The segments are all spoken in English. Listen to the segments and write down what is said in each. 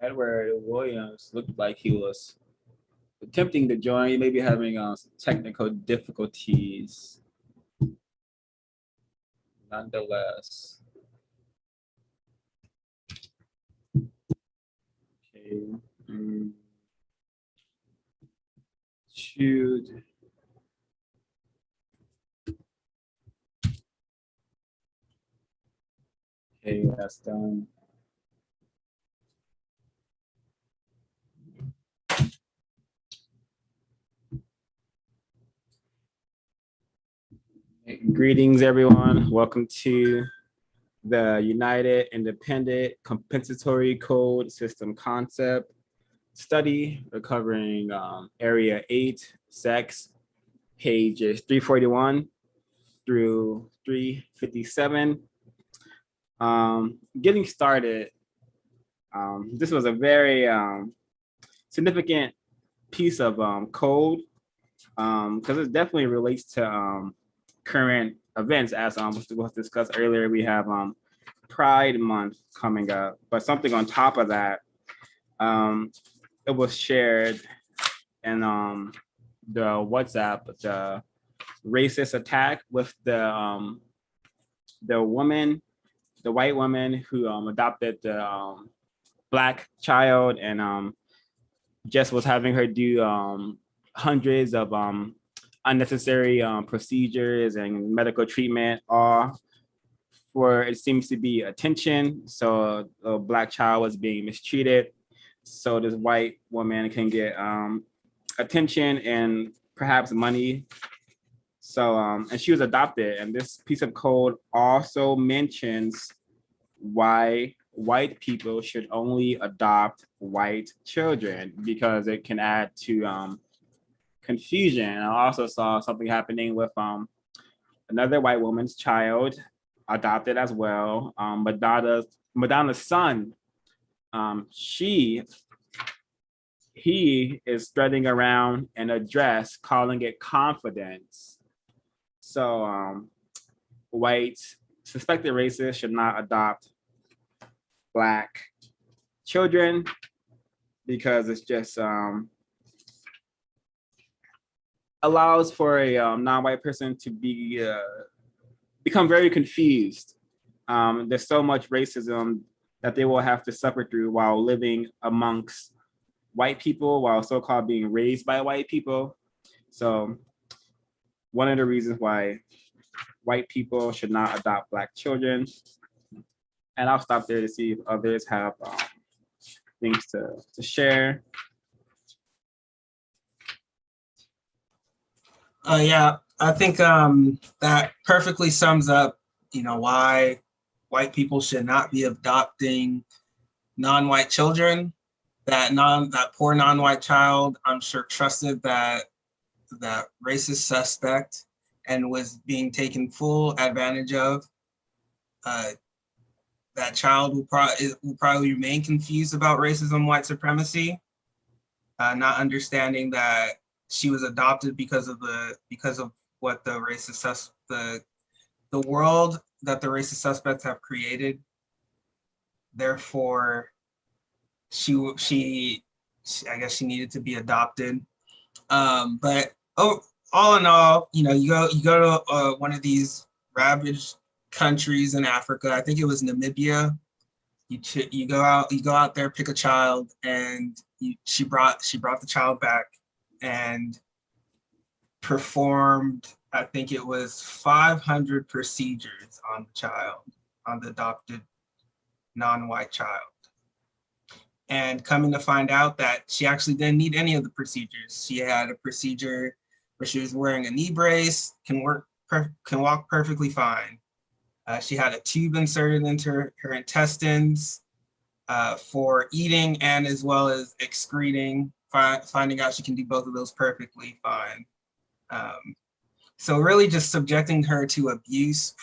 Edward Williams looked like he was attempting to join, maybe having some technical difficulties. Nonetheless, okay. Shoot. Okay, that's done. Greetings, everyone. Welcome to the United Independent Compensatory Code System Concept study. We're covering Area 8, Sex, pages 341 through 357. Getting started, this was a very significant piece of code because it definitely relates to current events. As was discussed earlier, we have Pride Month coming up, but something on top of that, it was shared in the WhatsApp, the racist attack with the woman, the white woman who adopted the Black child and just was having her do hundreds of unnecessary procedures and medical treatment, all for it seems to be attention. So a Black child was being mistreated, so this white woman can get attention and perhaps money. So and she was adopted, and this piece of code also mentions why white people should only adopt white children because it can add to confusion. I also saw something happening with another white woman's child adopted as well. Madonna's son, he is strutting around in a dress, calling it confidence. So white suspected racists should not adopt Black children because it's just allows for a non-white person to become very confused. There's so much racism that they will have to suffer through while living amongst white people, while so-called being raised by white people. So one of the reasons why white people should not adopt Black children. And I'll stop there to see if others have things to share. Yeah, I think that perfectly sums up, why white people should not be adopting non-white children. That poor non-white child, I'm sure, trusted that racist suspect and was being taken full advantage of. That child will probably remain confused about racism, white supremacy, not understanding that she was adopted because of what the racist the world that the racist suspects have created. Therefore, she I guess she needed to be adopted. But all in all, you go to one of these ravaged countries in Africa. I think it was Namibia. You go out there, pick a child, and she brought the child back and performed, I think it was 500 procedures on the child, on the adopted non-white child. And coming to find out that she actually didn't need any of the procedures. She had a procedure where she was wearing a knee brace, can walk perfectly fine. She had a tube inserted into her intestines for eating and as well as excreting, finding out she can do both of those perfectly fine. So really just subjecting her to abuse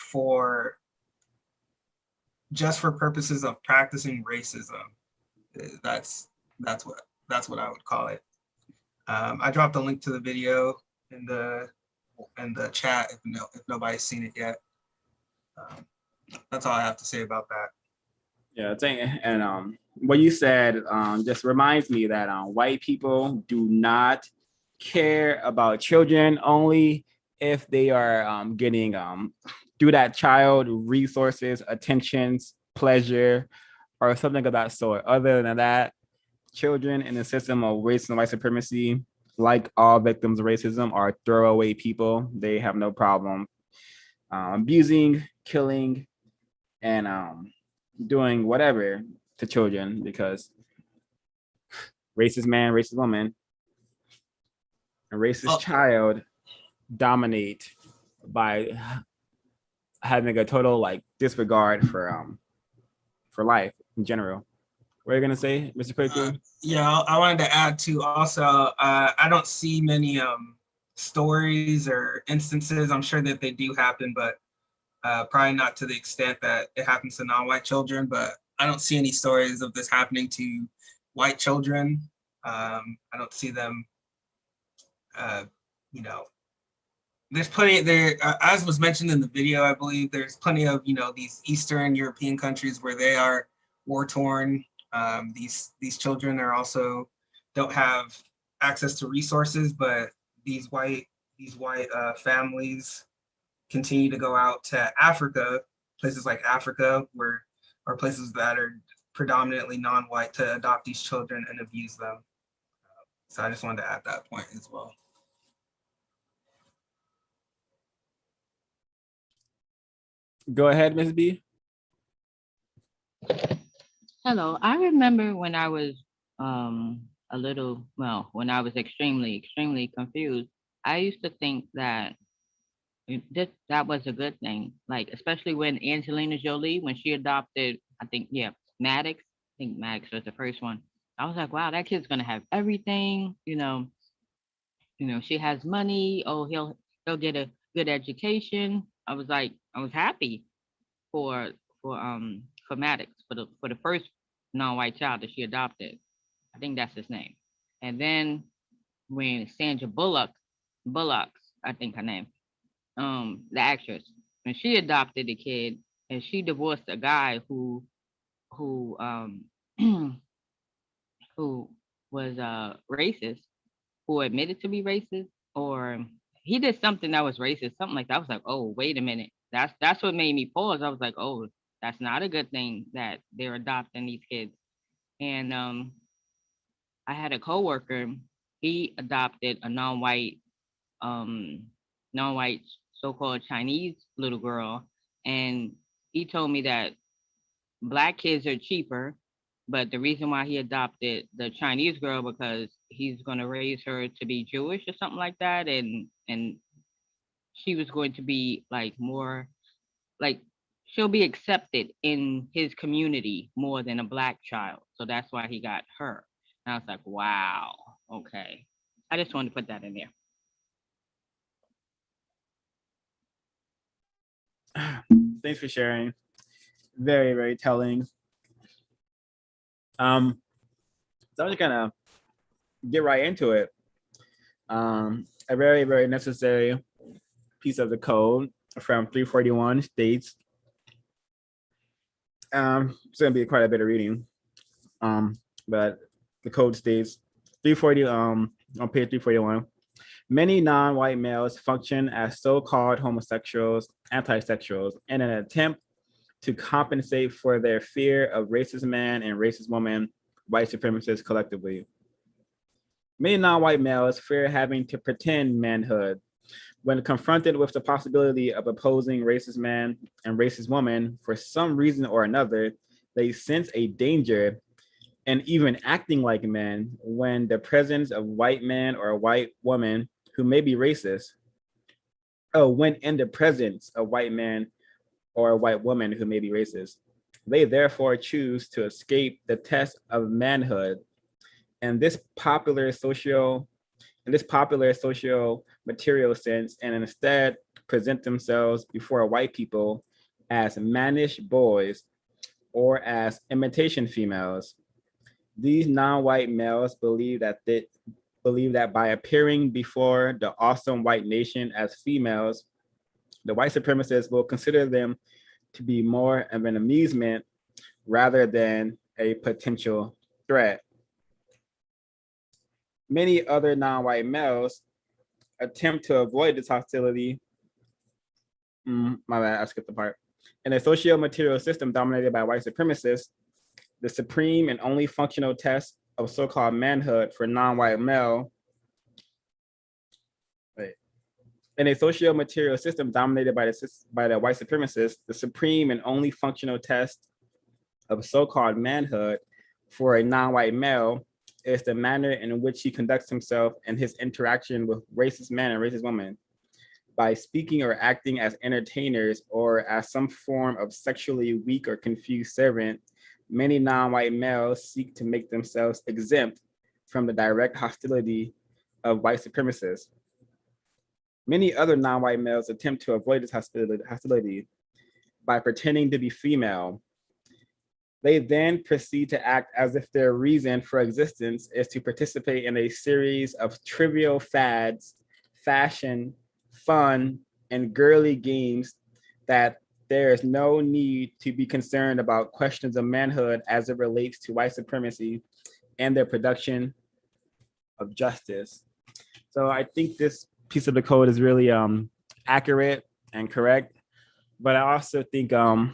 just for purposes of practicing racism. That's what I would call it. I dropped a link to the video in the chat if nobody's seen it yet. That's all I have to say about that. Yeah, and what you said just reminds me that white people do not care about children only if they are getting through that child resources, attentions, pleasure, or something of that sort. Other than that, children in the system of racism and white supremacy, like all victims of racism, are throwaway people. They have no problem abusing, killing, and doing whatever to children because racist man, racist woman, and racist child dominate by having a total like disregard for life in general. What are you gonna say, Mr. Quaker? Yeah, I wanted to add to also, I don't see many stories or instances. I'm sure that they do happen, but probably not to the extent that it happens to non-white children. But I don't see any stories of this happening to white children. I don't see them, you know, there's plenty there, as was mentioned in the video, I believe there's plenty of, these Eastern European countries where they are war torn. These children are also don't have access to resources, but these white families continue to go out to Africa, places like Africa, where are places that are predominantly non-white, to adopt these children and abuse them. So I just wanted to add that point as well. Go ahead, Ms. B. Hello. I remember when I was when I was extremely confused, I used to think that that was a good thing. Like especially when Angelina Jolie, when she adopted, I think, yeah, Maddox. I think Maddox was the first one. I was like, wow, that kid's gonna have everything, she has money. Oh, he'll get a good education. I was happy for for Maddox, for the first non-white child that she adopted. I think that's his name. And then when Sandra Bullock's, I think her name, the actress, when she adopted the kid and she divorced a guy who who was racist, who admitted to be racist, or he did something that was racist, something like that. I was like, oh, wait a minute. That's what made me pause. I was like, oh, that's not a good thing that they're adopting these kids. And I had a coworker. He adopted a um, non-white so-called Chinese little girl, and he told me that black kids are cheaper, but the reason why he adopted the Chinese girl because he's going to raise her to be Jewish or something like that, and she was going to be like more like she'll be accepted in his community more than a black child. So that's why he got her. And I was like, wow, okay. I just wanted to put that in there. Thanks for sharing. Very, very telling. So I'm just gonna get right into it. A very, very necessary piece of the code from 341 states. It's gonna be quite a bit of reading. But the code states 340 on page 341. Many non-white males function as so-called homosexuals, antisexuals, in an attempt to compensate for their fear of racist man and racist woman, white supremacists collectively. Many non-white males fear having to pretend manhood. When confronted with the possibility of opposing racist man and racist woman for some reason or another, they sense a danger and even acting like men when the presence of white man or a white woman who may be racist. Oh, when in the presence of white man or a white woman who may be racist. They therefore choose to escape the test of manhood. And this popular social material sense, and instead present themselves before white people as mannish boys or as imitation females. These non-white males believe that by appearing before the awesome white nation as females, the white supremacists will consider them to be more of an amusement rather than a potential threat. Many other non-white males attempt to avoid this hostility. My bad, I skipped the part. In a socio-material system dominated by white supremacists, the supreme and only functional test of so-called manhood for non-white male. In a socio-material system dominated by the white supremacists, the supreme and only functional test of so-called manhood for a non-white male is the manner in which he conducts himself and his interaction with racist men and racist women. By speaking or acting as entertainers or as some form of sexually weak or confused servant, many non-white males seek to make themselves exempt from the direct hostility of white supremacists. Many other non-white males attempt to avoid this hostility by pretending to be female. They then proceed to act as if their reason for existence is to participate in a series of trivial fads, fashion, fun, and girly games that there is no need to be concerned about questions of manhood as it relates to white supremacy and their production of justice. So I think this piece of the code is really accurate and correct, but I also think a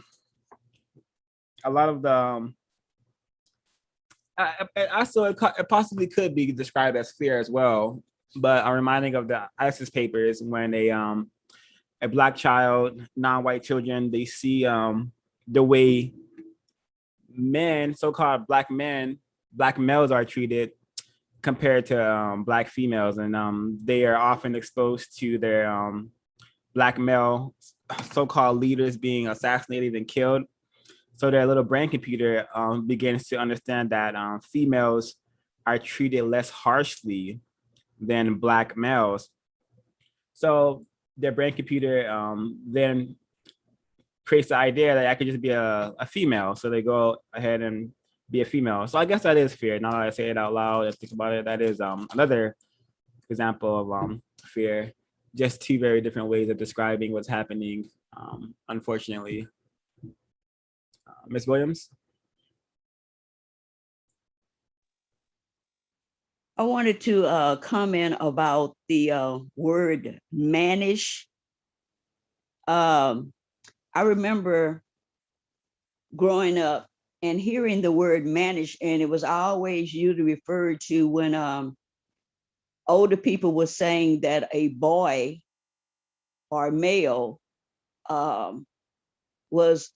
lot of the it possibly could be described as fear as well. But I'm reminding of the ISIS papers when a Black child, non-white children, they see the way men, so-called Black men, Black males are treated compared to Black females, and they are often exposed to their Black male so-called leaders being assassinated and killed. So their little brain computer begins to understand that females are treated less harshly than Black males. So their brain computer then creates the idea that I could just be a female. So they go ahead and be a female. So I guess that is fear. Now that I say it out loud, I think about it, that is another example of fear. Just two very different ways of describing what's happening, unfortunately. Ms. Williams? I wanted to comment about the word mannish. I remember growing up and hearing the word mannish, and it was always usually referred to when older people were saying that a boy or male was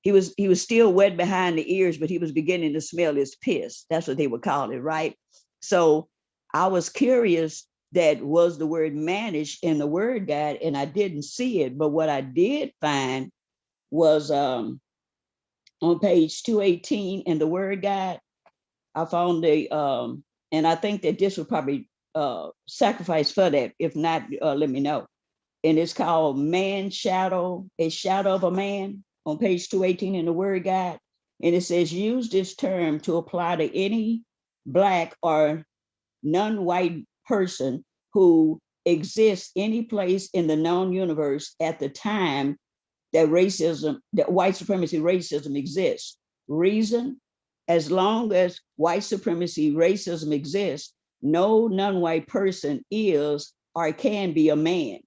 he was still wet behind the ears, but he was beginning to smell his piss. That's what they would call it, right? So I was curious that was the word mannish in the word guide, and I didn't see it. But what I did find was on page 218 in the word guide, I found and I think that this would probably sacrifice for that. If not, let me know. And it's called man shadow, a shadow of a man, on page 218 in the word guide. And it says, use this term to apply to any Black or non-white person who exists any place in the known universe at the time that white supremacy racism exists. Reason, as long as white supremacy racism exists, no non-white person is or can be a man.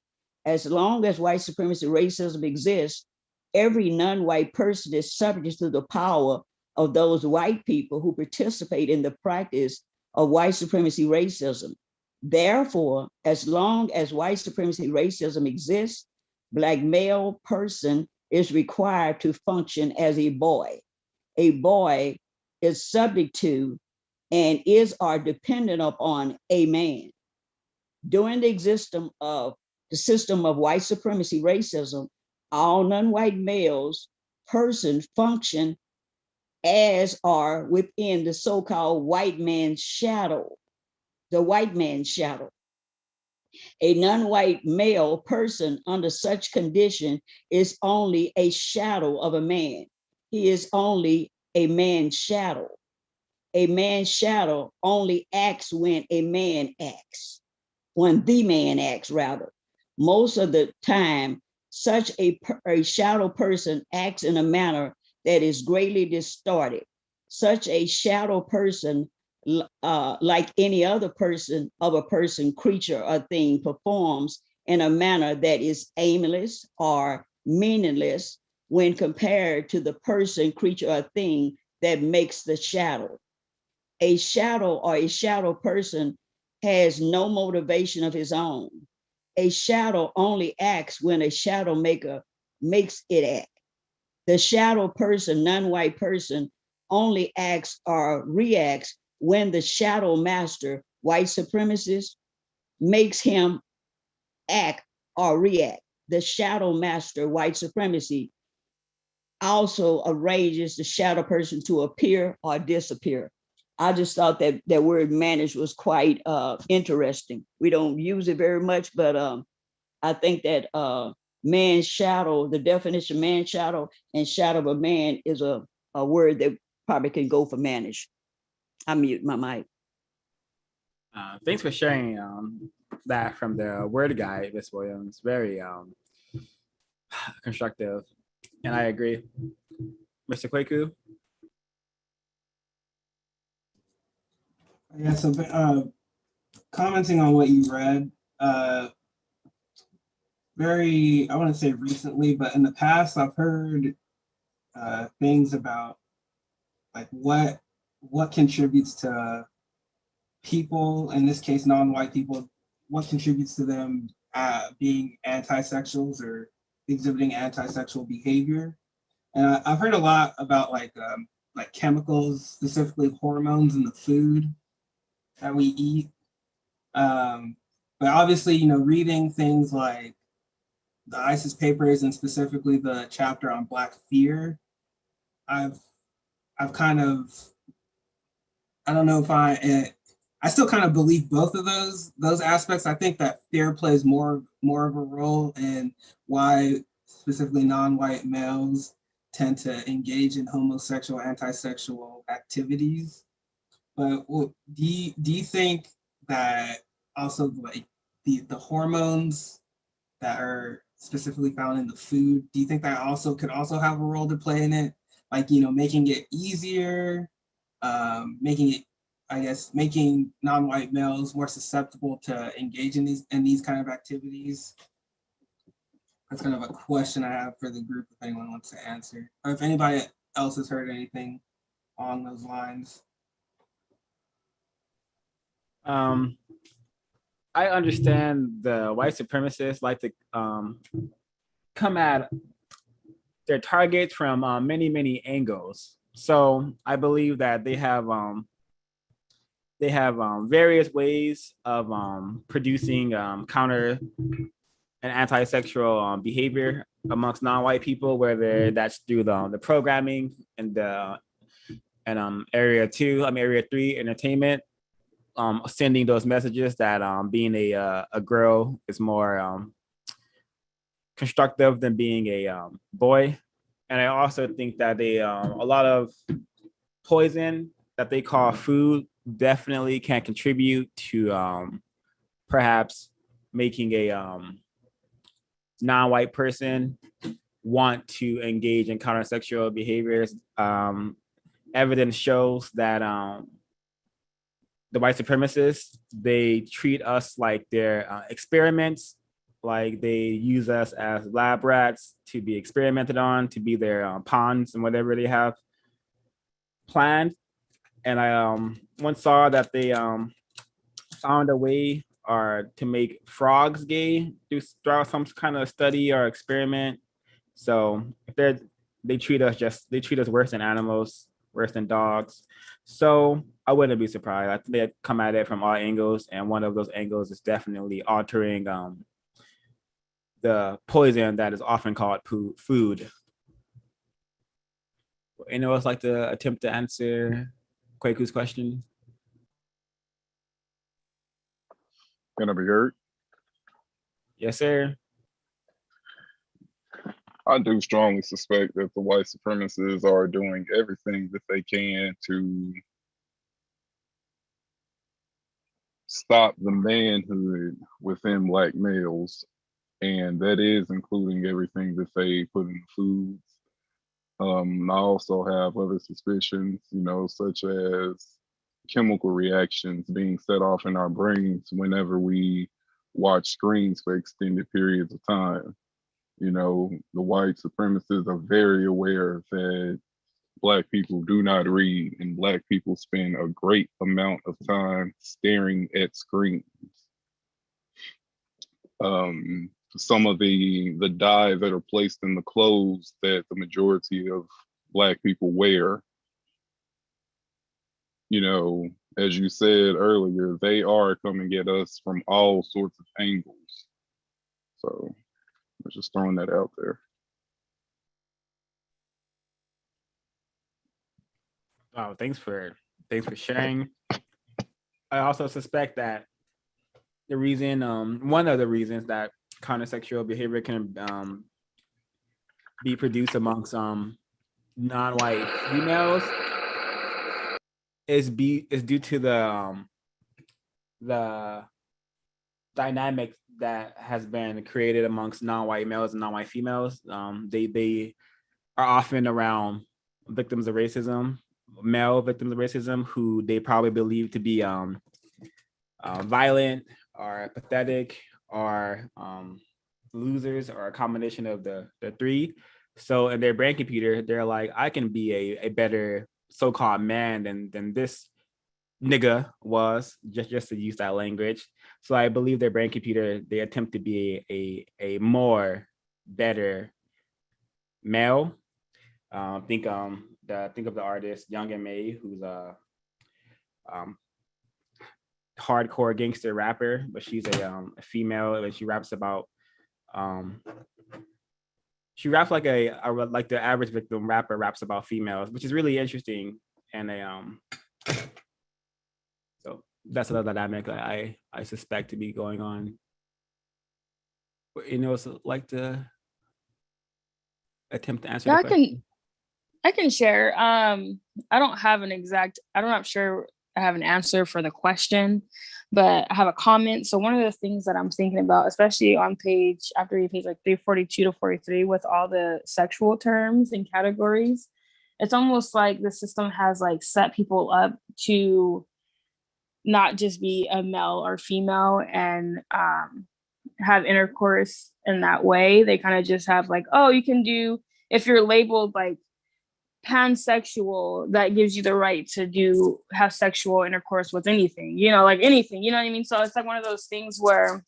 As long as white supremacy racism exists, every non-white person is subject to the power of those white people who participate in the practice of white supremacy racism. Therefore, as long as white supremacy racism exists, Black male person is required to function as a boy. A boy is subject to and is or dependent upon a man. During the existence of the system of white supremacy racism, all non-white males person function as or within the so-called white man's shadow, the white man's shadow. A non-white male person under such condition is only a shadow of a man. He is only a man's shadow. A man's shadow only acts when a man acts, when the man acts rather. Most of the time, such a shadow person acts in a manner that is greatly distorted. Such a shadow person, like any other person of a person, creature, or thing, performs in a manner that is aimless or meaningless when compared to the person, creature, or thing that makes the shadow. A shadow or a shadow person has no motivation of his own. A shadow only acts when a shadow maker makes it act. The shadow person, non-white person, only acts or reacts when the shadow master, white supremacist, makes him act or react. The shadow master, white supremacy, also arranges the shadow person to appear or disappear. I just thought that that word manage was quite interesting. We don't use it very much, but I think that man shadow, the definition man shadow and shadow of a man is a word that probably can go for manage. I mute my mic. Thanks for sharing that from the word guide, Miss Williams. Very constructive, and I agree. Mr. Kwaku? Yeah, so commenting on what you read, very, I wouldn't say recently, but in the past, I've heard things about like what contributes to people, in this case, non-white people, what contributes to them being anti-sexuals or exhibiting anti-sexual behavior. And I've heard a lot about like chemicals, specifically hormones in the food that we eat. But obviously, you know, reading things like the ISIS papers and specifically the chapter on Black fear, I've kind of, I don't know if I still kind of believe both of those aspects. I think that fear plays more of a role in why specifically non-white males tend to engage in homosexual, anti-sexual activities. But do you think that also like the hormones that are specifically found in the food, do you think that also could also have a role to play in it? Like, you know, making it easier, making it, I guess, making non-white males more susceptible to engage in these kind of activities? That's kind of a question I have for the group if anyone wants to answer. Or if anybody else has heard anything along those lines. I understand the white supremacists like to come at their targets from many angles. So I believe that they have various ways of producing counter and anti-sexual behavior amongst non-white people, whether that's through the programming and the area 3 entertainment, sending those messages that being a girl is more constructive than being a boy. And I also think that they a lot of poison that they call food definitely can contribute to perhaps making a non-white person want to engage in counter-sexual behaviors. Evidence shows that the white supremacists, they treat us like they're experiments, like they use us as lab rats to be experimented on, to be their pawns and whatever they have planned. And I once saw that they found a way or to make frogs gay through some kind of study or experiment. So if they treat us worse than animals, worse than dogs. So I wouldn't be surprised. I think they come at it from all angles, and one of those angles is definitely altering the poison that is often called food. Anyone else like to attempt to answer Kwaku's question? Can I be heard? Yes, sir. I do strongly suspect that the white supremacists are doing everything that they can to stop the manhood within Black males. And that is including everything that they put in the foods. I also have other suspicions, such as chemical reactions being set off in our brains whenever we watch screens for extended periods of time. The white supremacists are very aware that Black people do not read, and Black people spend a great amount of time staring at screens. Some of the dyes that are placed in the clothes that the majority of Black people wear, as you said earlier, they are coming at us from all sorts of angles. So I'm just throwing that out there. Oh, thanks for sharing. I also suspect that one of the reasons that countersexual behavior can be produced amongst non-white females is due to the dynamic that has been created amongst non-white males and non-white females. They are often around victims of racism, male victims of racism, who they probably believe to be violent or pathetic or losers, or a combination of the three. So in their brain computer, they're like, I can be a better so-called man than this nigga was, just to use that language. So I believe their brain computer, they attempt to be a more better male. Think of the artist Young and May, who's a hardcore gangster rapper, but she's a female, and she raps about she raps like like the average victim rapper raps about females, which is really interesting. And so that's another dynamic I suspect to be going on. But, so like to attempt to answer Yeah, the question. I can share. I'm not sure I have an answer for the question, but I have a comment. So one of the things that I'm thinking about, especially on page like 342 to 43, with all the sexual terms and categories, it's almost like the system has like set people up to not just be a male or female and have intercourse in that way. They kind of just have like, oh, you can do, if you're labeled like pansexual, that gives you the right to have sexual intercourse with anything, like anything, you know what I mean? So it's like one of those things where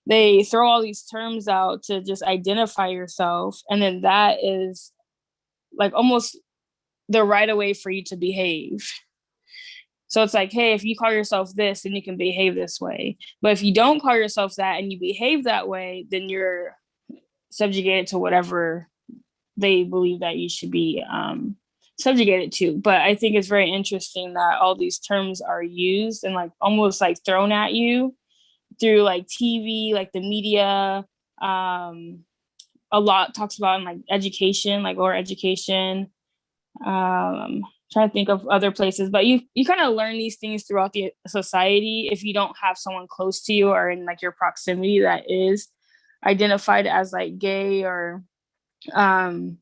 they throw all these terms out to just identify yourself, and then that is like almost the right way for you to behave. So it's like, hey, if you call yourself this, then you can behave this way. But if you don't call yourself that and you behave that way, then you're subjugated to whatever they believe that you should be subjugated to. But I think it's very interesting that all these terms are used and like almost like thrown at you through like TV, like the media. A lot talks about in like education, like lower education. Trying to think of other places, but you kind of learn these things throughout the society if you don't have someone close to you or in like your proximity that is identified as like gay or I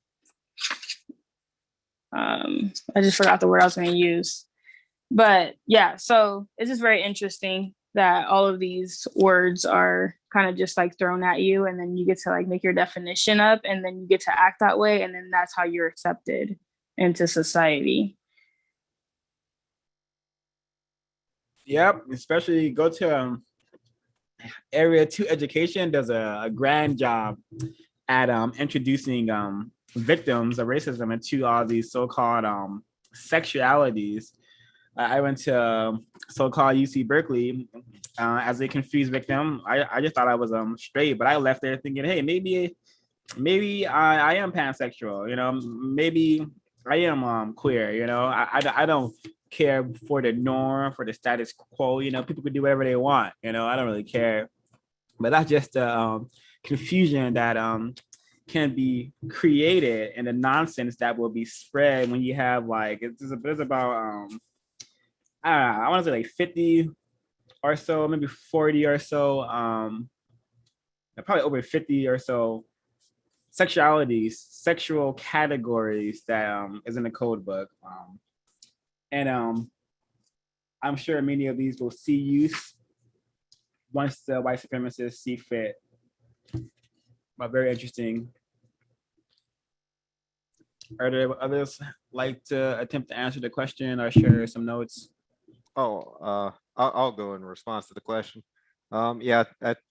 just forgot the word I was going to use. But yeah, so it's just very interesting that all of these words are kind of just like thrown at you, and then you get to like make your definition up, and then you get to act that way, and then that's how you're accepted into society. Yep, especially go to Area 2 Education does a grand job at introducing victims of racism into all these so-called sexualities. I went to so-called UC Berkeley as a confused victim. I just thought I was straight, but I left there thinking, hey, maybe I am pansexual, maybe I am queer, I don't care for the norm, for the status quo, people could do whatever they want, I don't really care. But that's just the confusion that can be created, and the nonsense that will be spread when you have like, it's about I don't know, I want to say like 50 or so, maybe 40 or so, probably over 50 or so sexualities, sexual categories that is in the code book. And I'm sure many of these will see use once the white supremacists see fit. But very interesting. Are there others like to attempt to answer the question or share some notes? I'll go in response to the question. Yeah,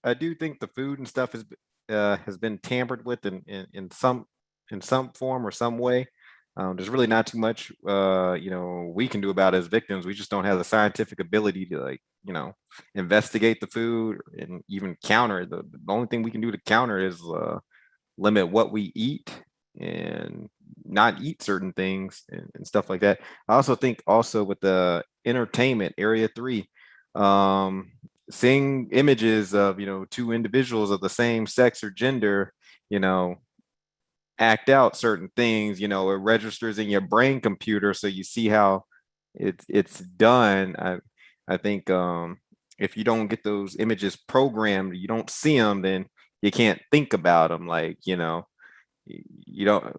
I do think the food and stuff has been tampered with in some form or some way. There's really not too much we can do about it as victims. We just don't have the scientific ability to investigate the food and even counter. The only thing we can do to counter is limit what we eat and not eat certain things and stuff like that. I also think with the entertainment area 3, seeing images of two individuals of the same sex or gender act out certain things, it registers in your brain computer, so you see how it's done. I think if you don't get those images programmed, you don't see them, then you can't think about them. You don't,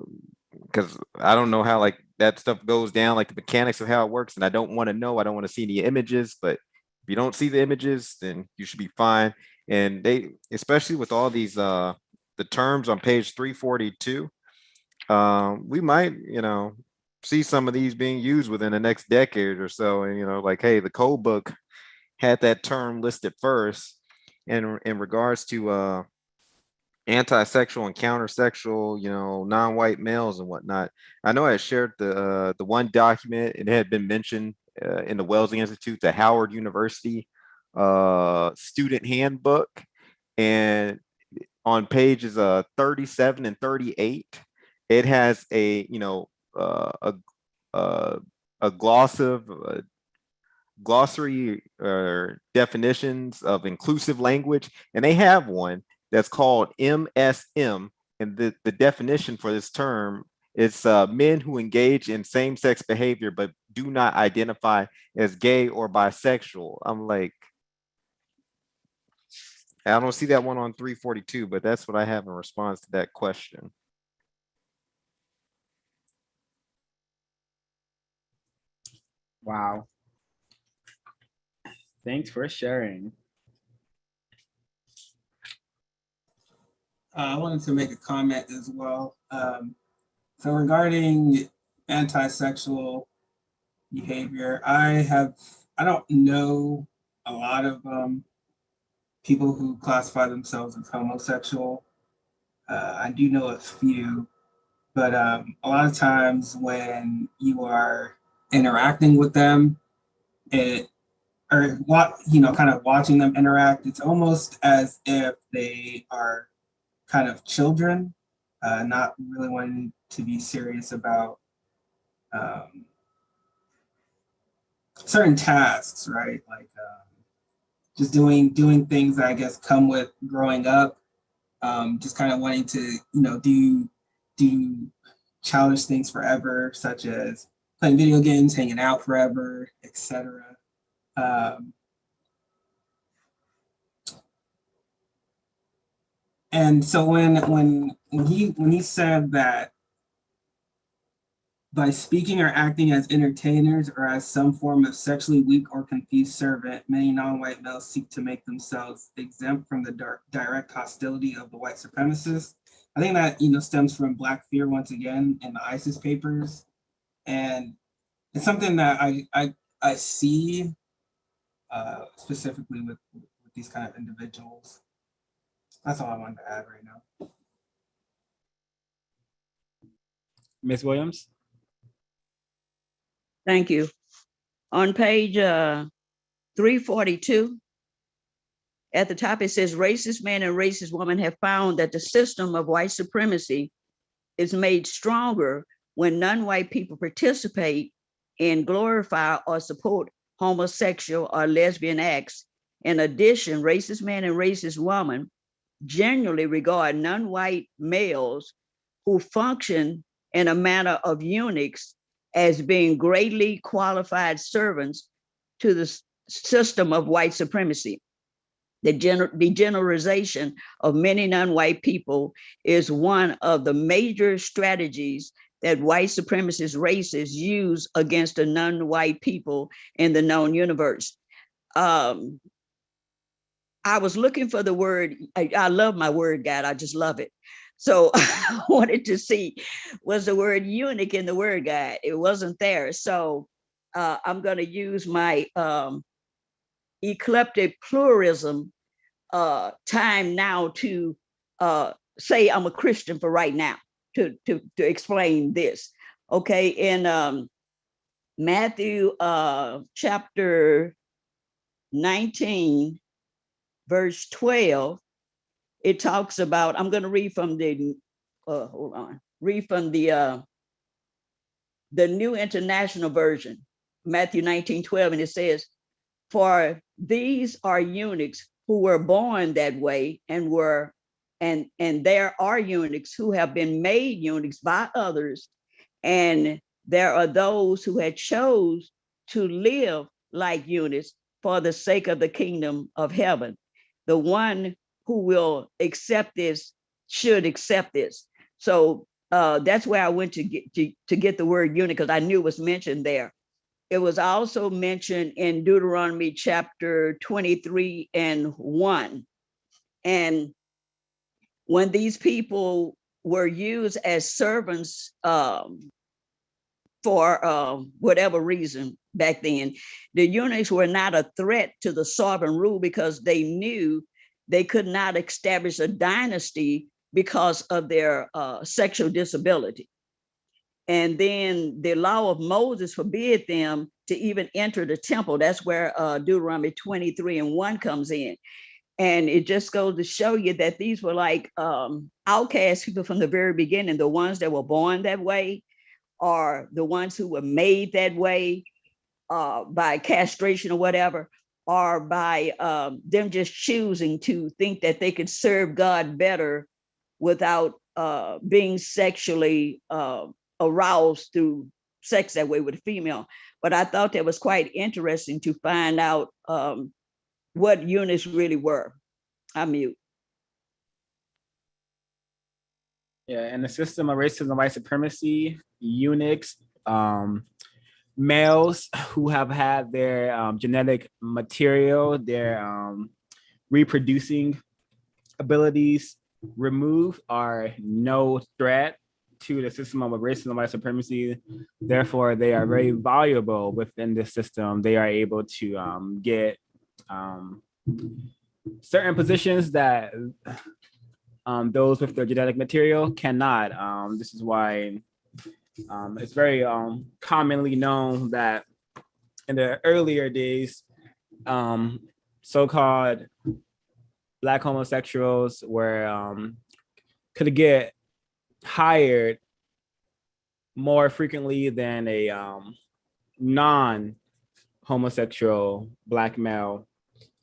because I don't know how that stuff goes down, the mechanics of how it works, and I don't want to know. I don't want to see any images, but if you don't see the images, then you should be fine. And they, especially with all these the terms on page 342, we might see some of these being used within the next decade or so. And hey, the code book had that term listed first, and in regards to anti-sexual and counter-sexual, non-white males and whatnot. I know I shared the one document. It had been mentioned in the Wellesley Institute, the Howard University student handbook, and on pages 37 and 38, it has a glossary or definitions of inclusive language, and they have one that's called MSM, and the definition for this term is men who engage in same-sex behavior but do not identify as gay or bisexual. I'm like, I don't see that one on 342, but that's what I have in response to that question. Wow. Thanks for sharing. I wanted to make a comment as well. So regarding anti-sexual behavior, I don't know a lot of people who classify themselves as homosexual. I do know a few, but a lot of times when you are interacting with them, kind of watching them interact, it's almost as if they are kind of children, not really wanting to be serious about certain tasks, right? Just doing things that I guess come with growing up, just kind of wanting to, do childish things forever, such as playing video games, hanging out forever, etc. And so when he said that by speaking or acting as entertainers or as some form of sexually weak or confused servant, many non-white males seek to make themselves exempt from the direct hostility of the white supremacists. I think that stems from Black fear once again in the ISIS papers, and it's something that I see specifically with these kind of individuals. That's all I wanted to add right now. Ms. Williams? Thank you. On page 342, at the top, it says racist men and racist women have found that the system of white supremacy is made stronger when non-white people participate in, glorify, or support homosexual or lesbian acts. In addition, racist men and racist women generally regard non-white males who function in a manner of eunuchs as being greatly qualified servants to the system of white supremacy. The degeneration of many non-white people is one of the major strategies that white supremacist races use against the non-white people in the known universe. I was looking for the word. I love my word guide. I just love it. So I wanted to see, was the word eunuch in the word guide? It wasn't there. So I'm going to use my eclectic pluralism time now to say I'm a Christian for right now, to explain this. Okay, in Matthew chapter 19, verse 12, it talks about, I'm going to read from the, read from the New International Version, Matthew 19:12, and it says, for these are eunuchs who were born that way and there are eunuchs who have been made eunuchs by others, and there are those who had chose to live like eunuchs for the sake of the kingdom of heaven. The one who will accept this should accept this. So that's where I went to get the word eunuch, because I knew it was mentioned there. It was also mentioned in Deuteronomy chapter 23 and 1. And when these people were used as servants for whatever reason back then, the eunuchs were not a threat to the sovereign rule, because they knew they could not establish a dynasty because of their sexual disability. And then the law of Moses forbid them to even enter the temple. That's where Deuteronomy 23 and 1 comes in. And it just goes to show you that these were like outcast people from the very beginning. The ones that were born that way, or the ones who were made that way by castration or whatever, or by them just choosing to think that they could serve God better without being sexually aroused through sex that way with a female. But I thought that was quite interesting to find out what eunuchs really were. I mute. Yeah, in the system of racism and white supremacy, eunuchs, males who have had their genetic material, their reproducing abilities removed, are no threat to the system of racism and white supremacy. Therefore, they are very valuable within this system. They are able to get certain positions that those with their genetic material cannot. This is why it's very commonly known that in the earlier days, so-called Black homosexuals were could get hired more frequently than a non-homosexual Black male.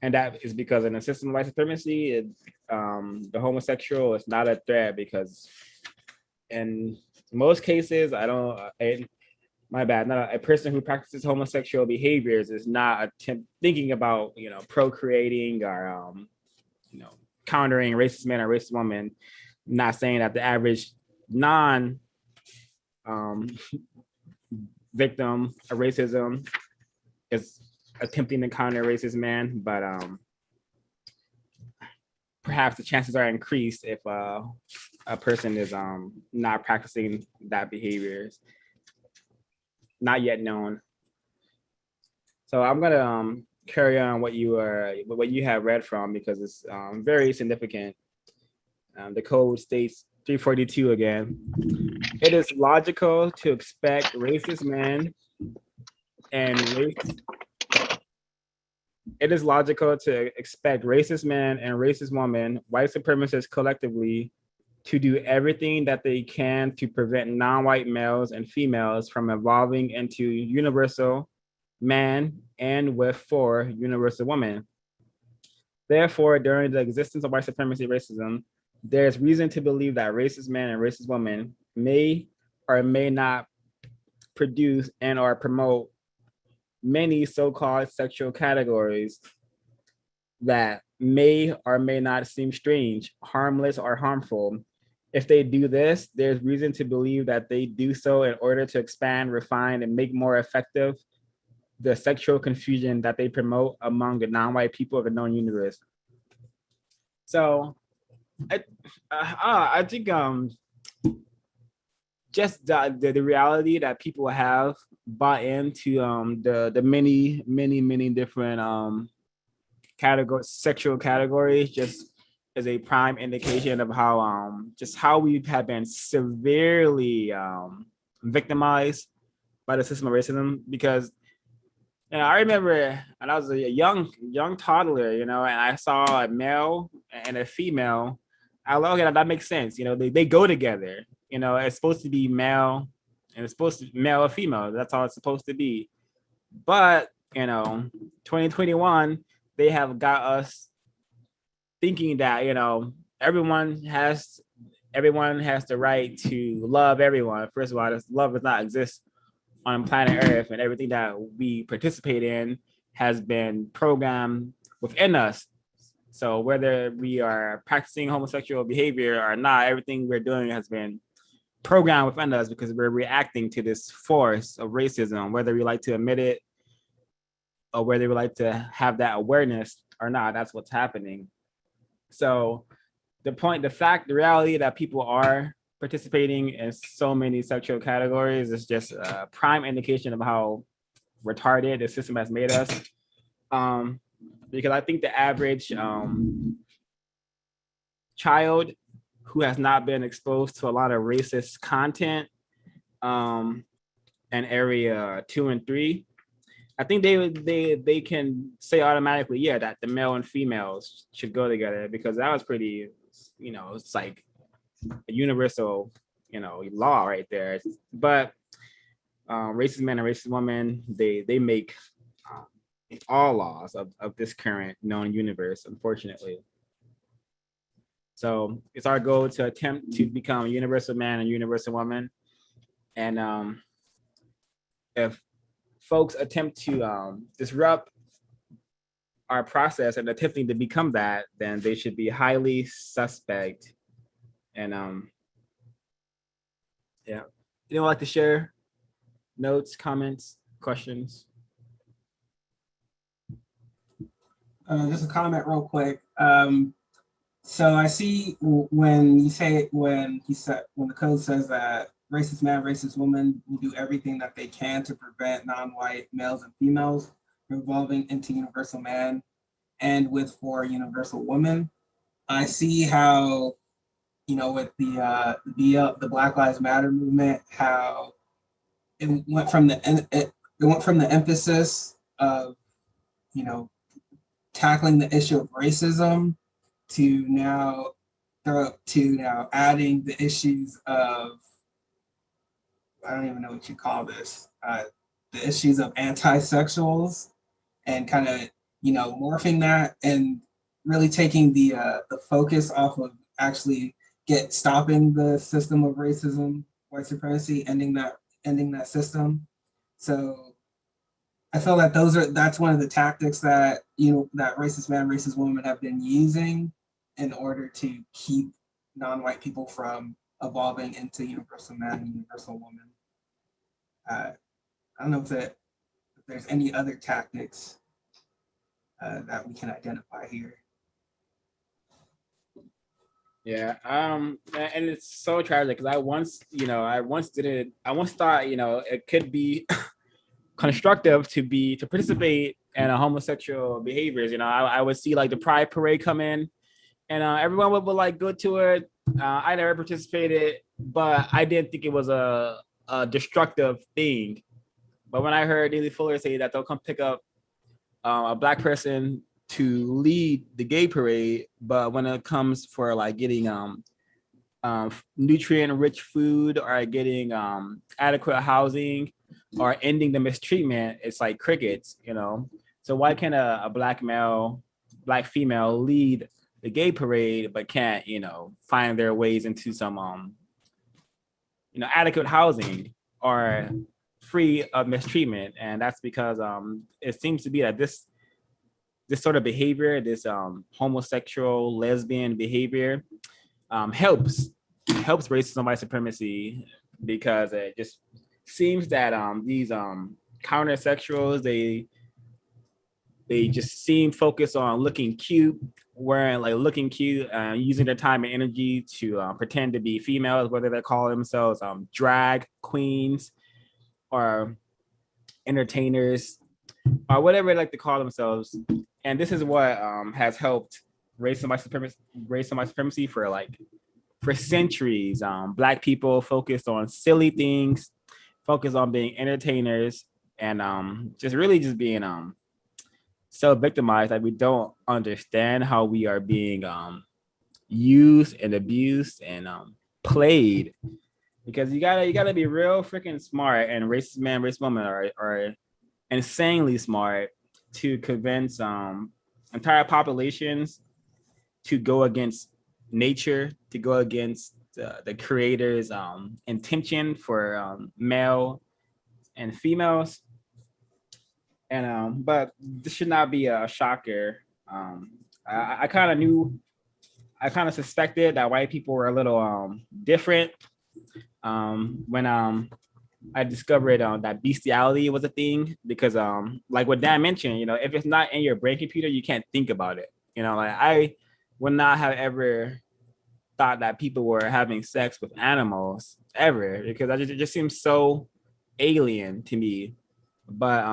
And that is because in the system of white supremacy, the homosexual is not a threat, because in most cases, my bad, not a person who practices homosexual behaviors is not thinking about, procreating or, countering racist men or racist women. Not saying that the average non victim of racism is attempting to counter a racist man, but perhaps the chances are increased if a person is not practicing that behavior, not yet known. So I'm gonna carry on what you have read from, because it's very significant. The code states 342 again. It is logical to expect racist men and racist women, white supremacists collectively, to do everything that they can to prevent non-white males and females from evolving into universal man and for universal women. Therefore, during the existence of white supremacy racism, there is reason to believe that racist men and racist women may or may not produce and or promote many so-called sexual categories that may or may not seem strange, harmless, or harmful. If they do this, there's reason to believe that they do so in order to expand, refine, and make more effective the sexual confusion that they promote among the non-white people of the known universe. So, I think just the reality that people have bought into the many different sexual categories just is a prime indication of how just how we have been severely victimized by the system of racism. Because I remember when I was a young toddler, and I saw a male and a female. I love it. That makes sense. They go together. It's supposed to be male, and it's supposed to be male or female. That's all it's supposed to be. But 2021, they have got us thinking that everyone has the right to love everyone. First of all, love does not exist on planet Earth, and everything that we participate in has been programmed within us. So whether we are practicing homosexual behavior or not, everything we're doing has been programmed within us because we're reacting to this force of racism, whether we like to admit it or whether we like to have that awareness or not. That's what's happening. So the reality that people are participating in so many sexual categories is just a prime indication of how retarded the system has made us. Because I think the average child who has not been exposed to a lot of racist content in area 2 and 3, I think they can say automatically, yeah, that the male and females should go together, because that was pretty, it's like a universal, law right there. But racist men and racist women, they make all laws of this current known universe, unfortunately. So it's our goal to attempt to become a universal man and universal woman. And if folks attempt to disrupt our process and attempting to become that, then they should be highly suspect. And yeah. Anyone like to share notes, comments, questions? Just a comment real quick. So I see when the code says that racist man, racist woman will do everything that they can to prevent non-white males and females from evolving into universal man and for universal woman. I see how, with the Black Lives Matter movement, how it went from the emphasis of, tackling the issue of racism to now adding the issues of, I don't even know what you call this, the issues of anti-sexuals, and kind of, morphing that and really taking the focus off of actually stopping the system of racism, white supremacy, ending that system. So I feel that that's one of the tactics that that racist man, racist woman have been using in order to keep non-white people from evolving into universal man and universal woman. I don't know if there's any other tactics that we can identify here. Yeah, and it's so tragic because I once thought, it could be constructive to participate in a homosexual behaviors. I would see like the pride parade come in, and everyone would like go to it. I never participated, but I didn't think it was a destructive thing. But when I heard Neely Fuller say that they'll come pick up a Black person to lead the gay parade, but when it comes for like getting nutrient-rich food or getting adequate housing or ending the mistreatment, it's like crickets, So why can't a Black male, Black female lead the gay parade, but can't, find their ways into some, adequate housing or free of mistreatment? And that's because it seems to be that this this sort of behavior, this homosexual, lesbian behavior, helps racism, white supremacy, because it just seems that these countersexuals, they just seem focused on looking cute, looking cute, using their time and energy to pretend to be females, whether they call themselves drag queens or entertainers or whatever they like to call themselves. And this is what has helped race and white supremacy for centuries. Black people focused on silly things, focused on being entertainers, and just being so victimized that we don't understand how we are being used and abused and played. Because you gotta be real freaking smart, and racist man, racist woman are insanely smart to convince entire populations to go against nature, to go against the creator's intention for male and females. And but this should not be a shocker. I kind of suspected that white people were a little different when I discovered that bestiality was a thing, because like what Dan mentioned, if it's not in your brain computer, you can't think about it. Like I would not have ever thought that people were having sex with animals ever, because it just seems so alien to me. But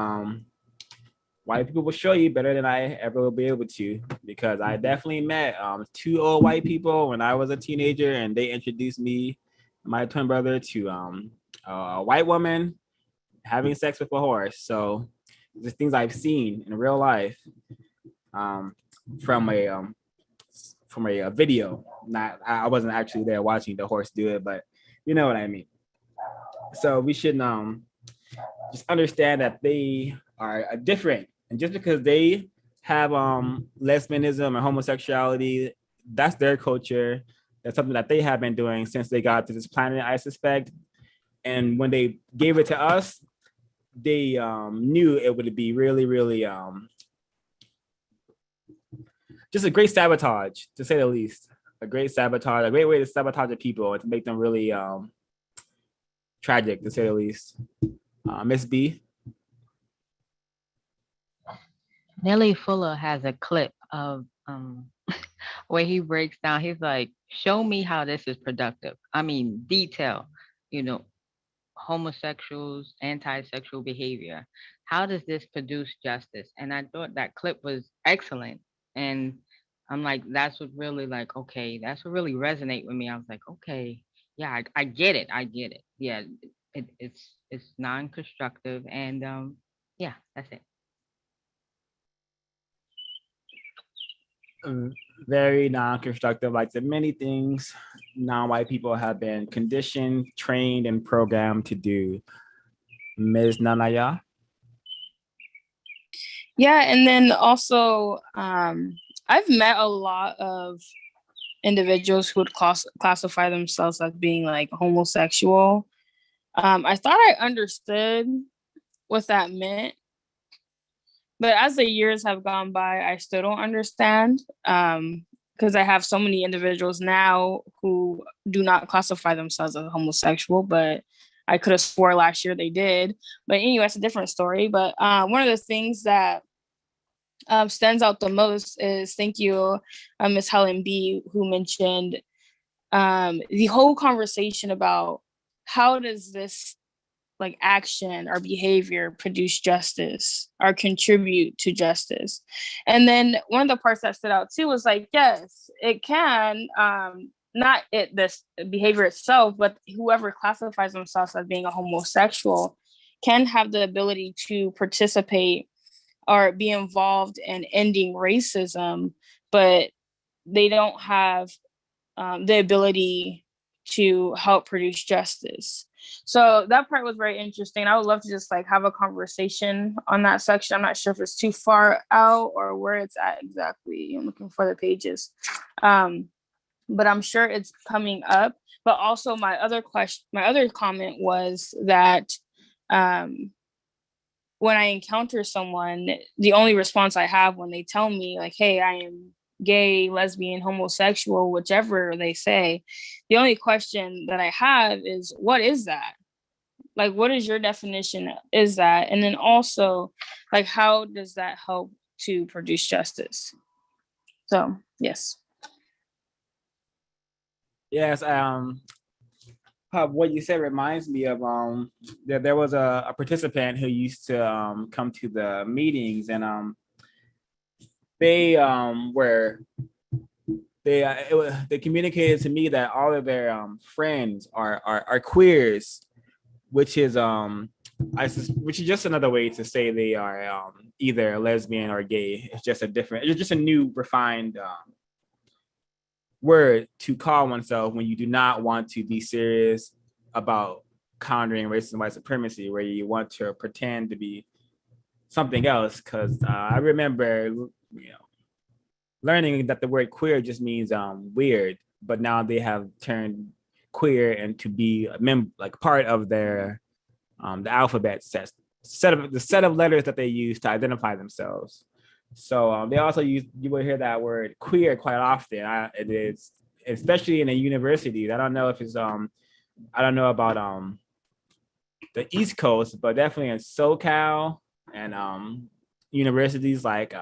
white people will show you better than I ever will be able to, because I definitely met two old white people when I was a teenager, and they introduced me, my twin brother, to a white woman having sex with a horse. So the things I've seen in real life from a video. Not, I wasn't actually there watching the horse do it, but you know what I mean. So we should just understand that they are different, and just because they have lesbianism and homosexuality, that's their culture. That's something that they have been doing since they got to this planet, I suspect. And when they gave it to us, they knew it would be really, really just a great sabotage, to say the least. A great sabotage, a great way to sabotage the people and to make them really tragic, to say the least. Miss B. Nelly Fuller has a clip of where he breaks down. He's like, "Show me how this is productive." I mean, detail. Homosexuals, anti-sexual behavior. How does this produce justice? And I thought that clip was excellent. And I'm like, that's what really okay, that's what really resonate with me. I was like, okay, yeah, I get it. I get it. Yeah, it's non-constructive, and yeah, that's it. Very non-constructive, like the many things non-white people have been conditioned, trained, and programmed to do. Ms. Nanaya? Yeah, and then also I've met a lot of individuals who would classify themselves as being like homosexual. I thought I understood what that meant, but as the years have gone by, I still don't understand, because I have so many individuals now who do not classify themselves as homosexual, but I could have swore last year they did. But anyway, it's a different story. But one of the things that stands out the most is, thank you, Ms. Helen B., who mentioned the whole conversation about how does this action or behavior produce justice or contribute to justice. And then one of the parts that stood out too was yes, it can, not this behavior itself, but whoever classifies themselves as being a homosexual can have the ability to participate or be involved in ending racism, but they don't have the ability to help produce justice. So that part was very interesting. I would love to just have a conversation on that section. I'm not sure if it's too far out or where it's at exactly. I'm looking for the pages. But I'm sure it's coming up. But also my other comment was that when I encounter someone, the only response I have when they tell me like, hey, I am gay, lesbian, homosexual, whichever they say, the only question that I have is, what is that? Like, what is your definition is that? And then also, like, how does that help to produce justice? So, yes. Yes, what you said reminds me of that there was a participant who used to come to the meetings, and they were they communicated to me that all of their friends are queers, which is which is just another way to say they are either lesbian or gay. It's just a new refined word to call oneself when you do not want to be serious about countering racism and white supremacy, where you want to pretend to be something else. Because I remember, learning that the word queer just means weird, but now they have turned queer and to be like part of their the alphabet set of letters that they use to identify themselves. So they also you will hear that word queer quite often. It is, especially in the universities. I don't know if it's I don't know about the East Coast, but definitely in SoCal and universities like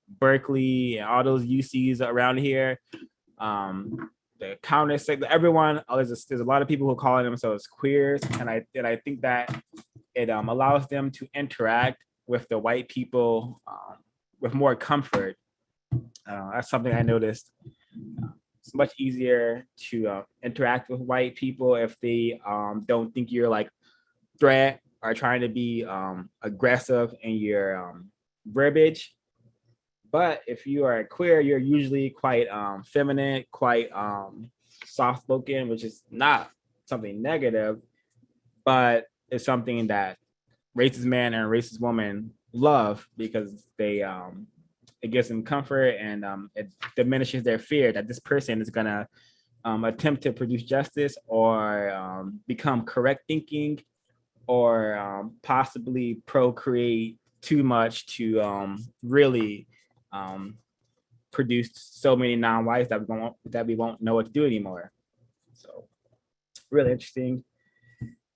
Berkeley and all those UCs around here. The counter everyone, there's a lot of people who call themselves queers, and I think that it allows them to interact with the white people with more comfort. That's something I noticed. It's much easier to interact with white people if they don't think you're like threat or trying to be aggressive in your verbiage. But if you are queer, you're usually quite feminine, quite soft-spoken, which is not something negative, but it's something that racist men and racist women love because they it gives them comfort, and it diminishes their fear that this person is gonna attempt to produce justice or become correct thinking or possibly procreate too much to really produce so many non-whites that we won't know what to do anymore. So really interesting.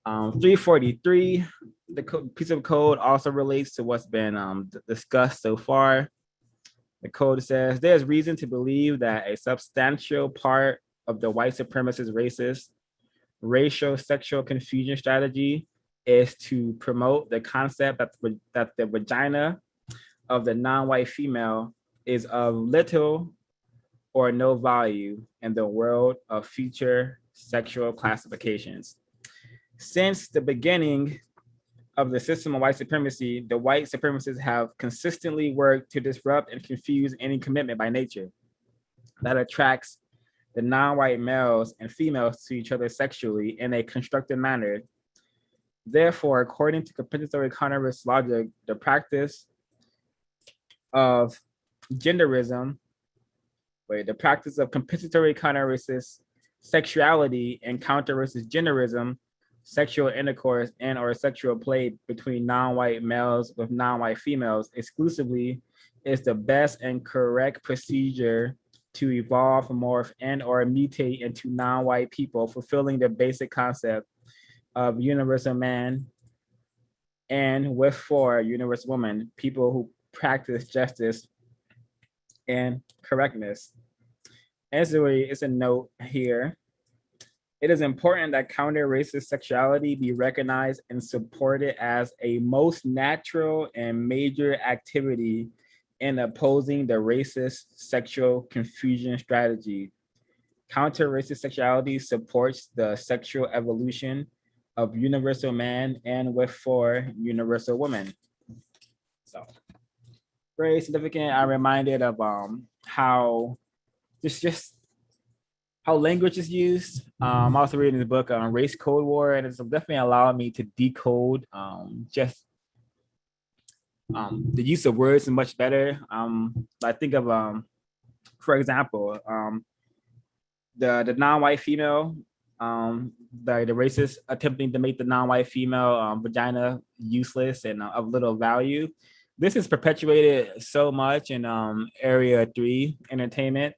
343, the piece of code also relates to what's been discussed so far. The code says there's reason to believe that a substantial part of the white supremacist racist racial sexual confusion strategy is to promote the concept that the vagina of the non-white female is of little or no value in the world of future sexual classifications. Since the beginning of the system of white supremacy, the white supremacists have consistently worked to disrupt and confuse any commitment by nature that attracts the non-white males and females to each other sexually in a constructive manner. Therefore, according to compensatory counter-racist logic, the practice of genderism, the practice of compensatory counter-racist sexuality and counter-racist genderism, sexual intercourse and or sexual play between non-white males with non-white females exclusively is the best and correct procedure to evolve, morph, and or mutate into non-white people, fulfilling the basic concept of universal man and with for universal woman, people who practice justice and correctness. As it's a note here, it is important that counter-racist sexuality be recognized and supported as a most natural and major activity in opposing the racist sexual confusion strategy. Counter-racist sexuality supports the sexual evolution of universal man and with for universal woman. So very significant. I'm reminded of how just how language is used. I'm also reading the book on Race Code War, and it's definitely allowed me to decode just the use of words much better. I think of, for example, the non-white female The racist attempting to make the non-white female vagina useless and of little value. This is perpetuated so much in Area 3 entertainment.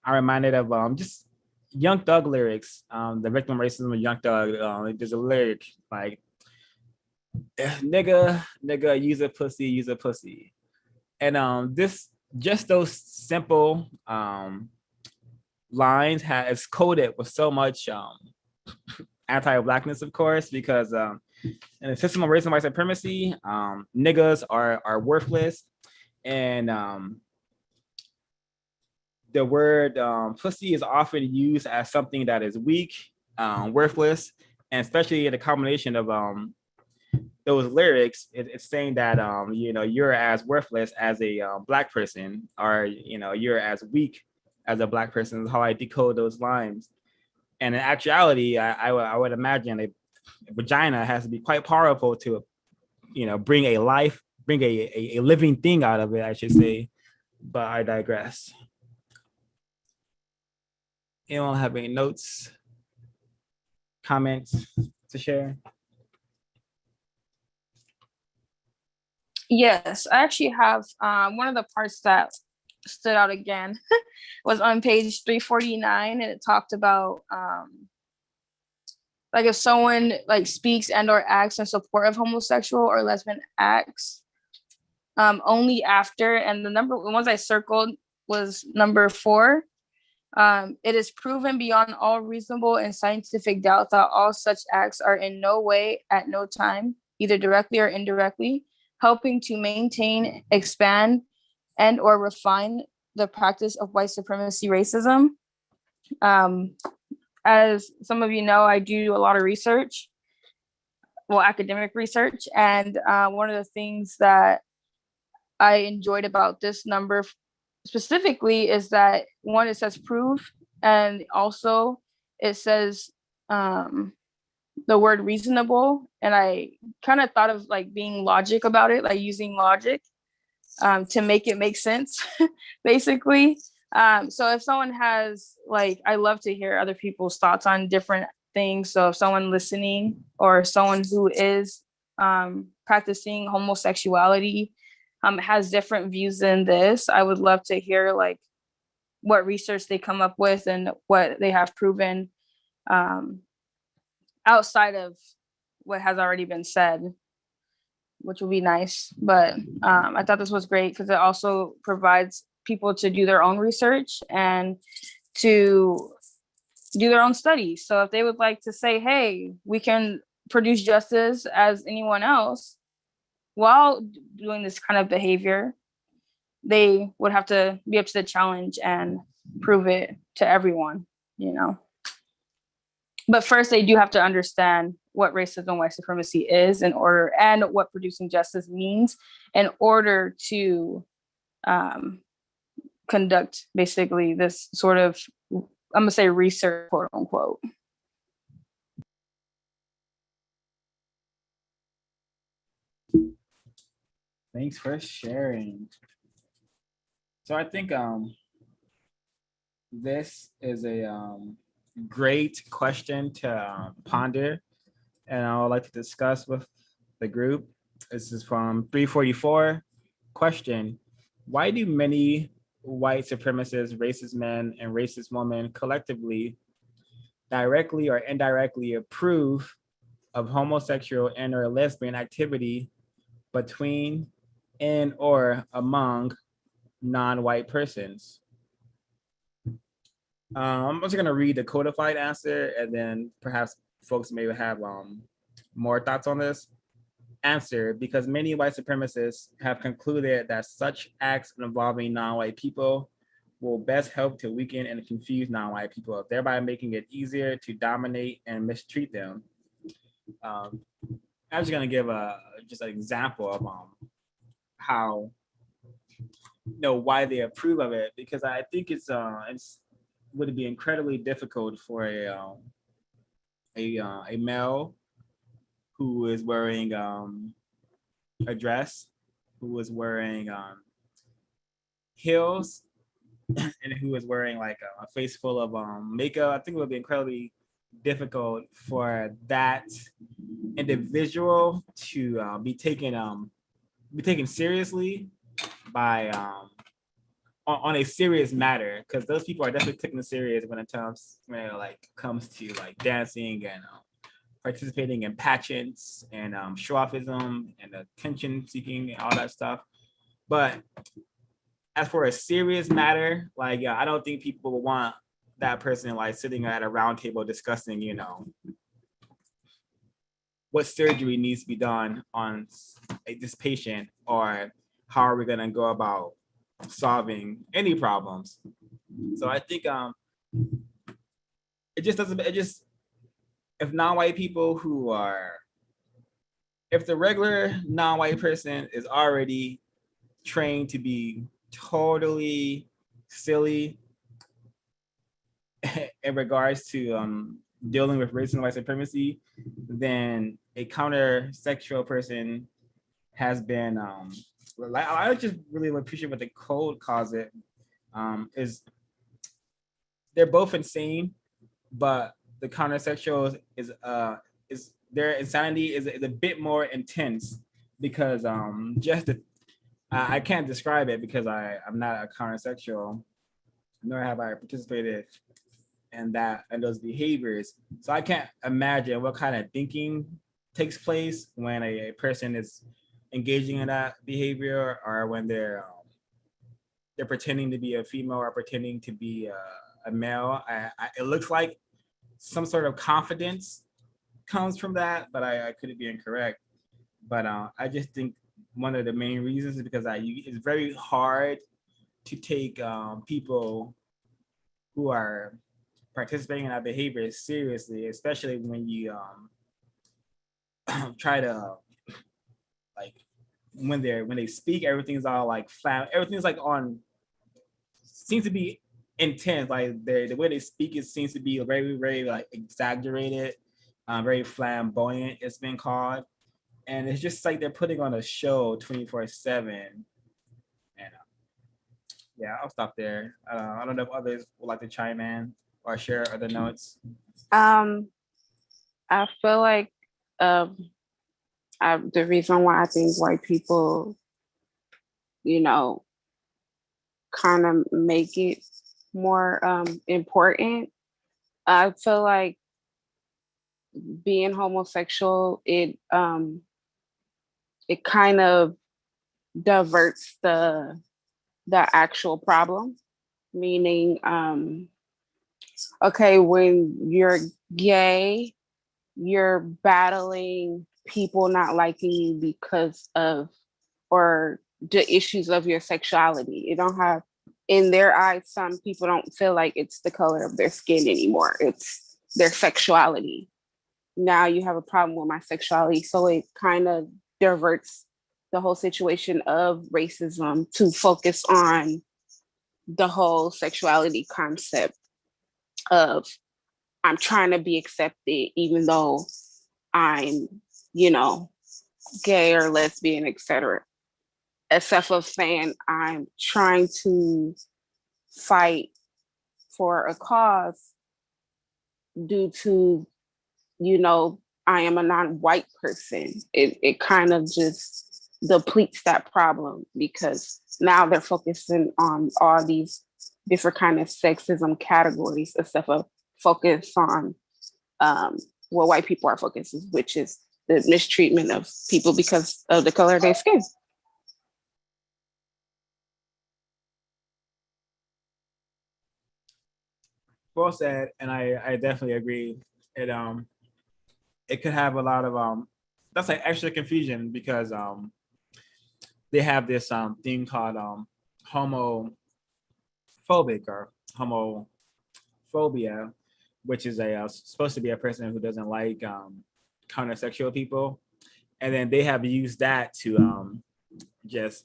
I'm reminded of just Young Thug lyrics. The victim of racism of Young Thug. There's a lyric like, nigga, use a pussy. And this, just those simple lines has coded with so much anti-blackness, of course, because in a system of racism and white supremacy, niggas are worthless, and the word pussy is often used as something that is weak, worthless, and especially in the combination of those lyrics, it's saying that you're as worthless as a black person, or you're as weak as a black person. Is how I decode those lines. And in actuality, I would imagine a vagina has to be quite powerful to bring a living thing out of it, I should say. But I digress. Anyone have any notes, comments to share? Yes, I actually have one of the parts that stood out again was on page 349, and it talked about like if someone like speaks and or acts in support of homosexual or lesbian acts, only after, and the ones I circled was number 4. It is proven beyond all reasonable and scientific doubt that all such acts are in no way, at no time, either directly or indirectly, helping to maintain, expand, and or refine the practice of white supremacy racism. As some of you know, I do a lot of research, academic research, and one of the things that I enjoyed about this number specifically is that, one, it says prove, and also it says the word reasonable, and I kind of thought of like being logic about it, like using logic to make it make sense, basically. So if someone has, like, I love to hear other people's thoughts on different things. So if someone listening or someone who is practicing homosexuality has different views than this, I would love to hear like what research they come up with and what they have proven outside of what has already been said, which would be nice. But I thought this was great because it also provides people to do their own research and to do their own studies. So if they would like to say, hey, we can produce justice as anyone else while doing this kind of behavior, they would have to be up to the challenge and prove it to everyone, But first, they do have to understand what racism and white supremacy is and what producing justice means in order to conduct basically this sort of, I'm gonna say, research, quote unquote. Thanks for sharing. So I think this is a great question to ponder, and I would like to discuss with the group. This is from 344. Question: why do many white supremacist, racist men and racist women collectively, directly or indirectly, approve of homosexual and or lesbian activity between and or among non-white persons? I'm also going to read the codified answer, and then perhaps folks may have more thoughts on this. Answer: because many white supremacists have concluded that such acts involving non-white people will best help to weaken and confuse non-white people, thereby making it easier to dominate and mistreat them. I'm just going to give just an example of how, why they approve of it, because I think it's would be incredibly difficult for a male who is wearing a dress, who is wearing heels, and who is wearing like a face full of makeup. I think it would be incredibly difficult for that individual to be taken seriously by on a serious matter, because those people are definitely taken serious when it comes to like dancing and participating in pageants and show-offism and attention seeking and all that stuff. But as for a serious matter, like I don't think people will want that person like sitting at a round table discussing, what surgery needs to be done on this patient, or how are we gonna go about solving any problems. So I think it just if non-white people if the regular non-white person is already trained to be totally silly in regards to dealing with racism and white supremacy, then a counter-sexual person has been I just really appreciate what the code calls it, is they're both insane, but the counter-sexual is their insanity is a bit more intense, because I can't describe it because I'm not a counter-sexual, nor have I participated in those behaviors. So I can't imagine what kind of thinking takes place when a person is engaging in that behavior, or when they're pretending to be a female or pretending to be a male. It looks like some sort of confidence comes from that, but I could be incorrect. But I just think one of the main reasons is because it's very hard to take people who are participating in that behavior seriously, especially when you try to like when they speak, everything's all like flat. Everything's like seems to be intense. Like the way they speak, it seems to be very, very like exaggerated, very flamboyant. It's been called, and it's just like they're putting on a show 24/7. And yeah, I'll stop there. I don't know if others would like to chime in or share other notes. I feel like the reason why I think white people, kind of make it more important. I feel like being homosexual, it kind of diverts the actual problem, meaning okay, when you're gay, you're battling people not liking you because of or the issues of your sexuality. You don't have, in their eyes, some people don't feel like it's the color of their skin anymore. It's their sexuality. Now you have a problem with my sexuality. So it kind of diverts the whole situation of racism to focus on the whole sexuality concept of I'm trying to be accepted, even though I'm, gay or lesbian, etc. Except for saying I'm trying to fight for a cause due to, I am a non-white person. It kind of just depletes that problem, because now they're focusing on all these different kind of sexism categories except for focus on what white people are focusing, which is the mistreatment of people because of the color of their skin. Well said, and I definitely agree. It could have a lot of that's like extra confusion, because they have this thing called homophobic or homophobia, which is supposed to be a person who doesn't like counter-sexual people, and then they have used that to just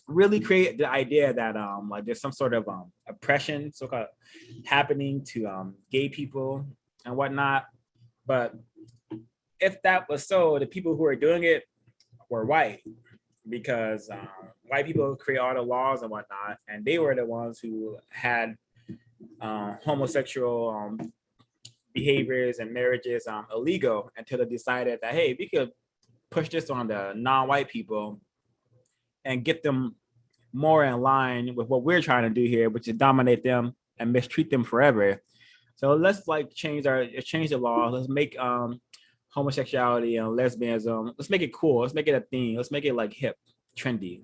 really create the idea that like there's some sort of oppression so-called happening to gay people and whatnot. But if that was so, the people who are doing it were white, because white people create all the laws and whatnot, and they were the ones who had homosexual behaviors and marriages illegal until they decided that, hey, we could push this on the non-white people and get them more in line with what we're trying to do here, which is dominate them and mistreat them forever. So let's like change the law. Let's make homosexuality and lesbianism, let's make it cool. Let's make it a thing. Let's make it like hip, trendy.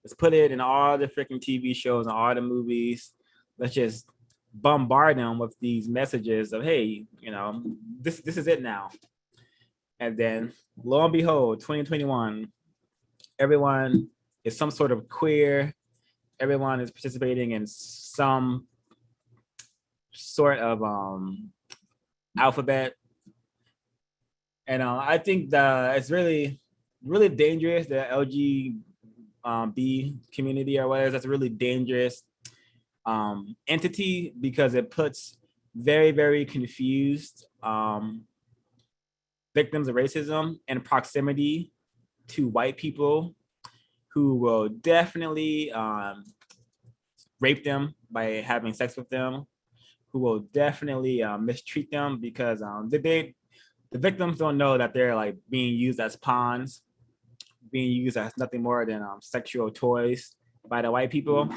Let's put it in all the freaking TV shows and all the movies. Let's just bombard them with these messages of, hey, you know, this is it now. And then lo and behold, 2021, everyone is some sort of queer. Everyone is participating in some sort of alphabet. And I think that it's really, really dangerous, the LGB community or whatever. That's a really dangerous entity because it puts very, very confused victims of racism in proximity to white people who will definitely rape them by having sex with them, who will definitely mistreat them because the victims don't know that they're like being used as pawns, being used as nothing more than sexual toys by the white people.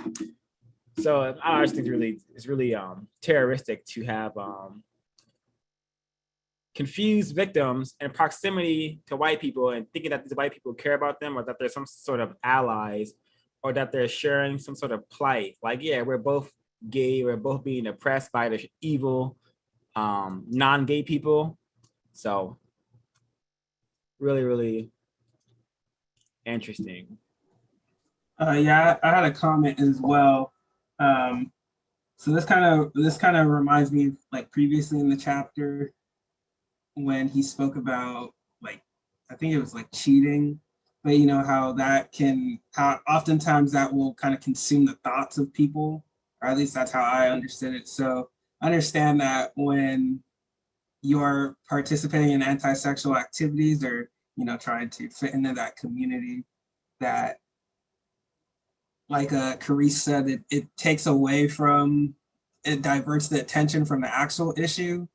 So I just think it's really terroristic to have confused victims in proximity to white people and thinking that these white people care about them or that they're some sort of allies or that they're sharing some sort of plight. Like, yeah, we're both gay, we're both being oppressed by the evil non-gay people. So really, really interesting. Yeah, I had a comment as well. So this kind of reminds me of like previously in the chapter when he spoke about like, I think it was like cheating, but you know how oftentimes that will kind of consume the thoughts of people, or at least that's how I understood it. So I understand that when you're participating in anti-sexual activities or, you know, trying to fit into that community, that like Carice said, it takes away from, it diverts the attention from the actual issue.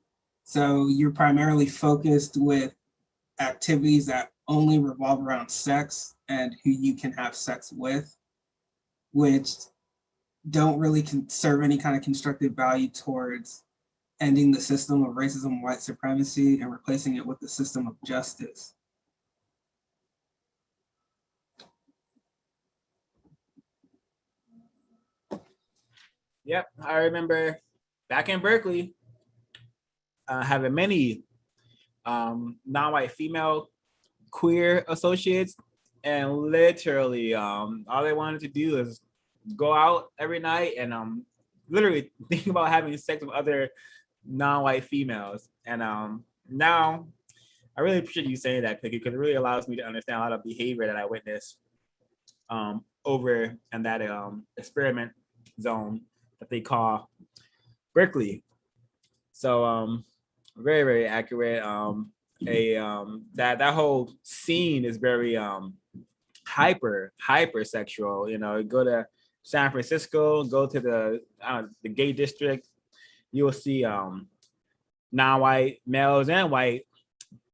So you're primarily focused with activities that only revolve around sex and who you can have sex with, which don't really serve any kind of constructive value towards ending the system of racism and white supremacy and replacing it with the system of justice. Yep, I remember back in Berkeley, having many non-white female queer associates, and literally all they wanted to do is go out every night and literally think about having sex with other non-white females. And now I really appreciate you saying that, because it really allows me to understand a lot of behavior that I witnessed over in that experiment zone that they call Berkeley. So very, very accurate. That whole scene is very hyper sexual. You know, go to San Francisco, go to the gay district, you will see non-white males and white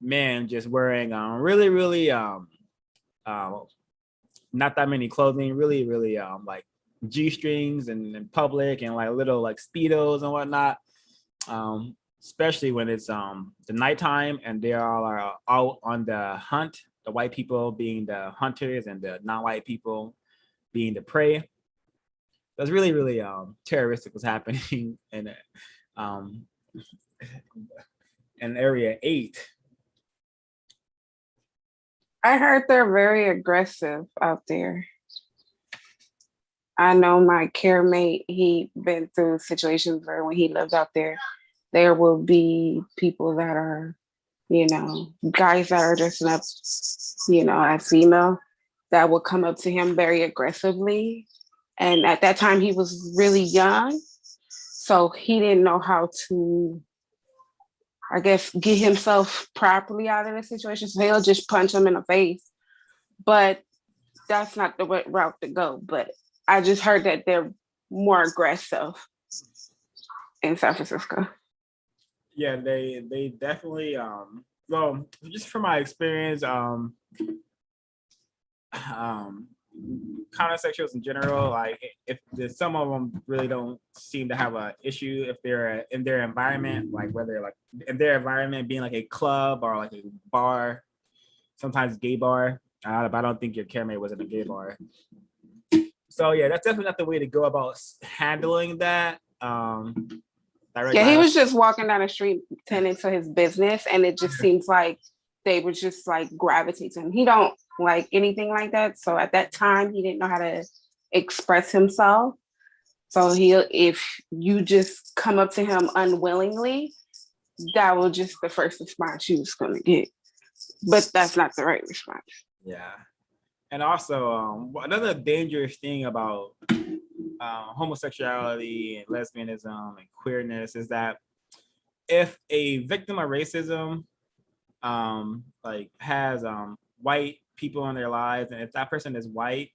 men just wearing really, really not that many clothing, really, really like G-strings and in public, and like little like Speedos and whatnot. Especially when it's the nighttime and they all are out on the hunt, the white people being the hunters and the non-white people being the prey. That's really, really terroristic what's happening in area 8. I heard they're very aggressive out there. I know my care mate, he been through situations where when he lived out there will be people that are, you know, guys that are dressing up, you know, as female, that will come up to him very aggressively. And at that time he was really young, so he didn't know how to, I guess, get himself properly out of the situation. So he'll just punch him in the face. But that's not the route to go. But I just heard that they're more aggressive in San Francisco. Yeah, they definitely well, just from my experience, um countersexuals in general, like if there's some of them really don't seem to have a issue if they're in their environment, like whether like in their environment being like a club or like a bar, sometimes gay bar. But I don't think your camera was in a gay bar. So yeah, that's definitely not the way to go about handling that. Direct Yeah, he violence. was just walking down the street tending to his business, and it just seems like they would just like gravitate to him. He don't like anything like that. So at that time, he didn't know how to express himself. So if you just come up to him unwillingly, that was just the first response you was gonna get. But that's not the right response. Yeah. And also, another dangerous thing about homosexuality and lesbianism and queerness is that if a victim of racism like has white people in their lives, and if that person is white,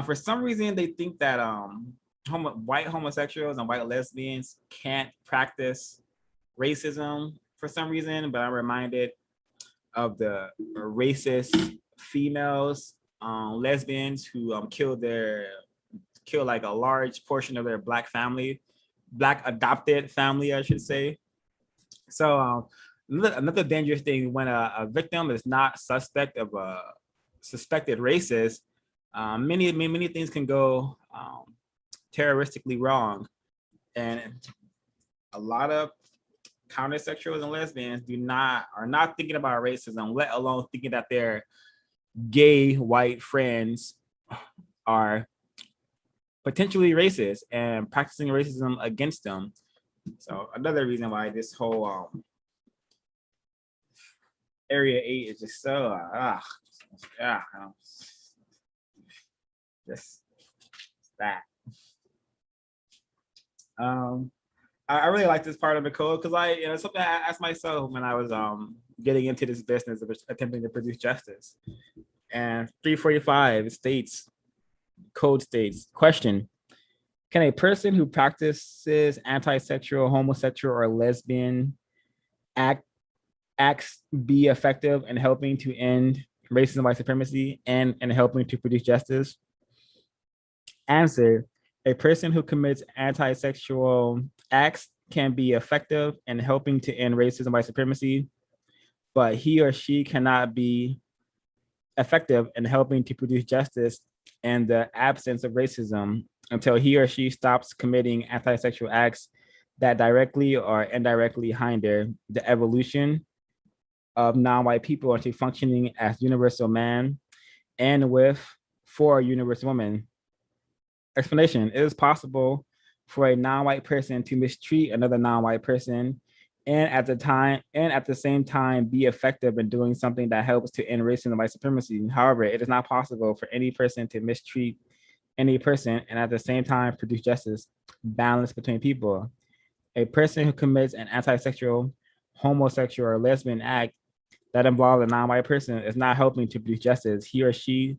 for some reason they think that white homosexuals and white lesbians can't practice racism for some reason. But I'm reminded of the racist females, lesbians who kill like a large portion of their black adopted family, I should say. So another dangerous thing when a victim is not suspect of a suspected racist, many things can go terroristically wrong, and a lot of countersexuals and lesbians are not thinking about racism, let alone thinking that their gay white friends are potentially racist and practicing racism against them. So another reason why this whole Area 8 is just so just that. I really like this part of the code because something I asked myself when I was getting into this business of attempting to produce justice. And 345 code states, question: can a person who practices anti-sexual, homosexual, or lesbian acts be effective in helping to end racism and white supremacy and helping to produce justice? Answer: a person who commits anti-sexual acts can be effective in helping to end racism and white supremacy, but he or she cannot be effective in helping to produce justice in the absence of racism until he or she stops committing anti-sexual acts that directly or indirectly hinder the evolution of non-white people into functioning as universal man and for universal woman. Explanation: it is possible for a non-white person to mistreat another non-white person and at the same time be effective in doing something that helps to end racism and white supremacy. However, it is not possible for any person to mistreat any person and at the same time produce justice, balance between people. A person who commits an anti-sexual, homosexual, or lesbian act that involves a non-white person is not helping to produce justice. He or she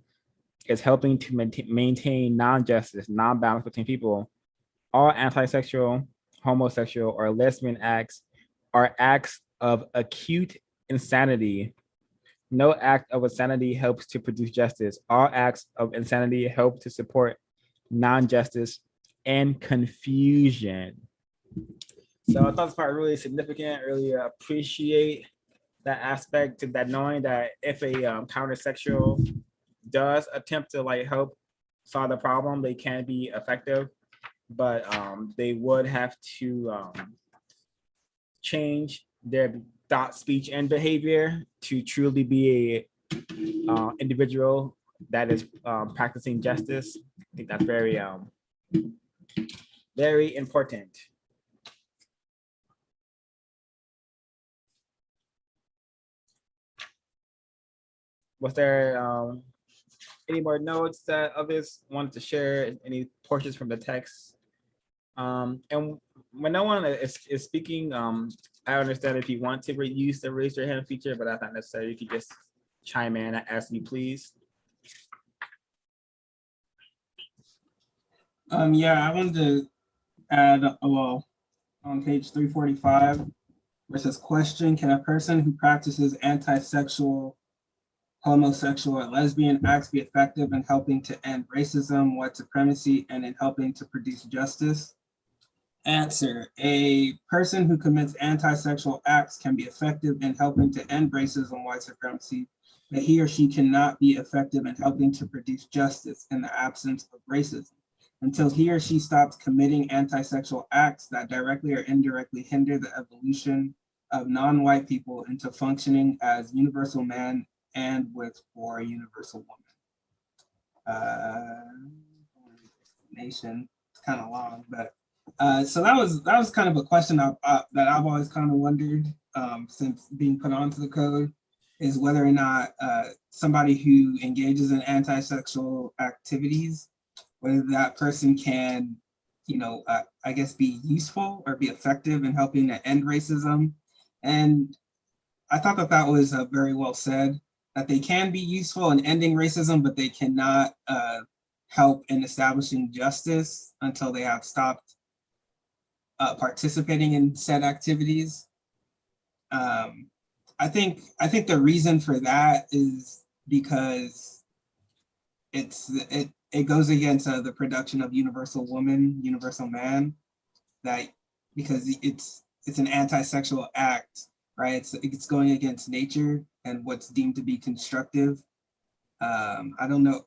is helping to maintain non-justice, non-balance between people. All anti-sexual, homosexual, or lesbian acts are acts of acute insanity. No act of insanity helps to produce justice. All acts of insanity help to support non-justice and confusion. So I thought this part really significant, really appreciate that aspect, to that knowing that if a countersexual does attempt to like help solve the problem, they can be effective, but they would have to change their thought, speech, and behavior to truly be a individual that is practicing justice. I think that's very very important. Was there any more notes that others wanted to share? Any portions from the text? And when no one is speaking, I understand if you want to use the raise your hand feature, but that's not necessary. You can just chime in and ask me, please. Yeah, I wanted to add, well, on page 345, Versus question, can a person who practices anti-sexual, homosexual, or lesbian acts be effective in helping to end racism, white supremacy, and in helping to produce justice? Answer, a person who commits anti-sexual acts can be effective in helping to end racism, white supremacy, but he or she cannot be effective in helping to produce justice in the absence of racism until he or she stops committing anti-sexual acts that directly or indirectly hinder the evolution of non-white people into functioning as universal man and with or a universal woman. Nation, it's kind of long, but so that was kind of a question that I've always kind of wondered since being put onto the code, is whether or not somebody who engages in anti-sexual activities, whether that person can, I guess, be useful or be effective in helping to end racism. And I thought that was very well said, that they can be useful in ending racism, but they cannot help in establishing justice until they have stopped participating in said activities. I think the reason for that is because it goes against the production of universal woman, universal man, that because it's an anti-sexual act, right? It's going against nature and what's deemed to be constructive. I don't know.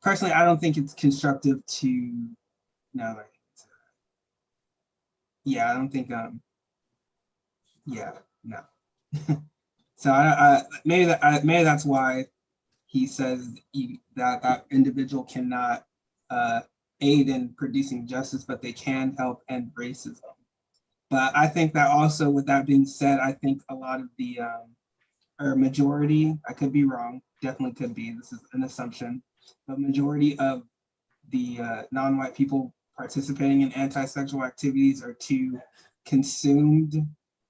Personally, I don't think it's constructive to. No, yeah, I don't think. Yeah, no. So maybe that's why he says that individual cannot aid in producing justice, but they can help end racism. But I think that also, with that being said, I think a lot of the or majority, I could be wrong, definitely could be, this is an assumption, but majority of the non-white people participating in anti-sexual activities are too consumed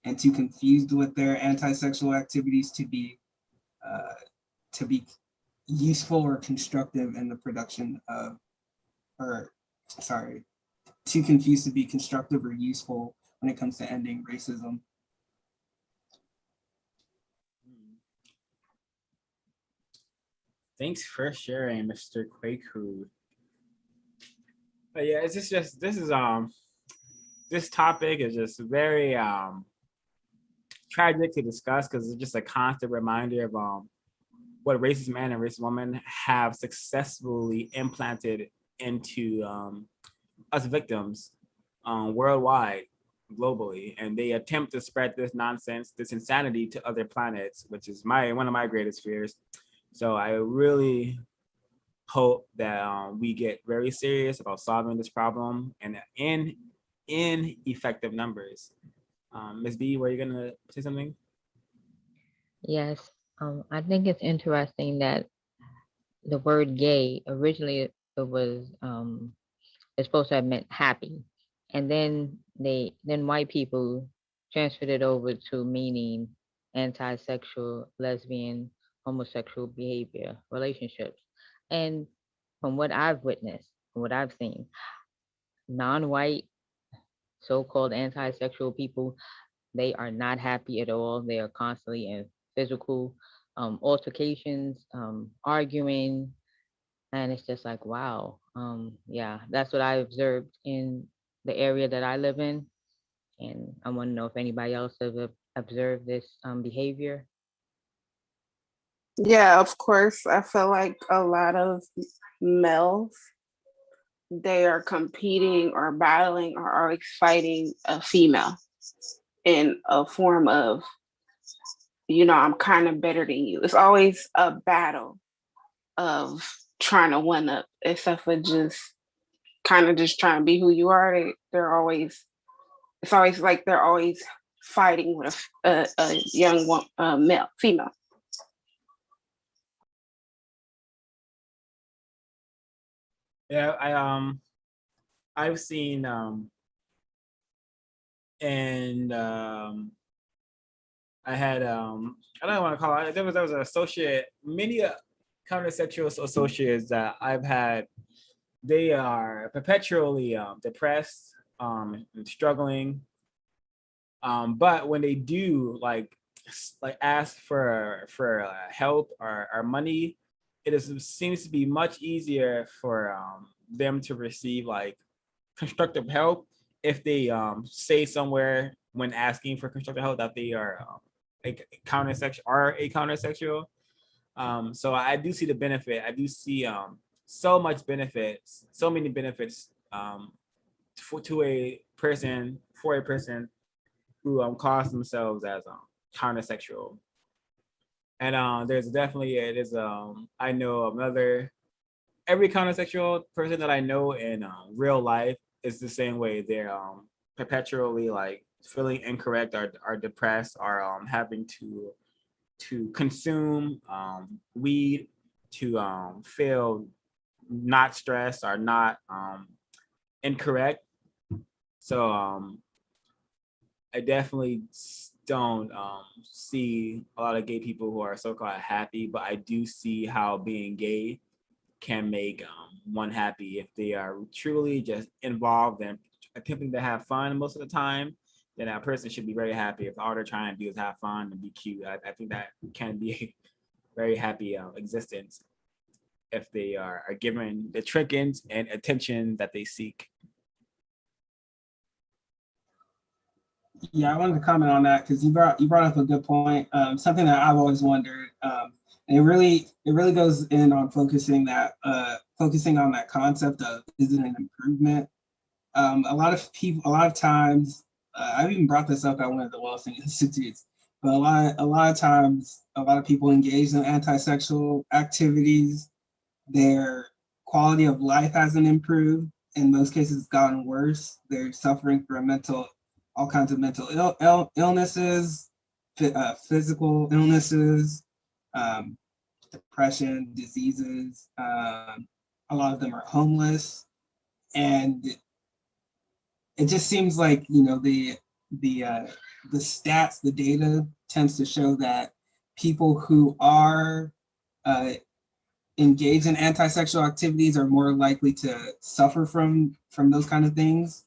and too confused with their anti-sexual activities to be useful or constructive in the production of, too confused to be constructive or useful when it comes to ending racism. Thanks for sharing, Mr. Quaku. But yeah, this topic is just very tragic to discuss, because it's just a constant reminder of what racist men and racist women have successfully implanted into us victims worldwide, globally, and they attempt to spread this nonsense, this insanity to other planets, which is one of my greatest fears. So I really hope that we get very serious about solving this problem and in effective numbers. Ms. B, were you gonna say something? Yes, I think it's interesting that the word gay originally it was it's supposed to have meant happy, and then white people transferred it over to meaning anti-sexual, lesbian, homosexual behavior, relationships. And from what I've witnessed, from what I've seen, non-white so-called anti-sexual people, they are not happy at all. They are constantly in physical altercations, arguing, and it's just like, wow. Yeah, that's what I observed in the area that I live in, and I want to know if anybody else has observed this behavior. Yeah, of course. I feel like a lot of males, they are competing or battling or always fighting a female in a form of, I'm kind of better than you. It's always a battle of trying to one up, except for just kind of just trying to be who you are. It's always like they're always fighting with a young female. Yeah, I've seen and I had I don't want to call it, there was an associate, many countersexual associates that I've had. They are perpetually depressed and struggling But when they do like ask for help or money, seems to be much easier for them to receive like constructive help if they say somewhere when asking for constructive help that they are like a countersexual. So I do see the benefit. I do see so many benefits for a person who calls themselves as countersexual. And there's definitely it is I know every countersexual person that I know in real life is the same way. They're perpetually like feeling incorrect or depressed or having to consume weed to feel not stressed or not incorrect. So I definitely don't see a lot of gay people who are so-called happy, but I do see how being gay can make one happy if they are truly just involved and attempting to have fun most of the time. Then that person should be very happy if all they're trying to do is have fun and be cute. I think that can be a very happy existence if they are given the trinkets and attention that they seek. Yeah, I wanted to comment on that because you brought up a good point. Something that I've always wondered, and it really goes in on focusing on that concept of, is it an improvement? A lot of times, I've even brought this up at one of the Wilson Institutes, but a lot of times, a lot of people engaged in anti-sexual activities, their quality of life hasn't improved. In most cases, it's gotten worse. They're suffering from all kinds of mental illnesses, physical illnesses, depression, diseases. A lot of them are homeless, and it just seems like the stats, the data tends to show that people who are engaged in anti-sexual activities are more likely to suffer from those kind of things.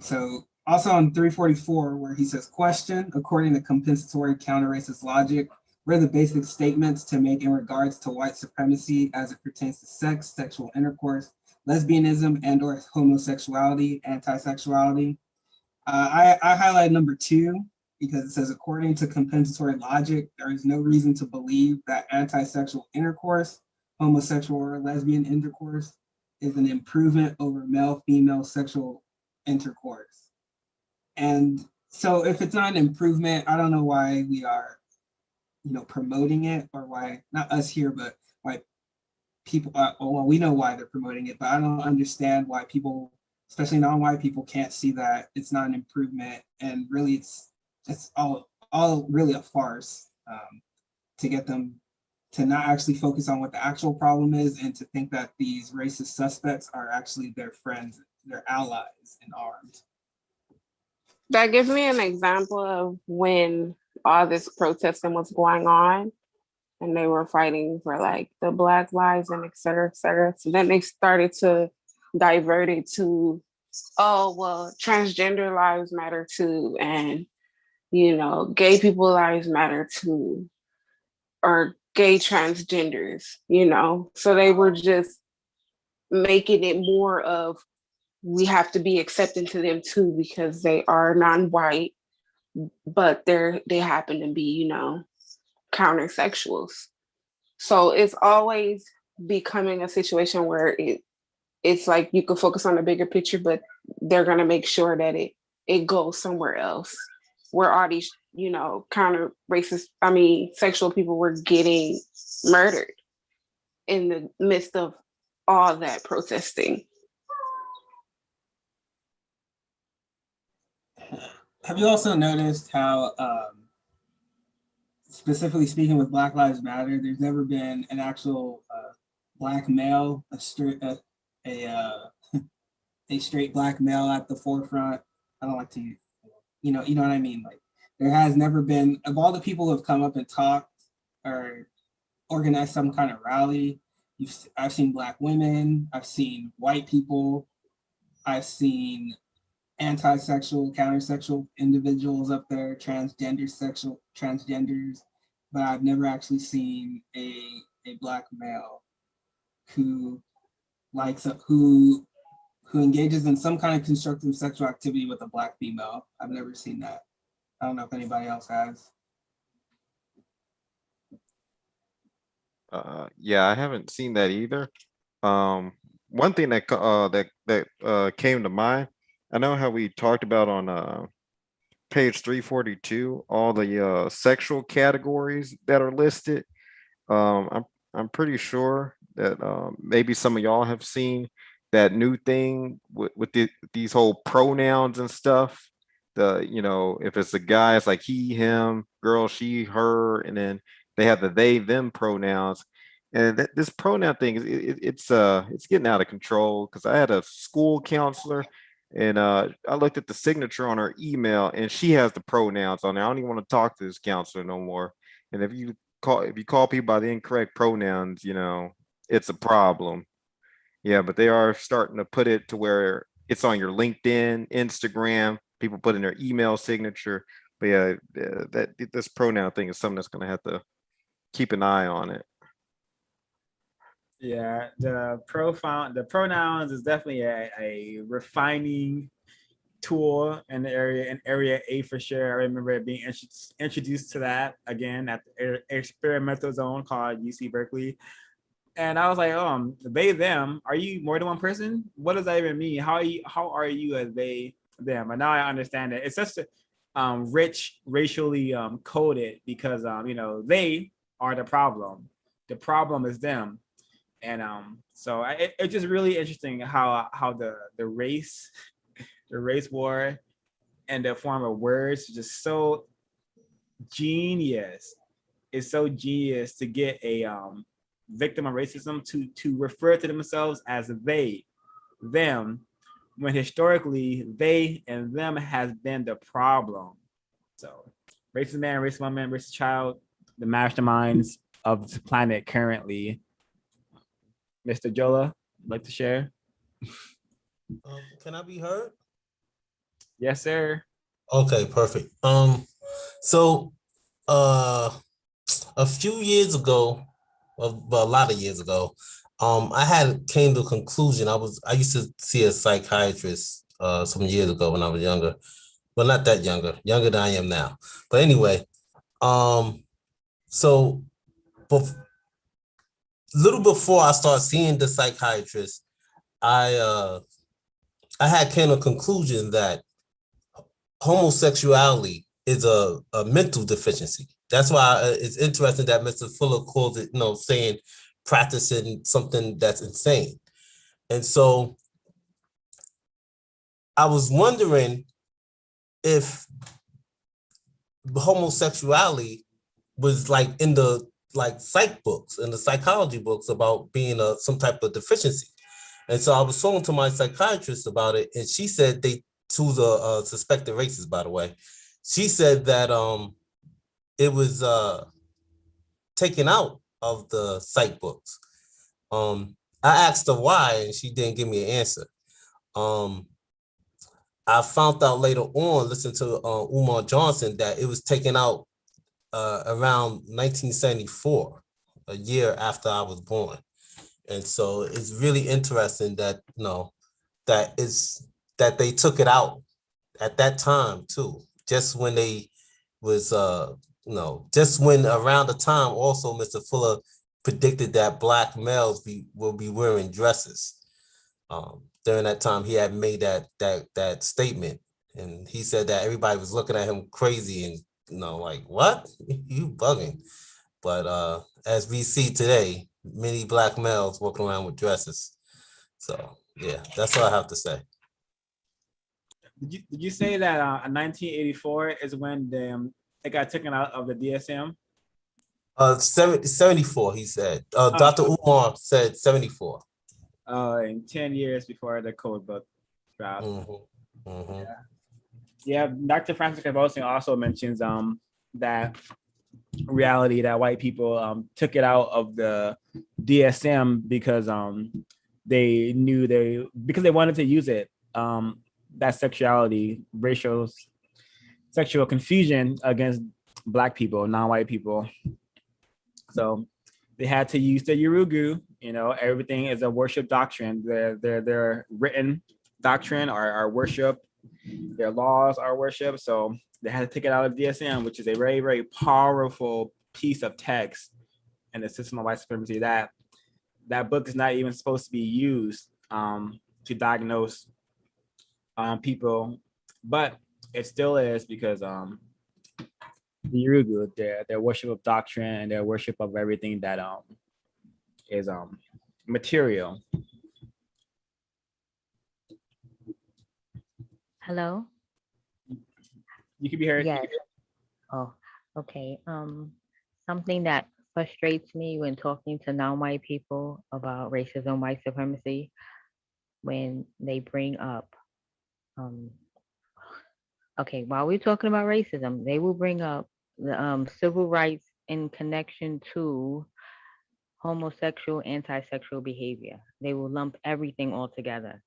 So also on 344, where he says, question, according to compensatory counter-racist logic, what are the basic statements to make in regards to white supremacy as it pertains to sex, sexual intercourse, lesbianism, and or homosexuality, anti-sexuality? I highlight number 2 because it says, according to compensatory logic, there is no reason to believe that anti-sexual intercourse, homosexual or lesbian intercourse, is an improvement over male-female sexual intercourse. And so if it's not an improvement, I don't know why we are promoting it, or why, not us here, but why people well, we know why they're promoting it, but I don't understand why people, especially non-white people, can't see that it's not an improvement, and really it's all really a farce to get them to not actually focus on what the actual problem is, and to think that these racist suspects are actually their friends, their allies in arms. That gives me an example of when all this protesting was going on and they were fighting for like the Black lives and et cetera, et cetera. So then they started to divert it to, oh, well, transgender lives matter too. And, gay people lives matter too. Or gay transgenders, So they were just making it more of, we have to be accepting to them too because they are non-white, but they happen to be, countersexuals. So it's always becoming a situation where it's like you can focus on the bigger picture, but they're gonna make sure that it goes somewhere else where all these, counter racist, sexual people were getting murdered in the midst of all that protesting. Have you also noticed how, specifically speaking with Black Lives Matter, there's never been an actual Black male, a straight Black male at the forefront? I don't like to, you know what I mean? Like, there has never been, of all the people who have come up and talked or organized some kind of rally, I've seen Black women, I've seen white people, I've seen anti-sexual, countersexual individuals up there, transgenders, but I've never actually seen a Black male who likes who engages in some kind of constructive sexual activity with a Black female. I've never seen that. I don't know if anybody else has. Yeah, I haven't seen that either. One thing that came to mind, I know how we talked about on page 342, all the sexual categories that are listed. I'm pretty sure that maybe some of y'all have seen that new thing with these whole pronouns and stuff. If it's a guy, it's like he, him, girl, she, her, and then they have the they, them pronouns. And this pronoun thing it's getting out of control, because I had a school counselor, and I looked at the signature on her email, and she has the pronouns on there. I don't even want to talk to this counselor no more. And if you call people by the incorrect pronouns, it's a problem. Yeah, but they are starting to put it to where it's on your LinkedIn, Instagram. People put in their email signature. But yeah, this pronoun thing is something that's going to have to keep an eye on it. Yeah, the pronouns is definitely a refining tool in area A for sure. I remember being introduced to that again at the experimental zone called UC Berkeley. And I was like, they, them, are you more than one person? What does that even mean? How are you as they, them? And now I understand it. It's just rich, racially coded, because they are the problem. The problem is them. And so it's just really interesting how the race war and the form of words is just so genius. It's so genius to get a victim of racism to refer to themselves as they, them, when historically they and them has been the problem. So racist man, racist woman, racist child, the masterminds of the planet currently. Mr. Jola, like to share? Can I be heard? Yes, sir. Okay, perfect. So a few years ago, well, a lot of years ago, I came to a conclusion. I used to see a psychiatrist some years ago when I was younger. Well, not that younger than I am now. But anyway, so little before I started seeing the psychiatrist, I had came to a conclusion that homosexuality is a mental deficiency. That's why it's interesting that Mr. Fuller calls it, saying practicing something that's insane. And so I was wondering if homosexuality was like in the psych books and the psychology books about being some type of deficiency. And so I was talking to my psychiatrist about it, and she said who's a suspected racist, by the way. She said that it was taken out of the psych books. I asked her why, and she didn't give me an answer. I found out later on, listening to Umar Johnson, that it was taken out around 1974, a year after I was born. And so it's really interesting that that they took it out at that time too, just when they was just when around the time also Mr. Fuller predicted that Black males will be wearing dresses. During that time, he had made that statement, and he said that everybody was looking at him crazy and like, what? You bugging. But as we see today, many Black males walking around with dresses. So yeah, that's all I have to say. Did you say that 1984 is when it got taken out of the DSM? 74, he said. Dr. Umar said 74. In 10 years before the code book dropped. Mm-hmm. Mm-hmm. Yeah, Dr. Francis Cavosian also mentions that reality that white people took it out of the DSM because they knew because they wanted to use it. that sexuality, racial, sexual confusion against Black people, non-white people. So they had to use the Yurugu. Everything is a worship doctrine. Their written doctrine are worship. Their laws are worship. So they had to take it out of DSM, which is a very, very powerful piece of text in the system of white supremacy. That book is not even supposed to be used to diagnose people, but it still is because the Yurugu, their worship of doctrine and their worship of everything that is material. Hello? You can be heard. Yes. Oh, okay. Something that frustrates me when talking to non-white people about racism, white supremacy, when they bring up, okay, while we're talking about racism, they will bring up the civil rights in connection to homosexual, anti-sexual behavior. They will lump everything all together.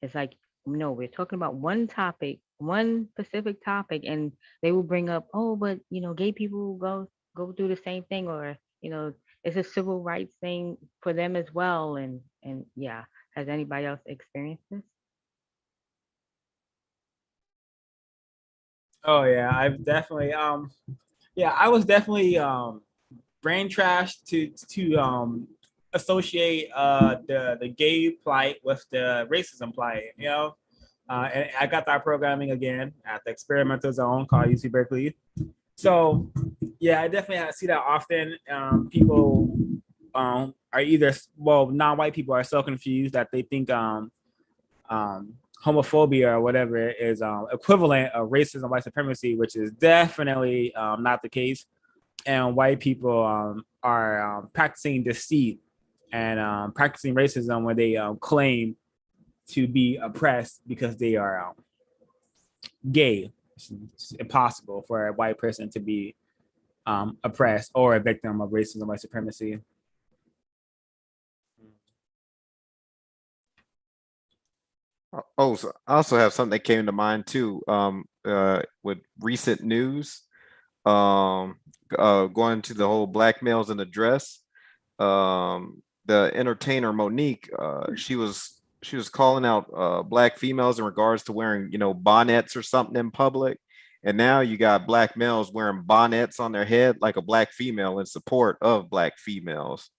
It's like, no, we're talking about one topic, one specific topic, and they will bring up, oh, but gay people go through the same thing, or it's a civil rights thing for them as well. And yeah, has anybody else experienced this? Oh yeah, I've definitely I was definitely brain trashed to associate the gay plight with the racism plight, and I got that programming again at the experimental zone called UC Berkeley. So yeah, I definitely see that often. People are either, non-white people are so confused that they think homophobia or whatever is equivalent of racism, white supremacy, which is definitely not the case. And white people are practicing deceit and practicing racism when they claim to be oppressed because they are gay. It's impossible for a white person to be oppressed or a victim of racism, white supremacy. Oh, so I also have something that came to mind too. With recent news, going to the whole black males in the dress. The entertainer Monique, she was calling out black females in regards to wearing, bonnets or something in public. And now you got black males wearing bonnets on their head like a black female in support of black females.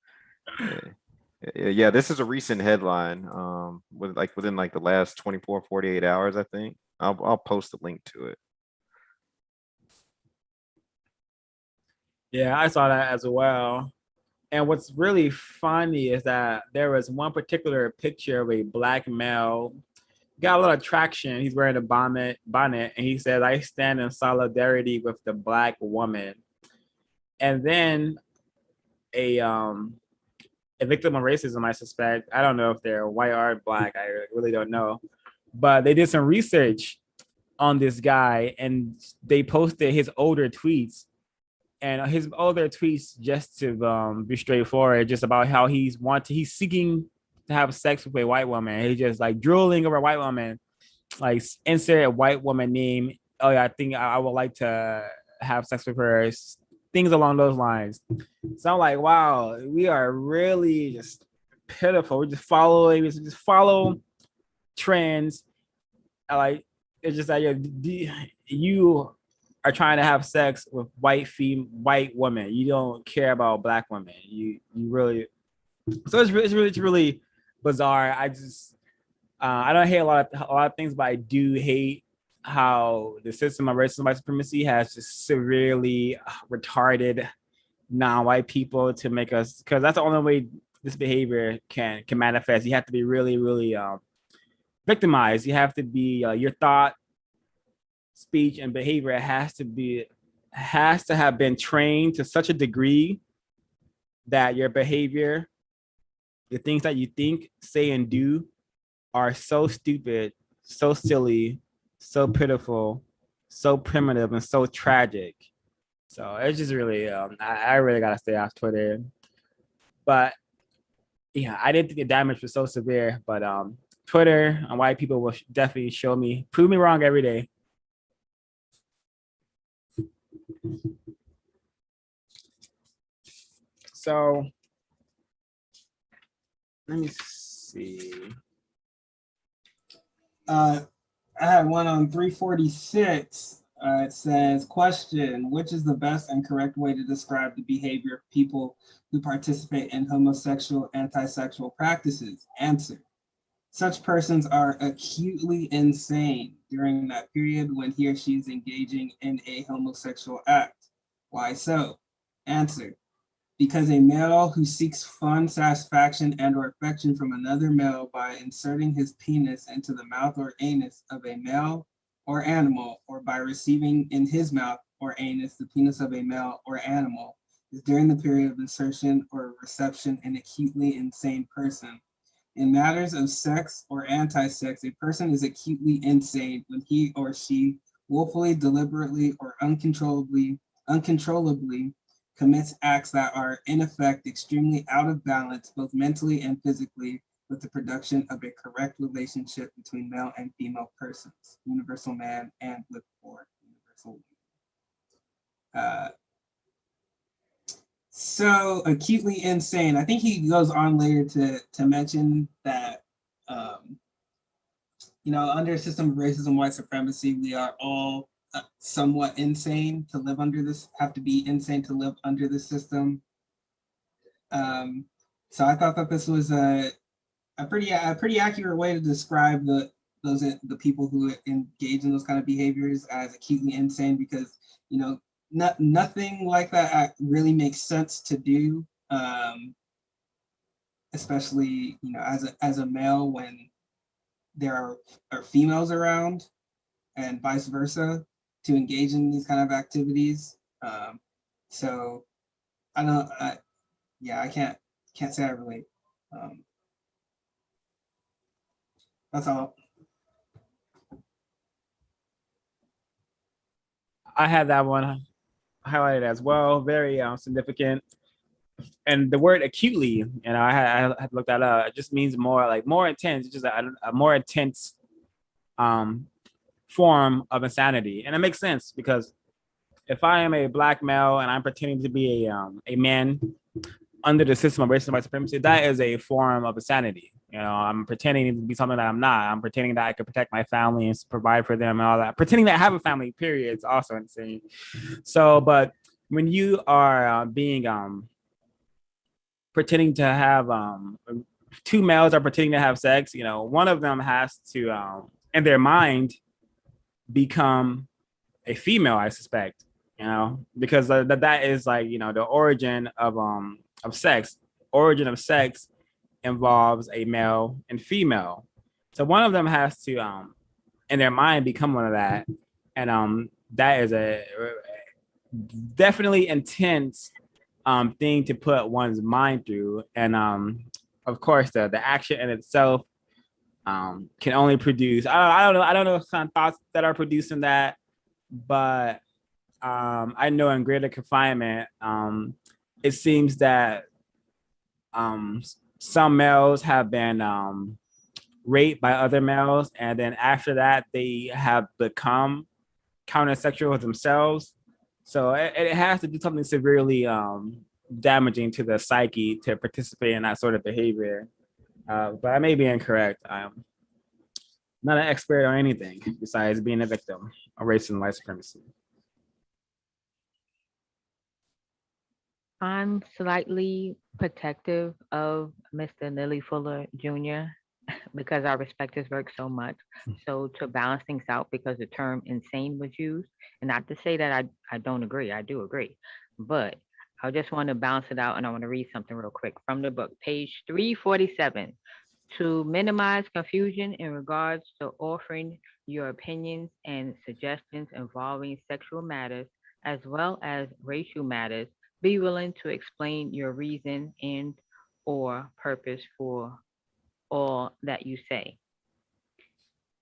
Yeah, this is a recent headline within the last 24, 48 hours, I think. I'll post a link to it. Yeah, I saw that as well. And what's really funny is that there was one particular picture of a black male, got a lot of traction. He's wearing a bonnet, and he said, "I stand in solidarity with the black woman." And then a victim of racism, I suspect. I don't know if they're white or black. I really don't know. But they did some research on this guy, and they posted his older tweets. And his older tweets, just to be straightforward, just about how he's seeking to have sex with a white woman. He's just like drooling over a white woman, like insert a white woman name. Oh yeah, I think I would like to have sex with her. Things along those lines. So I'm like, wow, we are really just pitiful. We just follow trends. Like, it's just like you are trying to have sex with white women. You don't care about black women. You really. So it's really bizarre. I don't hate a lot of things, but I do hate how the system of racism, white supremacy has just severely retarded non-white people to make us, because that's the only way this behavior can manifest. You have to be really, really victimized. You have to be your thought, speech, and behavior has to have been trained to such a degree that your behavior, the things that you think, say, and do are so stupid, so silly, so pitiful, so primitive, and so tragic. So it's just really, I really gotta stay off Twitter. But yeah, I didn't think the damage was so severe. But Twitter and white people will definitely prove me wrong every day. So let me see. I had one on 346. It says, question, which is the best and correct way to describe the behavior of people who participate in homosexual, anti-sexual practices? Answer, such persons are acutely insane during that period when he or she is engaging in a homosexual act. Why so? Answer, because a male who seeks fun, satisfaction, and or affection from another male by inserting his penis into the mouth or anus of a male or animal, or by receiving in his mouth or anus the penis of a male or animal, is during the period of insertion or reception an acutely insane person. In matters of sex or anti-sex, a person is acutely insane when he or she willfully, deliberately, or uncontrollably commits acts that are in effect extremely out of balance, both mentally and physically, with the production of a correct relationship between male and female persons, universal man and look for universal woman. So acutely insane. I think he goes on later to mention that, under a system of racism, white supremacy, we are all somewhat insane to live under this, have to be insane to live under this system. So I thought that this was a pretty accurate way to describe the people who engage in those kind of behaviors as acutely insane, because nothing like that really makes sense to do, especially as a male when there are females around, and vice versa, to engage in these kind of activities. So I can't say I relate. That's all. I had that one highlighted as well. Very significant. And the word acutely, I had looked that up. It just means more intense. It's just a more intense form of insanity, and it makes sense because if I am a black male and I'm pretending to be a man under the system of racism and white supremacy, that is a form of insanity. I'm pretending to be something that I'm not. I'm pretending that I could protect my family and provide for them and all that. Pretending that I have a family, period, is also insane. So, but when you are being pretending to have two males are pretending to have sex, one of them has to in their mind become a female, I suspect, because that is like, the origin of sex. Origin of sex involves a male and female. So one of them has to in their mind become one of that. And that is a definitely intense thing to put one's mind through. And of course the action in itself can only produce, I don't know what kind of thoughts that are producing that, but I know in greater confinement, it seems that some males have been raped by other males, and then after that they have become countersexual with themselves. So it has to do something severely damaging to the psyche to participate in that sort of behavior. But I may be incorrect. I'm not an expert on anything besides being a victim of racism and white supremacy. I'm slightly protective of Mr. Lilly Fuller Jr. because I respect his work so much. So to balance things out, because the term insane was used, and not to say that I don't agree, I do agree, but I just want to balance it out, and I want to read something real quick from the book, page 347. To minimize confusion in regards to offering your opinions and suggestions involving sexual matters as well as racial matters, be willing to explain your reason and or purpose for all that you say.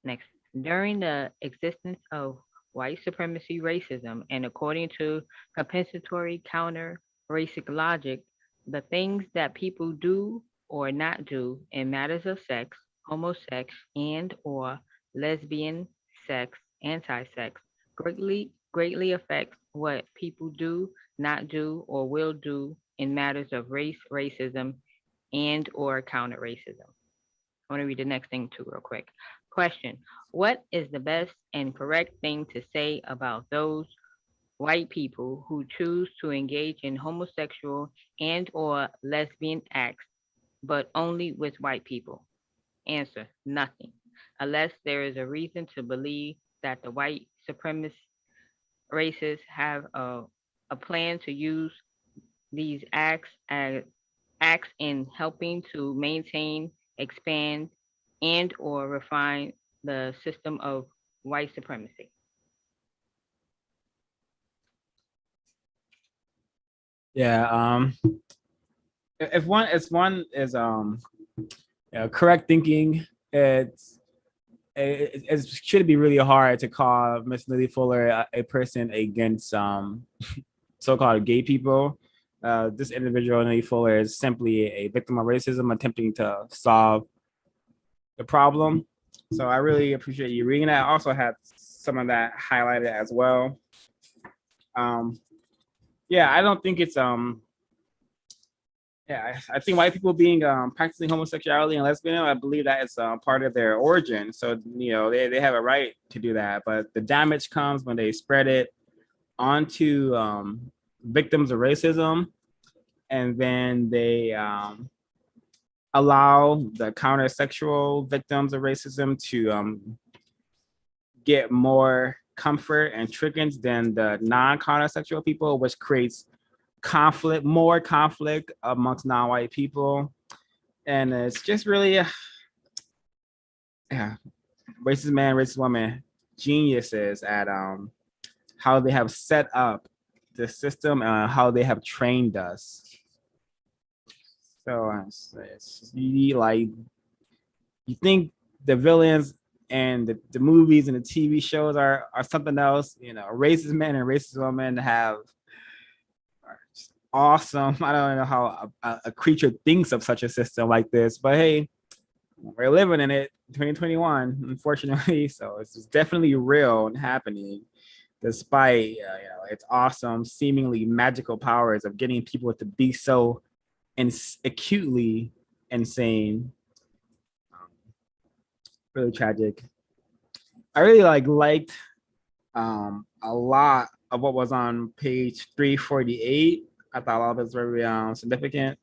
Next, during the existence of white supremacy racism and according to compensatory counter racic logic, the things that people do or not do in matters of sex homosex, and or lesbian sex, anti-sex, greatly affects what people do, not do, or will do in matters of race, racism, and or counter racism. I want to read the next thing too, real quick. Question: what is the best and correct thing to say about those white people who choose to engage in homosexual and or lesbian acts, but only with white people? Answer: nothing, unless there is a reason to believe that the white supremacist racists have a plan to use these acts in helping to maintain, expand, and or refine the system of white supremacy. Yeah. If one is correct thinking, it should be really hard to call Miss Lily Fuller a person against so-called gay people. This individual, Lily Fuller, is simply a victim of racism attempting to solve the problem. So I really appreciate you reading that. I also had some of that highlighted as well. Yeah, I don't think it's yeah, I think white people being practicing homosexuality and lesbianism, I believe that is part of their origin. So they have a right to do that, but the damage comes when they spread it onto victims of racism, and then they allow the counter-sexual victims of racism to get more comfort and triggers than the non-counter-sexual people, which creates more conflict amongst non-white people. And it's just really yeah, racist man, racist woman, geniuses at how they have set up the system and how they have trained us. So it's like you think the villains and the movies and the TV shows are something else. Racist men and racist women are awesome. I don't know how a creature thinks of such a system like this, but hey, we're living in it, 2021, unfortunately. So it's definitely real and happening, despite its awesome, seemingly magical powers of getting people to be so acutely insane. Really tragic. I really liked a lot of what was on page 348. I thought all of it was very significant.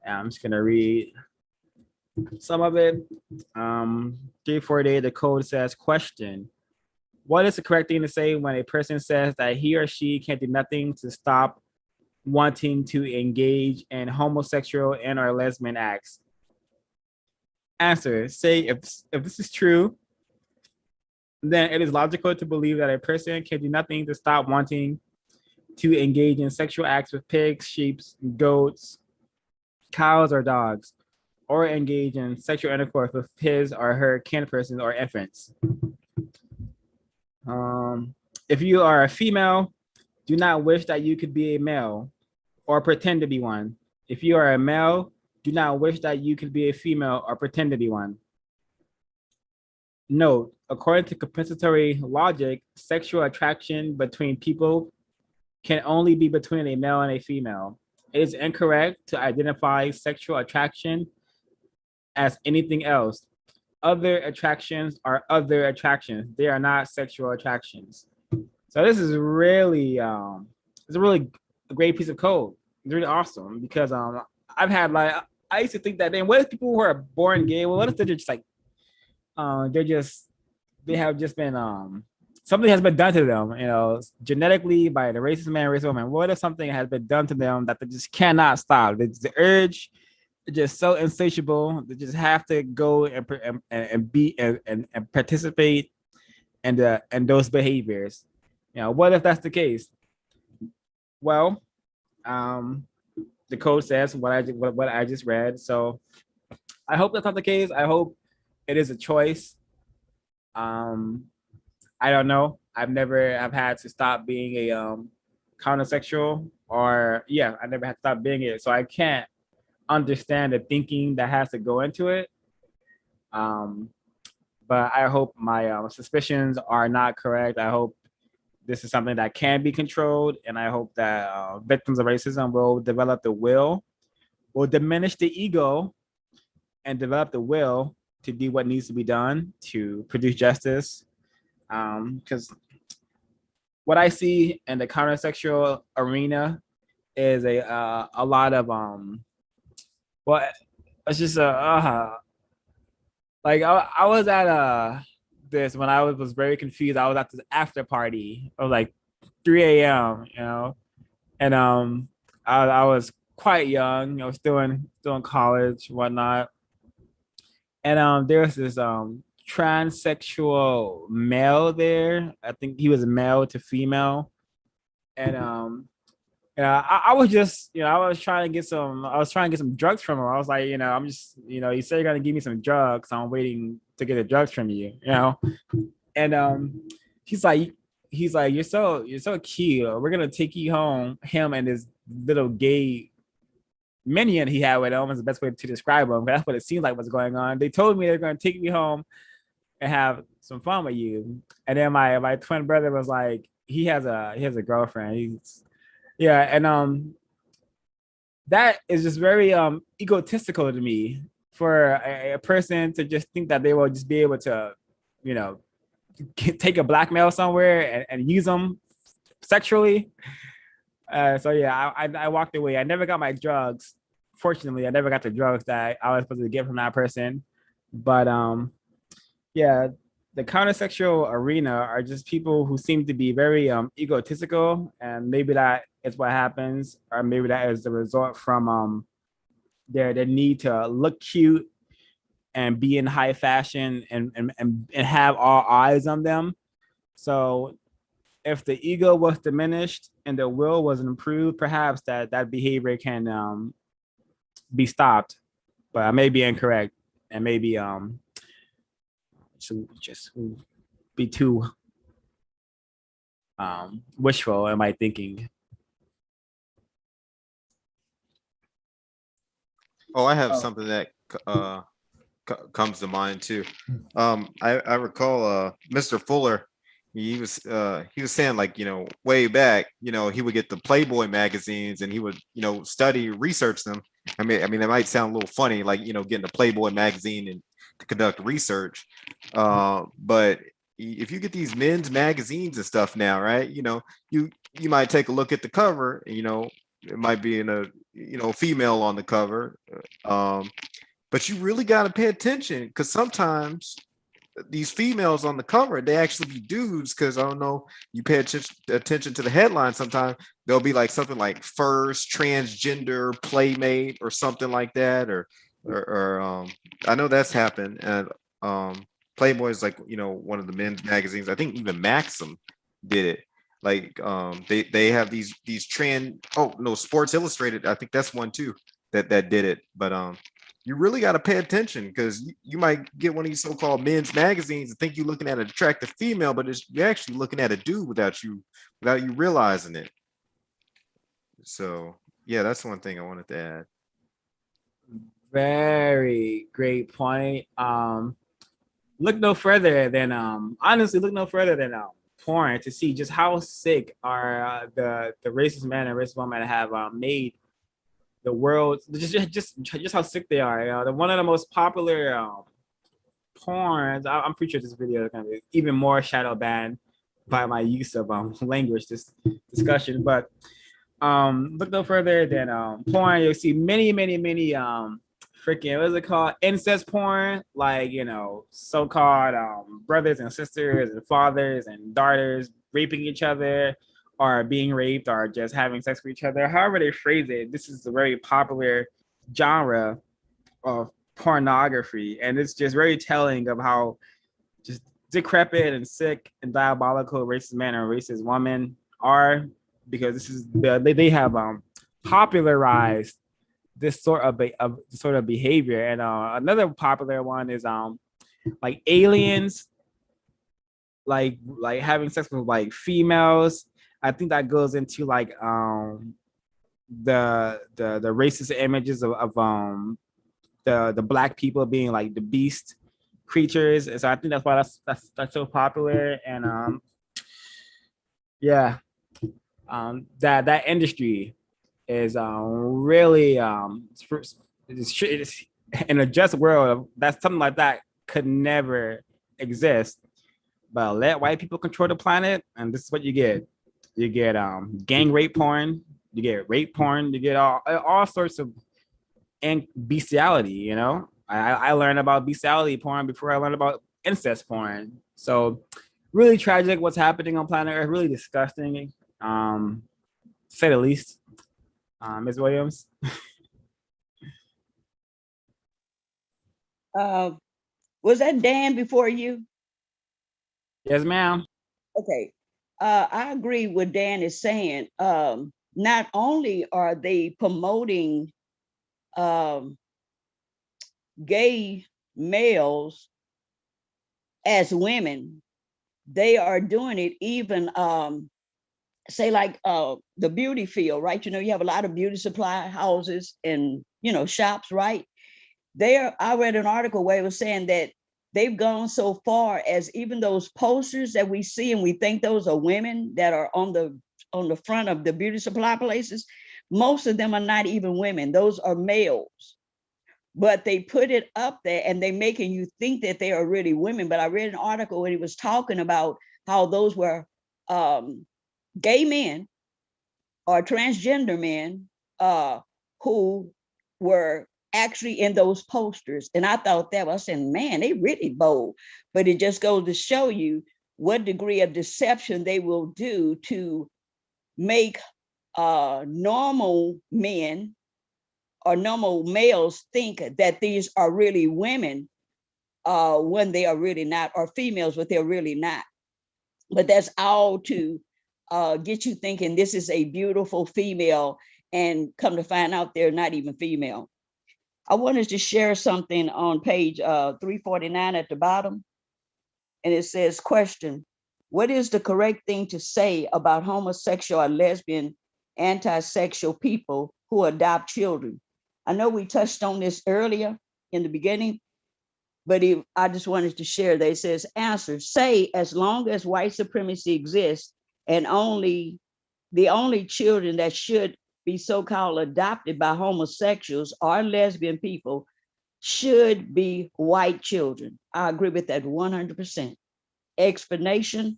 And I'm just gonna read some of it. 348, the code says, question: what is the correct thing to say when a person says that he or she can't do nothing to stop wanting to engage in homosexual and or lesbian acts? Answer: say if this is true, then it is logical to believe that a person can do nothing to stop wanting to engage in sexual acts with pigs, sheep, goats, cows, or dogs, or engage in sexual intercourse with his or her kin persons or infants. If you are a female, do not wish that you could be a male or pretend to be one. If you are a male, do not wish that you could be a female or pretend to be one. Note: according to compensatory logic, sexual attraction between people can only be between a male and a female. It is incorrect to identify sexual attraction as anything else. Other attractions are other attractions. They are not sexual attractions. So this is really it's a really great piece of code. It's really awesome because I've had I used to think that then what if people who are born gay? Well, what if they're just they have just been something has been done to them, genetically by the racist man, racist woman. What if something has been done to them that they just cannot stop? It's the urge, it's just so insatiable. They just have to go and be and participate in those behaviors. What if that's the case? Well, the code says what I just read. So I hope that's not the case. I hope it is a choice. I don't know. I've had to stop being a countersexual, or I never had to stop being it. So I can't understand the thinking that has to go into it. But I hope my suspicions are not correct. I hope this is something that can be controlled, and I hope that victims of racism will develop the will diminish the ego, and develop the will to do what needs to be done to produce justice. Because what I see in the countersexual arena is a lot of well, it's just like I was at this when I was very confused. I was at this after party of like 3 a.m. And I was quite young. I was still in college, whatnot. And there was this transsexual male there. I think he was male to female, and yeah, I was just, I was trying to get some drugs from him. I was like, I'm just, you say you're gonna give me some drugs, so I'm waiting to get the drugs from you. And he's like, you're so cute. We're gonna take you home. Him and this little gay minion he had with him is the best way to describe him. That's what it seems like was going on. They told me they're gonna take me home and have some fun with you. And then my twin brother was like, he has a girlfriend. Yeah, and that is just very egotistical to me for a person to just think that they will just be able to, take a black male somewhere and use them sexually. So yeah, I walked away. I never got my drugs. Fortunately, I never got the drugs that I was supposed to get from that person. But yeah, the countersexual arena are just people who seem to be very egotistical, and maybe that is what happens, or maybe that is the result from their need to look cute and be in high fashion and have all eyes on them. So if the ego was diminished and the will was improved, perhaps that behavior can be stopped. But I may be incorrect, and maybe should just be too wishful in my thinking. Oh, I have something that comes to mind too. I recall Mr. Fuller. He was saying, like, way back, he would get the Playboy magazines and he would, study, research them. I mean, it might sound a little funny, like, getting a Playboy magazine and to conduct research. But if you get these men's magazines and stuff now, right, you might take a look at the cover, it might be in a, female on the cover. But you really got to pay attention, because sometimes these females on the cover, they actually be dudes, because I don't know, you pay attention to the headline, sometimes there'll be like something like first transgender playmate or something like that, or I know that's happened. And Playboy is like, one of the men's magazines. I think even Maxim did it. Like they have these Sports Illustrated, I think that's one too that did it. But you really got to pay attention, because you might get one of these so-called men's magazines and think you're looking at an attractive female, but you're actually looking at a dude without you realizing it. So yeah, that's one thing I wanted to add. Very great point. Look no further than honestly, look no further than porn to see just how sick are the racist men and racist women have made the world, just how sick they are. They're one of the most popular porns. I'm pretty sure this video is gonna be even more shadow banned by my use of language this discussion. But look no further than porn. You'll see many freaking, what is it called, incest porn, like, so-called brothers and sisters and fathers and daughters raping each other, or being raped, or just having sex with each other. However they phrase it, this is a very popular genre of pornography, and it's just very telling of how just decrepit and sick and diabolical racist men and racist women are, because this is they have popularized this sort of behavior. And another popular one is like aliens, like having sex with like females. I think that goes into like the racist images of the black people being like the beast creatures. And so I think that's why that's so popular. And yeah, that industry is really it's in a just world that's something like that could never exist. But let white people control the planet, and this is what you get. You get gang rape porn, you get rape porn, you get all sorts of and bestiality. You know, I learned about bestiality porn before I learned about incest porn. So really tragic what's happening on planet Earth. Really disgusting, to say the least. Ms. Williams. Was that Dan before you? Yes, ma'am. Okay. I agree with Dan is saying. Not only are they promoting gay males as women, they are doing it even say like the beauty field, right? You know, you have a lot of beauty supply houses and, you know, shops, right? I read an article where it was saying that they've gone so far as even those posters that we see and we think those are women that are on the front of the beauty supply places, most of them are not even women. Those are males. But they put it up there and they making you think that they are really women. But I read an article where he was talking about how those were gay men or transgender men who were actually in those posters. And I thought that was saying, man, they really bold. But it just goes to show you what degree of deception they will do to make normal men or normal males think that these are really women when they are really not, or females, but they're really not. But that's all to get you thinking this is a beautiful female, and come to find out they're not even female. I wanted to share something on page 349 at the bottom. And it says, question, what is the correct thing to say about homosexual or lesbian anti-sexual people who adopt children? I know we touched on this earlier in the beginning, but I just wanted to share that. It says, answer, say, as long as white supremacy exists and the only children that should be so-called adopted by homosexuals or lesbian people should be white children. I agree with that 100%. Explanation,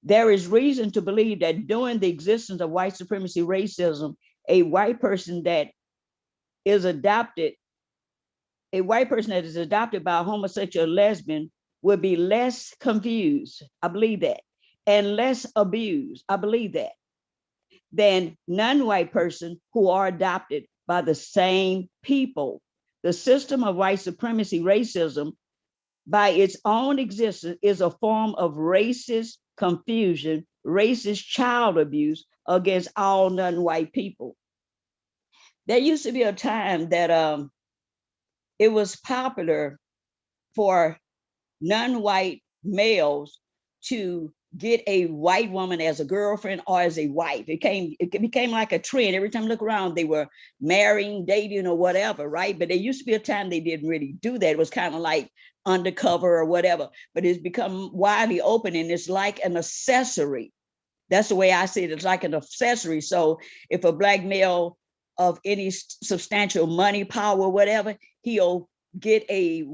there is reason to believe that during the existence of white supremacy racism, a white person that is adopted by a homosexual or lesbian would be less confused, I believe that, and less abused, I believe that, than non-white person who are adopted by the same people. The system of white supremacy racism, by its own existence, is a form of racist confusion, racist child abuse against all non-white people. There used to be a time that it was popular for non-white males to get a white woman as a girlfriend or as a wife. It became like a trend. Every time you look around, they were marrying, dating, or whatever, right? But there used to be a time they didn't really do that. It was kind of like undercover or whatever, but it's become widely open and it's like an accessory. That's the way I see it. It's like an accessory. So if a Black male of any substantial money, power, whatever, he'll get a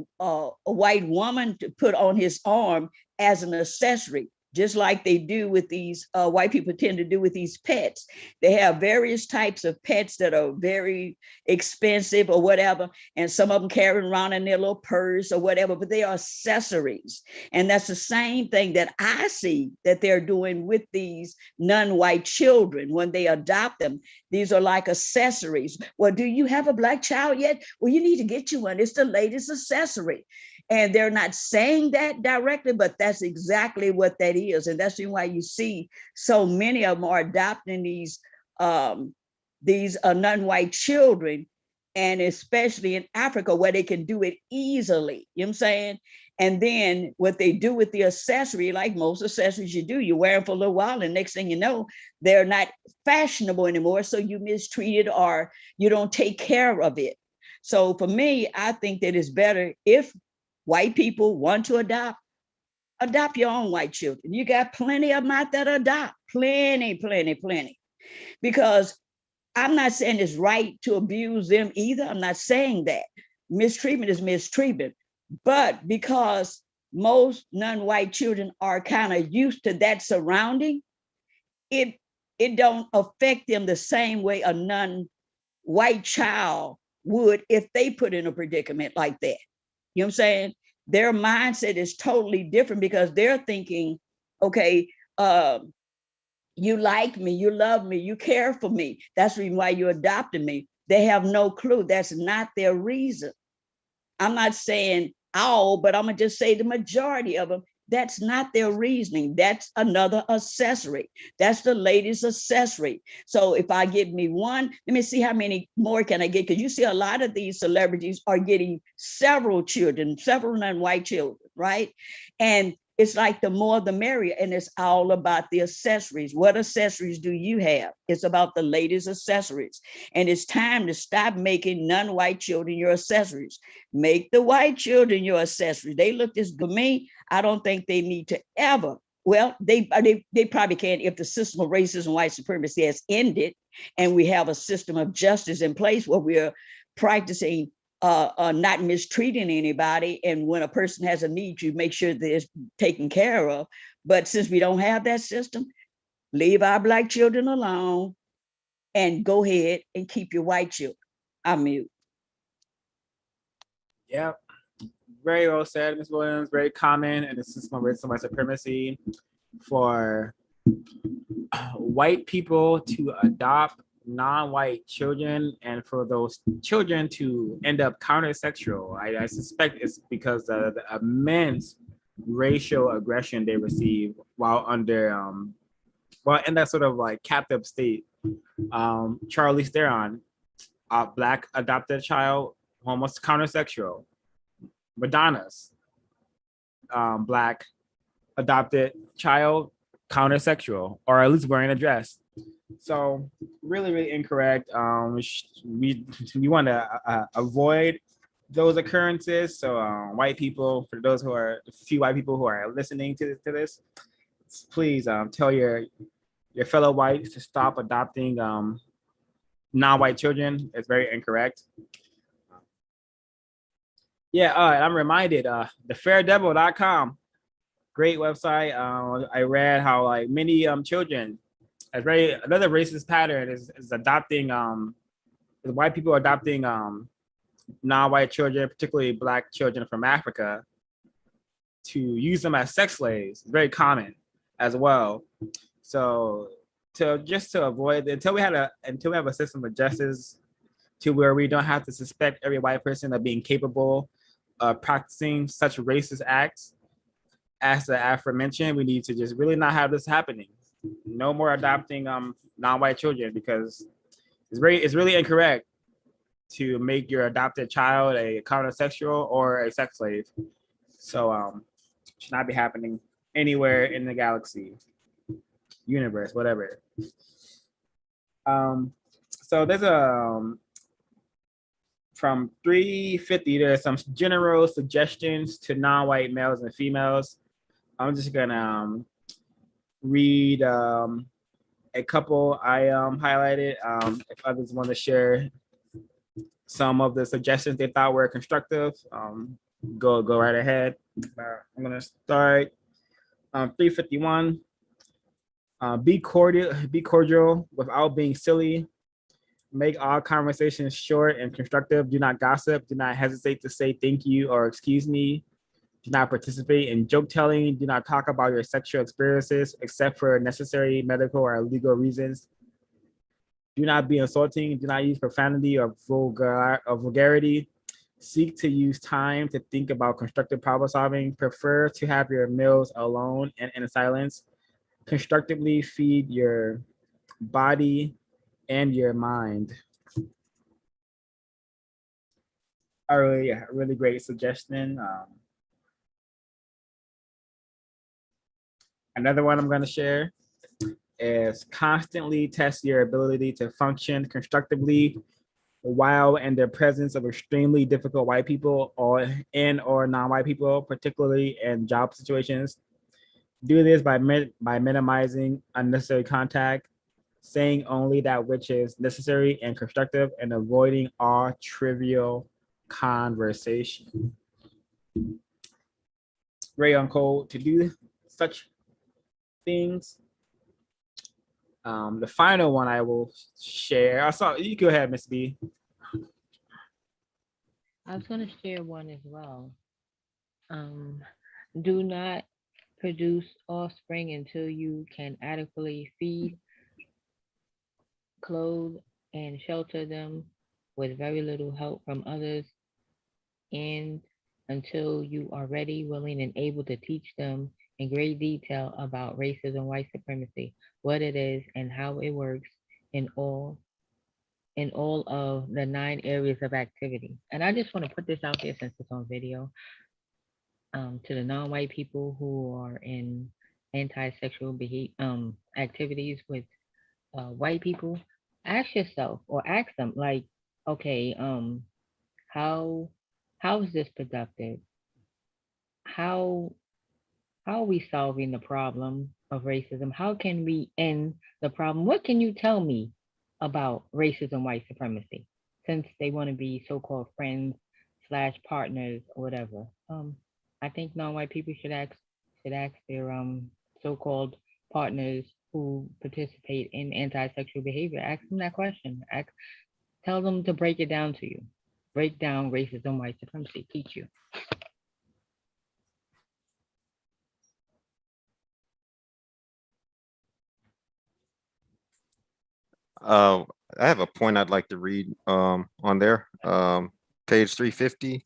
white woman to put on his arm as an accessory, just like they do with these white people tend to do with these pets. They have various types of pets that are very expensive or whatever, and some of them carry around in their little purse or whatever, but they are accessories. And that's the same thing that I see that they're doing with these non-white children when they adopt them. These are like accessories. Well, do you have a Black child yet? Well, you need to get you one. It's the latest accessory. And they're not saying that directly, but that's exactly what that is. And that's why you see so many of them are adopting these non-white children, and especially in Africa where they can do it easily, you know what I'm saying? And then what they do with the accessory, like most accessories you do, you wear them for a little while and next thing you know, they're not fashionable anymore. So you mistreat it or you don't take care of it. So for me, I think that it's better if white people want to adopt your own white children. You got plenty of them out there to adopt, plenty. Because I'm not saying it's right to abuse them either. I'm not saying that. Mistreatment is mistreatment. But because most non-white children are kind of used to that surrounding, it don't affect them the same way a non-white child would if they put in a predicament like that. You know what I'm saying? Their mindset is totally different because they're thinking, okay, you like me, you love me, you care for me. That's the reason why you adopted me. They have no clue. That's not their reason. I'm not saying all, but I'm gonna just say the majority of them, that's not their reasoning. That's another accessory. That's the latest accessory. So if I get me one, let me see how many more can I get? Because you see a lot of these celebrities are getting several children, several non-white children, right? And it's like the more the merrier, and it's all about the accessories. What accessories do you have? It's about the latest accessories. And it's time to stop making non-white children your accessories. Make the white children your accessories. They look this good to me. I don't think they need to ever. Well, they probably can if the system of racism, white supremacy has ended, and we have a system of justice in place where we're practicing not mistreating anybody. And when a person has a need, you make sure that it's taken care of. But since we don't have that system, leave our Black children alone and go ahead and keep your white children. I'm mute. Yeah, very well said, Ms. Williams. Very common in the system of racism, white supremacy for white people to adopt non-white children and for those children to end up countersexual. I suspect it's because of the immense racial aggression they receive while under well in that sort of like captive state. Charlize Theron, a Black adopted child, almost countersexual. Madonna's Black adopted child, countersexual, or at least wearing a dress. So really incorrect. We want to avoid those occurrences. So white people, for those who are the few white people who are listening to this, please tell your fellow whites to stop adopting non-white children. It's very incorrect. Yeah, I'm reminded, thefairDevil.com, great website. I read how like many children, another racist pattern is adopting is white people adopting non-white children, particularly Black children from Africa, to use them as sex slaves. It's very common as well. So to avoid until we have a system of justice to where we don't have to suspect every white person of being capable of practicing such racist acts as the aforementioned, we need to just really not have this happening. No more adopting non-white children, because it's really incorrect to make your adopted child a countersexual or a sex slave. So should not be happening anywhere in the galaxy, universe, whatever. So there's from 350, there's some general suggestions to non-white males and females. I'm just gonna read a couple I highlighted. If others want to share some of the suggestions they thought were constructive, go right ahead. I'm gonna start 351. Be cordial without being silly. Make all conversations short and constructive. Do not gossip. Do not hesitate to say thank you or excuse me. Do not participate in joke telling. Do not talk about your sexual experiences except for necessary medical or legal reasons. Do not be insulting. Do not use profanity or vulgarity. Seek to use time to think about constructive problem solving. Prefer to have your meals alone and in silence. Constructively feed your body and your mind. A really great suggestion. Another one I'm going to share is constantly test your ability to function constructively while in the presence of extremely difficult white people or non-white people, particularly in job situations. Do this by minimizing unnecessary contact, saying only that which is necessary and constructive, and avoiding all trivial conversation. Very uncode to do such things. The final one I will share. I saw you go ahead, Miss B. I was going to share one as well. Do not produce offspring until you can adequately feed, clothe, and shelter them with very little help from others, and until you are ready, willing, and able to teach them in great detail about racism, white supremacy, what it is, and how it works in all of the 9 areas of activity. And I just want to put this out there since it's on video. To the non-white people who are in anti-sexual activities with white people, ask yourself or ask them like, okay, how is this productive? How are we solving the problem of racism? How can we end the problem? What can you tell me about racism, white supremacy? Since they want to be so-called friends / partners or whatever. I think non-white people should ask their so-called partners who participate in anti-sexual behavior. Ask them that question. Tell them to break it down to you. Break down racism, white supremacy. Teach you. I have a point I'd like to read on there. Page 350.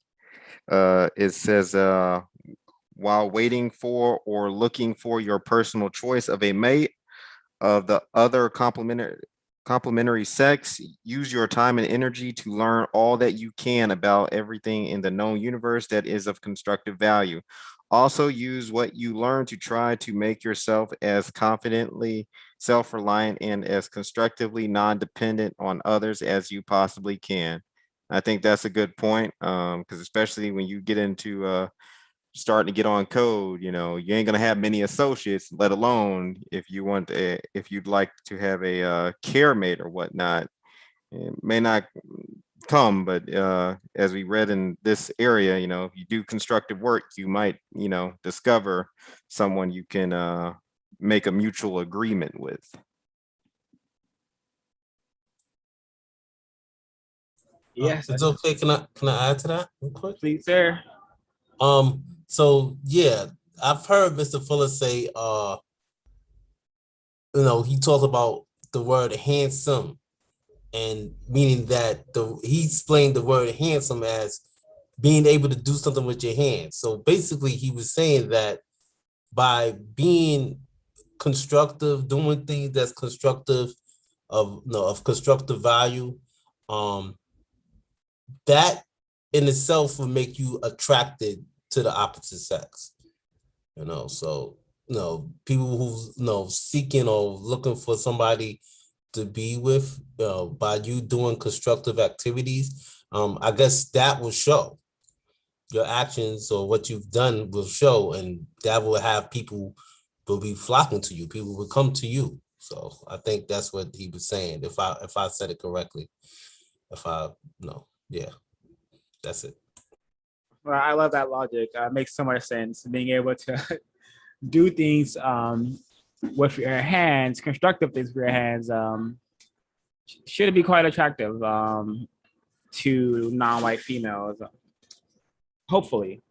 It says, while waiting for or looking for your personal choice of a mate of the other complementary sex, use your time and energy to learn all that you can about everything in the known universe that is of constructive value. Also use what you learn to try to make yourself as confidently self-reliant and as constructively non-dependent on others as you possibly can. I think that's a good point, because especially when you get into starting to get on code, you ain't gonna have many associates, let alone if you'd like to have a care mate or whatnot. It may not come, but as we read in this area, if you do constructive work, you might, discover someone you can make a mutual agreement with. Yes, It's okay. Can I add to that real quick? please, sir. So yeah, I've heard Mr. Fuller say, he talked about the word handsome, and meaning that he explained the word handsome as being able to do something with your hands. So basically he was saying that by being constructive, doing things that's constructive of constructive value, that in itself will make you attracted to the opposite sex. So people who seeking or looking for somebody to be with, by you doing constructive activities, I guess that will show. Your actions or what you've done will show, and that will have people will be flocking to you. People will come to you. So I think that's what he was saying. If I said it correctly, yeah, that's it. Well, I love that logic. Makes so much sense. Being able to do things with your hands, constructive things with your hands, should be quite attractive to non-white females. Hopefully.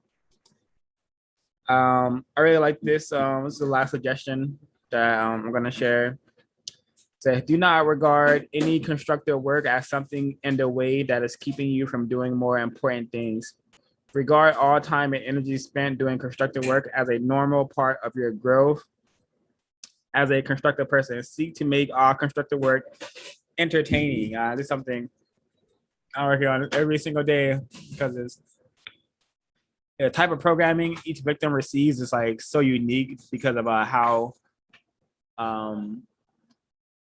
I really like this. This is the last suggestion that I'm going to share. So do not regard any constructive work as something in the way that is keeping you from doing more important things. Regard all time and energy spent doing constructive work as a normal part of your growth as a constructive person. Seek to make all constructive work entertaining. This is something I work on every single day because it's the type of programming each victim receives is like so unique because of how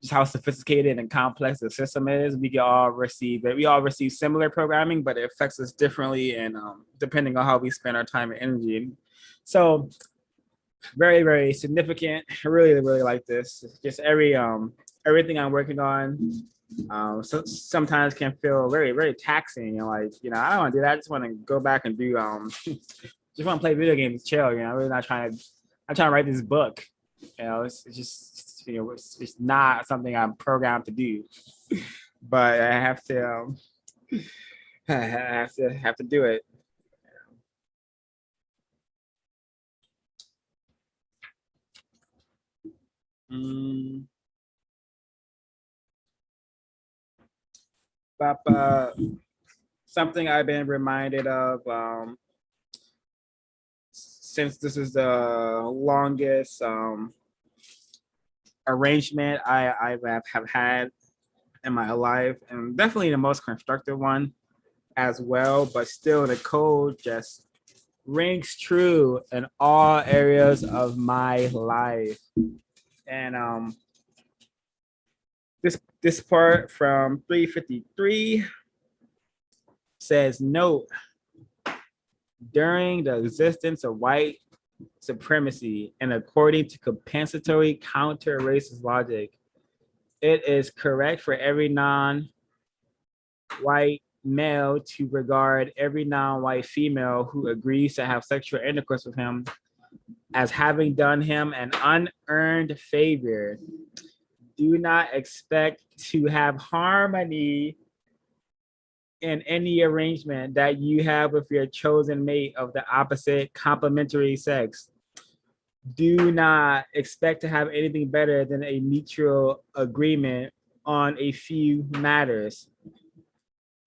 just how sophisticated and complex the system is. We all receive it. We all receive similar programming, but it affects us differently, and depending on how we spend our time and energy. So very, very significant. I really, really like this. Just everything I'm working on. So sometimes can feel very, very taxing. And like, I don't want to do that. I just want to go back and do just want to play video games, chill. I'm really not trying to. I'm trying to write this book. It's just it's not something I'm programmed to do. But I have to. I have to do it. Something I've been reminded of since this is the longest arrangement I have had in my life, and definitely the most constructive one as well, but still the code just rings true in all areas of my life. And this part from 353 says, note, during the existence of white supremacy and according to compensatory counter-racist logic, it is correct for every non-white male to regard every non-white female who agrees to have sexual intercourse with him as having done him an unearned favor. Do not expect to have harmony in any arrangement that you have with your chosen mate of the opposite complementary sex. Do not expect to have anything better than a mutual agreement on a few matters.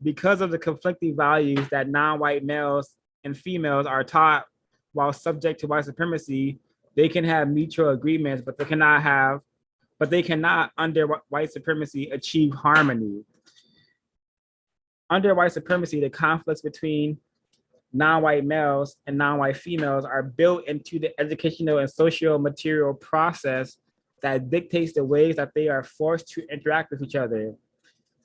Because of the conflicting values that non-white males and females are taught while subject to white supremacy, they can have mutual agreements, but they cannot under white supremacy achieve harmony. Under white supremacy, the conflicts between non-white males and non-white females are built into the educational and social material process that dictates the ways that they are forced to interact with each other.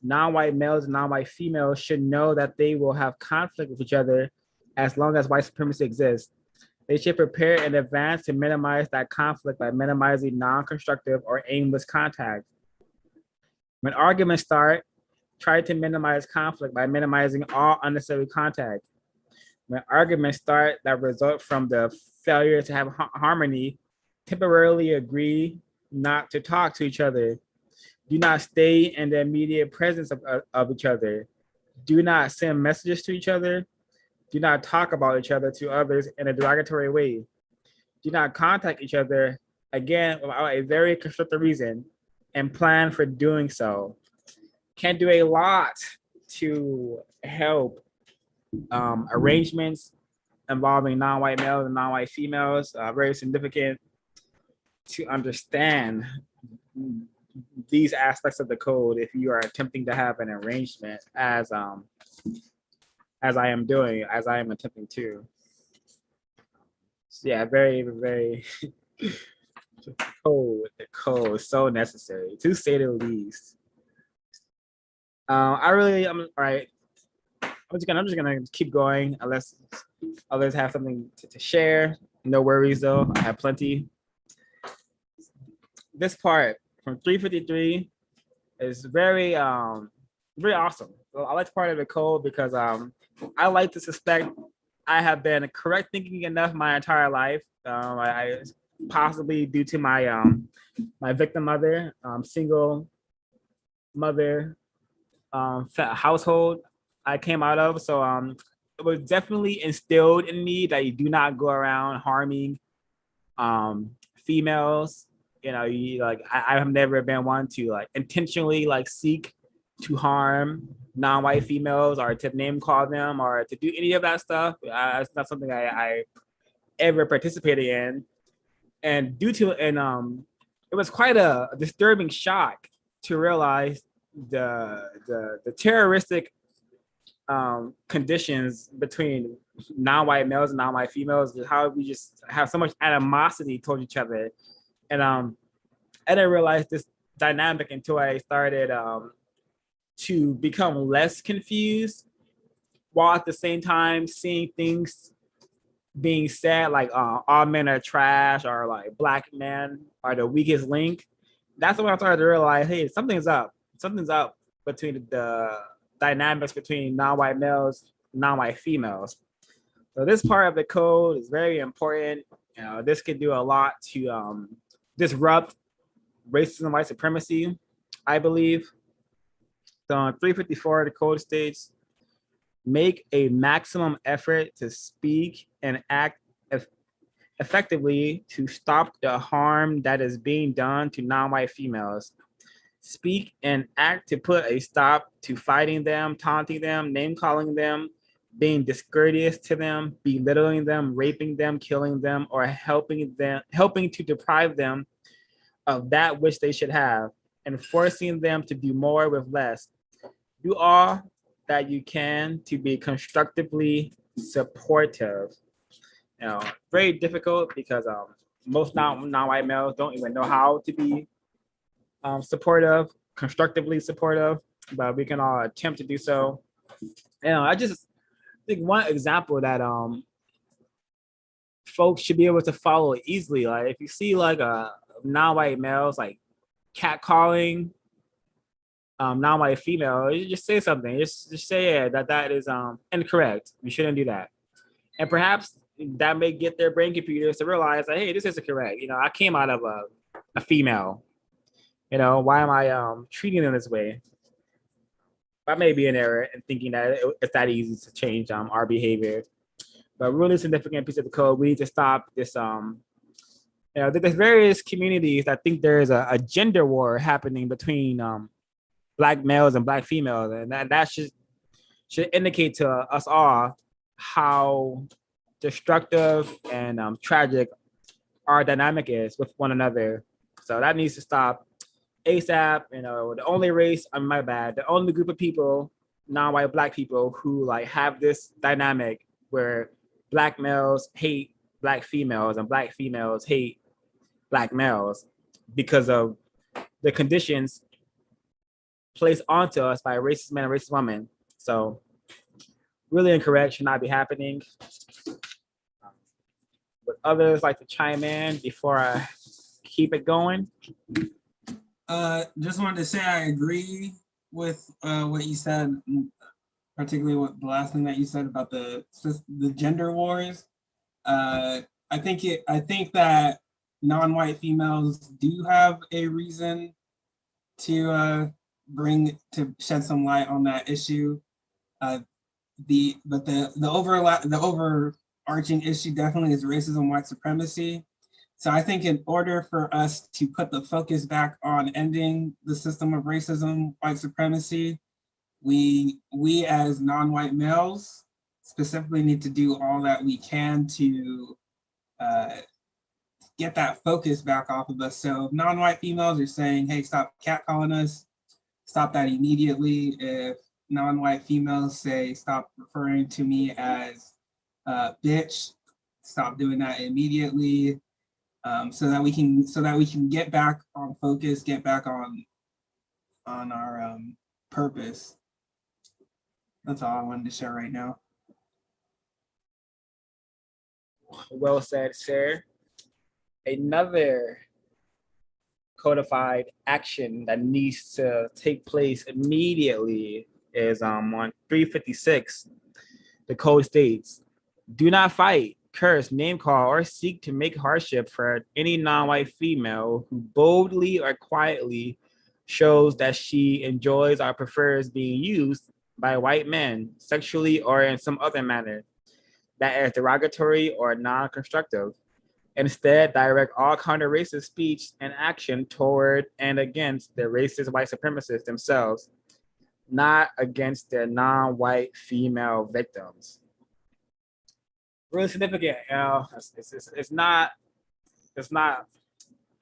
Non-white males and non-white females should know that they will have conflict with each other as long as white supremacy exists. They should prepare in advance to minimize that conflict by minimizing non-constructive or aimless contact. When arguments start, try to minimize conflict by minimizing all unnecessary contact. When arguments start that result from the failure to have harmony, temporarily agree not to talk to each other. Do not stay in the immediate presence of each other. Do not send messages to each other. Do not talk about each other to others in a derogatory way. Do not contact each other, again, without a very constructive reason, and plan for doing so. Can do a lot to help arrangements involving non-white males and non-white females. Very significant to understand these aspects of the code if you are attempting to have an arrangement as I am attempting to. So yeah, very, very the code is so necessary, to say the least. I'm all right. I'm just gonna keep going unless others have something to share. No worries though, I have plenty. This part from 353 is very very awesome. I like part of the code because I like to suspect I have been correct thinking enough my entire life. I possibly due to my my victim mother, single mother household I came out of. So it was definitely instilled in me that you do not go around harming females. I have never been one to like intentionally like seek to harm non-white females or to name call them or to do any of that stuff. It's not something I ever participated in. And it was quite a disturbing shock to realize the terroristic conditions between non-white males and non-white females, how we just have so much animosity towards each other. And I didn't realize dynamic until I started to become less confused, while at the same time seeing things being said like all men are trash, or like black men are the weakest link. That's when I started to realize, hey, something's up between the dynamics between non-white males, non-white females. So this part of the code is very important. This could do a lot to disrupt racism, white supremacy, I believe. So on 354, the code states, make a maximum effort to speak and act effectively to stop the harm that is being done to non-white females. Speak and act to put a stop to fighting them, taunting them, name calling them, being discourteous to them, belittling them, raping them, killing them, or helping to deprive them of that which they should have, and forcing them to do more with less. Do all that you can to be constructively supportive. Very difficult because most non-white males don't even know how to be supportive, constructively supportive, but we can all attempt to do so. I just think one example that folks should be able to follow easily, like if you see like a non-white males like catcalling non-white female, you just say something. Just say that is incorrect. You shouldn't do that. And perhaps that may get their brain computers to realize that, hey, this isn't correct. I came out of a female. Why am I treating them this way? I may be in error in thinking that it's that easy to change our behavior. But really significant piece of the code, we need to stop this. There's various communities that think there is a gender war happening between black males and black females, and that should indicate to us all how destructive and tragic our dynamic is with one another. So that needs to stop ASAP. The only race, the only group of people, non-white black people, who like have this dynamic where black males hate black females and black females hate black males because of the conditions placed onto us by racist men and racist women. So really incorrect, should not be happening. Would others like to chime in before I keep it going? Just wanted to say I agree with what you said, particularly what the last thing that you said about the gender wars. I think that non-white females do have a reason to shed some light on that issue. The overarching issue definitely is racism, white supremacy. So I think in order for us to put the focus back on ending the system of racism, white supremacy, we as non-white males specifically need to do all that we can to get that focus back off of us. So if non-white females are saying, hey, stop catcalling us, stop that immediately. If non-white females say, stop referring to me as bitch, stop doing that immediately. So that we can get back on focus, get back on our purpose. That's all I wanted to share right now. Well said, sir. Another codified action that needs to take place immediately is on 356. The code states, do not fight, curse, name call, or seek to make hardship for any non-white female who boldly or quietly shows that she enjoys or prefers being used by white men sexually or in some other manner that is derogatory or non-constructive. Instead, direct all counter-racist speech and action toward and against the racist white supremacists themselves, not against their non-white female victims. Really significant. It's not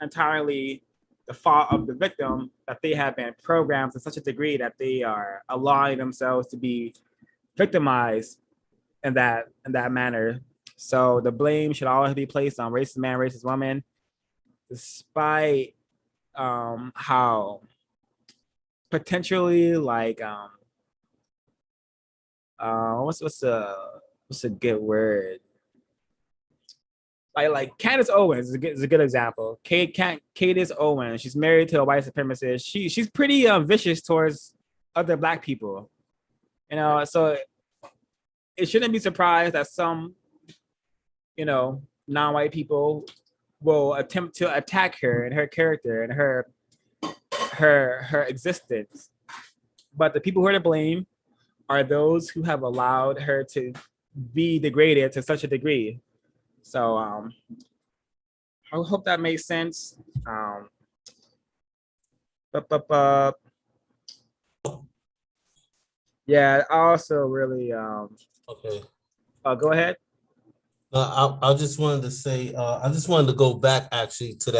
entirely the fault of the victim that they have been programmed to such a degree that they are allowing themselves to be victimized in that manner. So the blame should always be placed on racist man, racist woman, despite how potentially like what's a good word? Like Candace Owens is a good example. Candace Owens, she's married to a white supremacist. She's pretty vicious towards other black people. You know, so it shouldn't be surprised that some, you know, non-white people will attempt to attack her and her character and her existence. But the people who are to blame are those who have allowed her to be degraded to such a degree. So I hope that makes sense. But yeah, I also really Okay. go ahead. I just wanted to say, I just wanted to go back actually to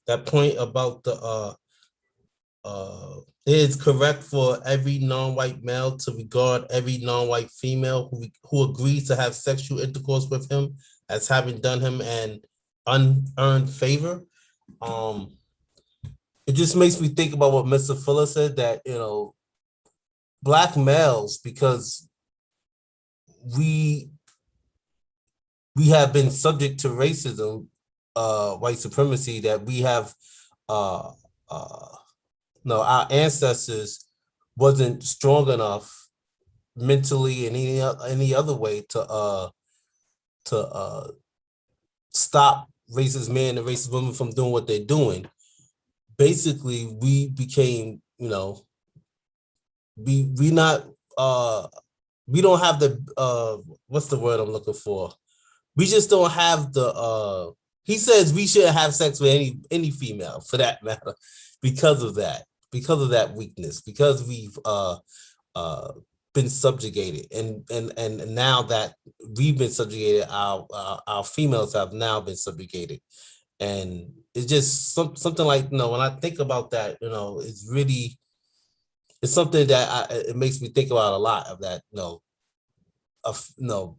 that point about it is correct for every non-white male to regard every non-white female who agrees to have sexual intercourse with him as having done him an unearned favor. It just makes me think about what Mr. Fuller said, that, you know, black males, because we have been subject to racism, white supremacy, that we have no, our ancestors wasn't strong enough mentally and any other way to stop racist men and racist women from doing what they're doing. Basically, we became, you know, we not we don't have the what's the word I'm looking for? We just don't have the he says we shouldn't have sex with any female for that matter because of that weakness, because we've been subjugated, and now that we've been subjugated, our females have now been subjugated. And it's just something like, you know, when I think about that, you know, it's something that it makes me think about a lot of that, you know,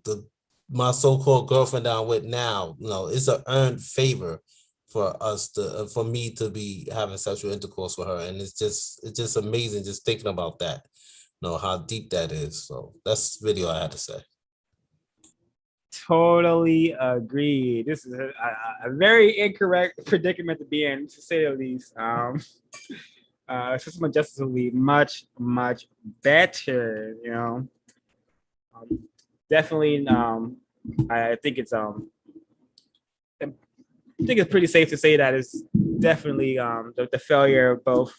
my so-called girlfriend that I'm with now, you know, it's an earned favor for me to be having sexual intercourse with her. And it's just amazing just thinking about that, you know, how deep that is. So that's really all I had to say. Totally agree. This is a very incorrect predicament to be in, to say the least. System of justice will be much better. You know, definitely. I think it's pretty safe to say that it's definitely the failure of both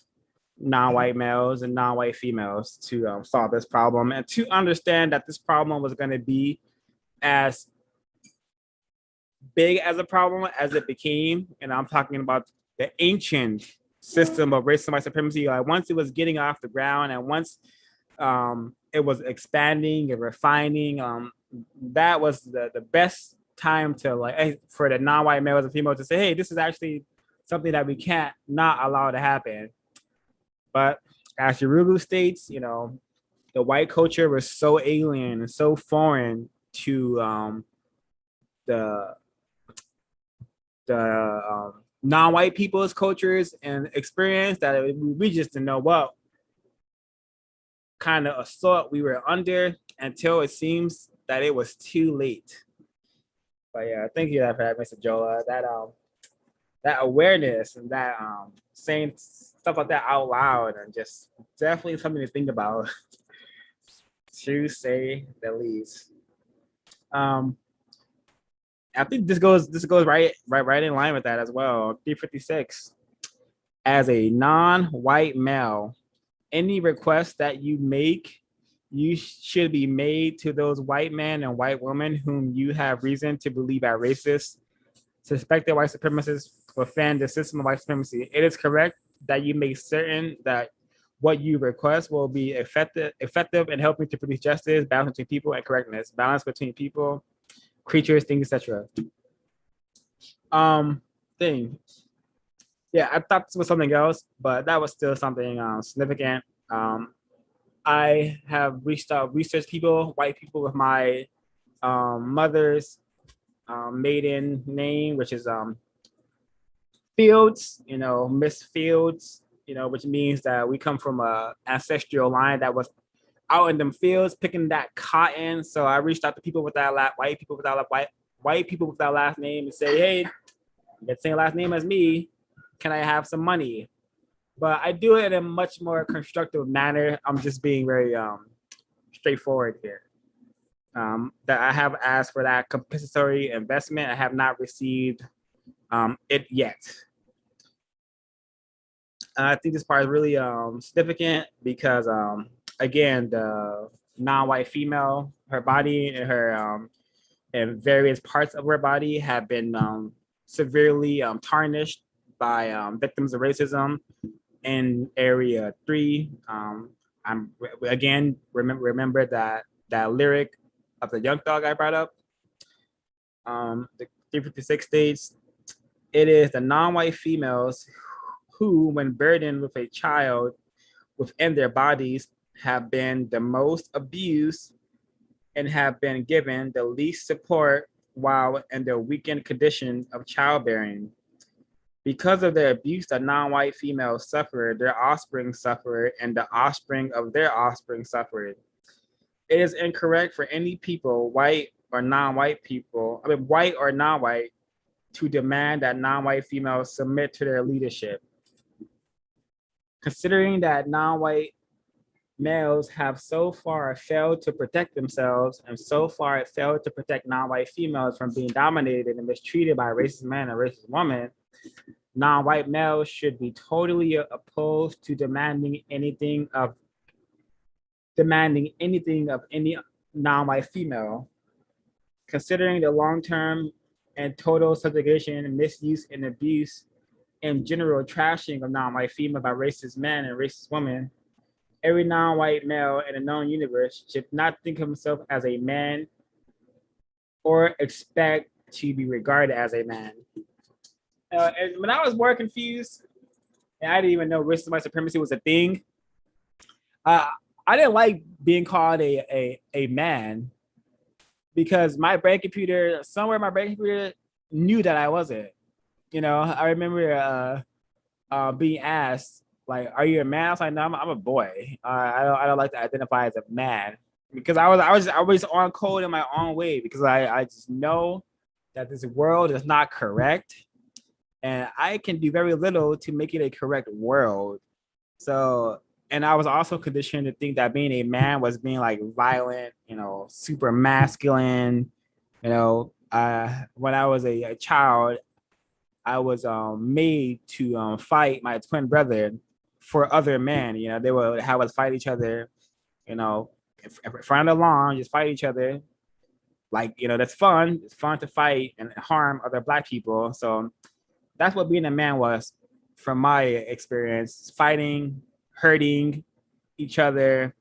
non-white males and non-white females to solve this problem, and to understand that this problem was going to be as big as a problem as it became. And I'm talking about the ancient system of racism, white supremacy. Like, once it was getting off the ground, and once it was expanding and refining, that was the best time to, like, for the non-white males and females to say, hey, this is actually something that we can't not allow to happen. But as Shirulu states, you know, the white culture was so alien and so foreign to the non-white people's cultures and experience that we just didn't know what kind of assault we were under until it seems that it was too late. But yeah, thank you for that, Mr. Jola. That awareness and that saying stuff like that out loud, and just definitely something to think about, to say the least. I think this goes right in line with that as well. 356. As a non-white male, any request that you make, you should be made to those white men and white women whom you have reason to believe are racist, suspected white supremacists, defend the system of white supremacy. It is correct that you make certain that what you request will be effective in helping to produce justice, balance between people, and correctness, balance between people, creatures, things, etc. Thing. Yeah, I thought this was something else, but that was still something significant. I have researched people, white people, with my mother's maiden name, which is Fields, Miss Fields, which means that we come from a ancestral line that was out in them fields picking that cotton. So I reached out to people with that white people with that white people with that last name and say, hey, you got the same last name as me. Can I have some money? But I do it in a much more constructive manner. I'm just being very straightforward here. That I have asked for that compensatory investment. I have not received it yet. I think this part is really significant because, again, the non-white female, her body and her and various parts of her body have been severely tarnished by victims of racism in Area 3. I'm again remember that lyric of the Young Thug I brought up. The 356 states, it is the non-white females who, when burdened with a child within their bodies, have been the most abused and have been given the least support while in the weakened condition of childbearing. Because of the abuse that non-white females suffered, their offspring suffered, and the offspring of their offspring suffered. It is incorrect for any people, white or non-white people, white or non-white, to demand that non-white females submit to their leadership. Considering that non-white males have so far failed to protect themselves and so far failed to protect non-white females from being dominated and mistreated by a racist man and racist woman, non-white males should be totally opposed to demanding anything of any non-white female. Considering the long-term and total subjugation, misuse, and abuse and general trashing of non-white female by racist men and racist women, every non-white male in a known universe should not think of himself as a man or expect to be regarded as a man. And when I was more confused, and I didn't even know racism white supremacy was a thing, I didn't like being called a man because my brain computer, somewhere my brain computer knew that I wasn't. I remember being asked, like, "Are you a man?" I was like, "No, I'm a boy. I don't like to identify as a man because I was on code in my own way because I just know that this world is not correct, and I can do very little to make it a correct world. So, and I was also conditioned to think that being a man was being like violent, super masculine. When I was a child, I was made to fight my twin brother for other men. They would have us fight each other, in front of the lawn, just fight each other. Like, that's fun. It's fun to fight and harm other Black people. So that's what being a man was from my experience, fighting, hurting each other,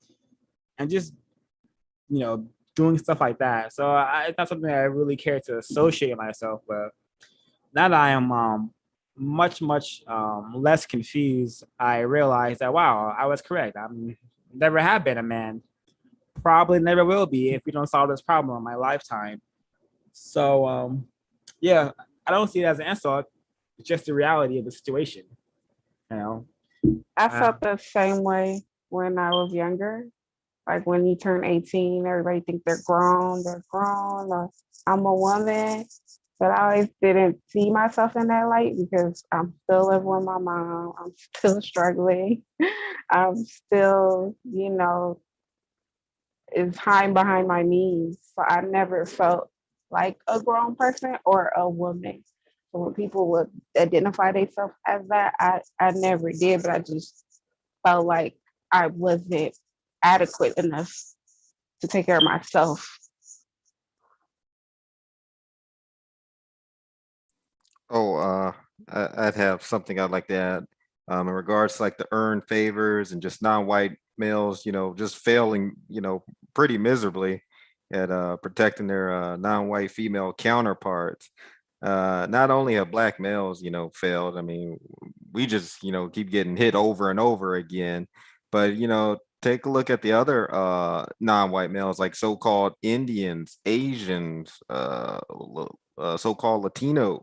and just, doing stuff like that. So it's not something that I really care to associate myself with. Now that I am much less confused, I realize that, wow, I was correct. I'm never have been a man, probably never will be if we don't solve this problem in my lifetime. So yeah, I don't see it as an insult. It's just the reality of the situation. I felt the same way when I was younger. Like when you turn 18, everybody think they're grown, or I'm a woman. But I always didn't see myself in that light because I'm still living with my mom. I'm still struggling. I'm still, is hiding behind my knees. So I never felt like a grown person or a woman. So when people would identify themselves as that, I never did, but I just felt like I wasn't adequate enough to take care of myself. I'd have something I'd like to add in regards to like the earned favors and just non-white males, just failing, pretty miserably at protecting their non-white female counterparts. Not only have Black males, failed. I mean, we just, keep getting hit over and over again. But, take a look at the other non-white males, like so-called Indians, Asians, so-called Latinos,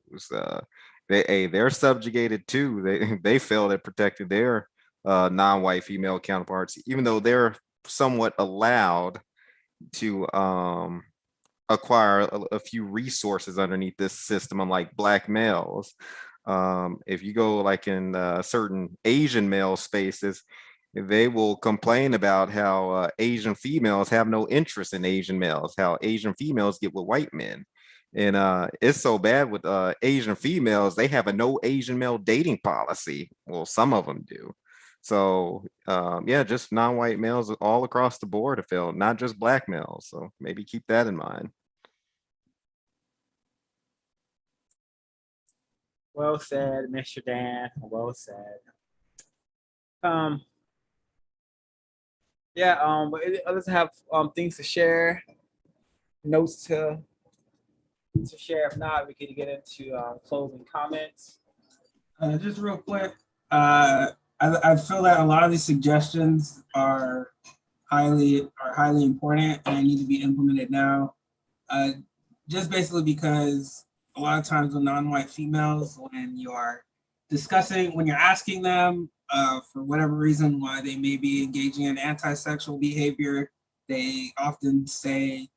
they're subjugated too. They failed at protecting their non-white female counterparts, even though they're somewhat allowed to acquire a few resources underneath this system, unlike black males. If you go like in certain Asian male spaces, they will complain about how Asian females have no interest in Asian males, how Asian females get with white men. And it's so bad with Asian females, they have a no Asian male dating policy. Well, some of them do. So yeah, just non-white males all across the board have failed, not just black males. So maybe keep that in mind. Well said, Mr. Dan. Well said. Yeah, but others have things to share, notes to share. If not, we could get into closing comments. Just real quick, I feel that a lot of these suggestions are highly important and need to be implemented now. Just basically because a lot of times with non-white females, when you're asking them for whatever reason why they may be engaging in anti-sexual behavior, they often say,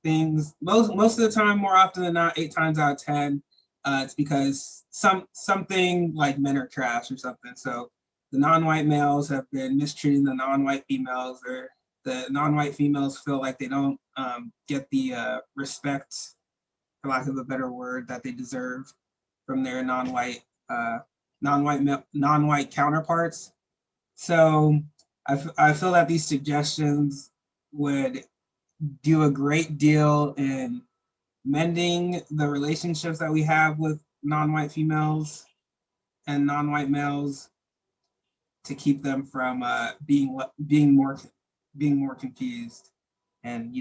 things, most of the time, more often than not, 8 times out of 10, it's because something like men are trash or something. So the non-white males have been mistreating the non-white females, or the non-white females feel like they don't get the respect, for lack of a better word, that they deserve from their non-white counterparts. So I feel that these suggestions would do a great deal in mending the relationships that we have with non-white females and non-white males, to keep them from being more confused, and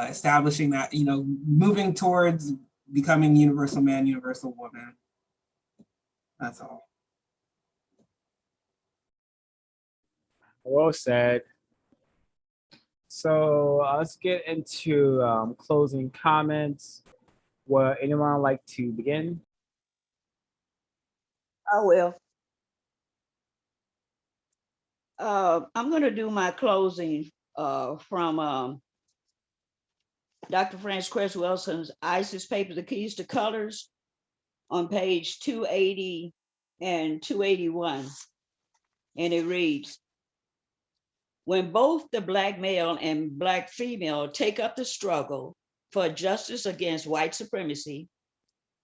establishing that, moving towards becoming universal man, universal woman. That's all. Well said. So let's get into closing comments. Would anyone like to begin? I will. I'm going to do my closing from Dr. Frances Cress Wilson's ISIS paper, The Keys to Colors, on page 280 and 281. And it reads, when both the Black male and Black female take up the struggle for justice against white supremacy,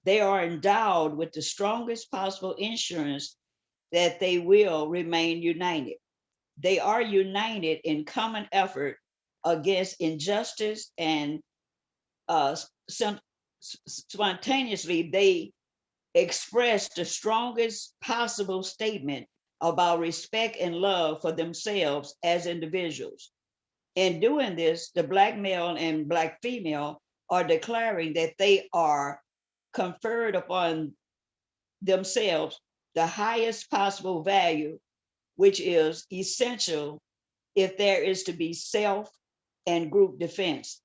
they are endowed with the strongest possible insurance that they will remain united. They are united in common effort against injustice, and spontaneously they express the strongest possible statement about respect and love for themselves as individuals. In doing this, the Black male and Black female are declaring that they are conferred upon themselves the highest possible value, which is essential if there is to be self and group defense.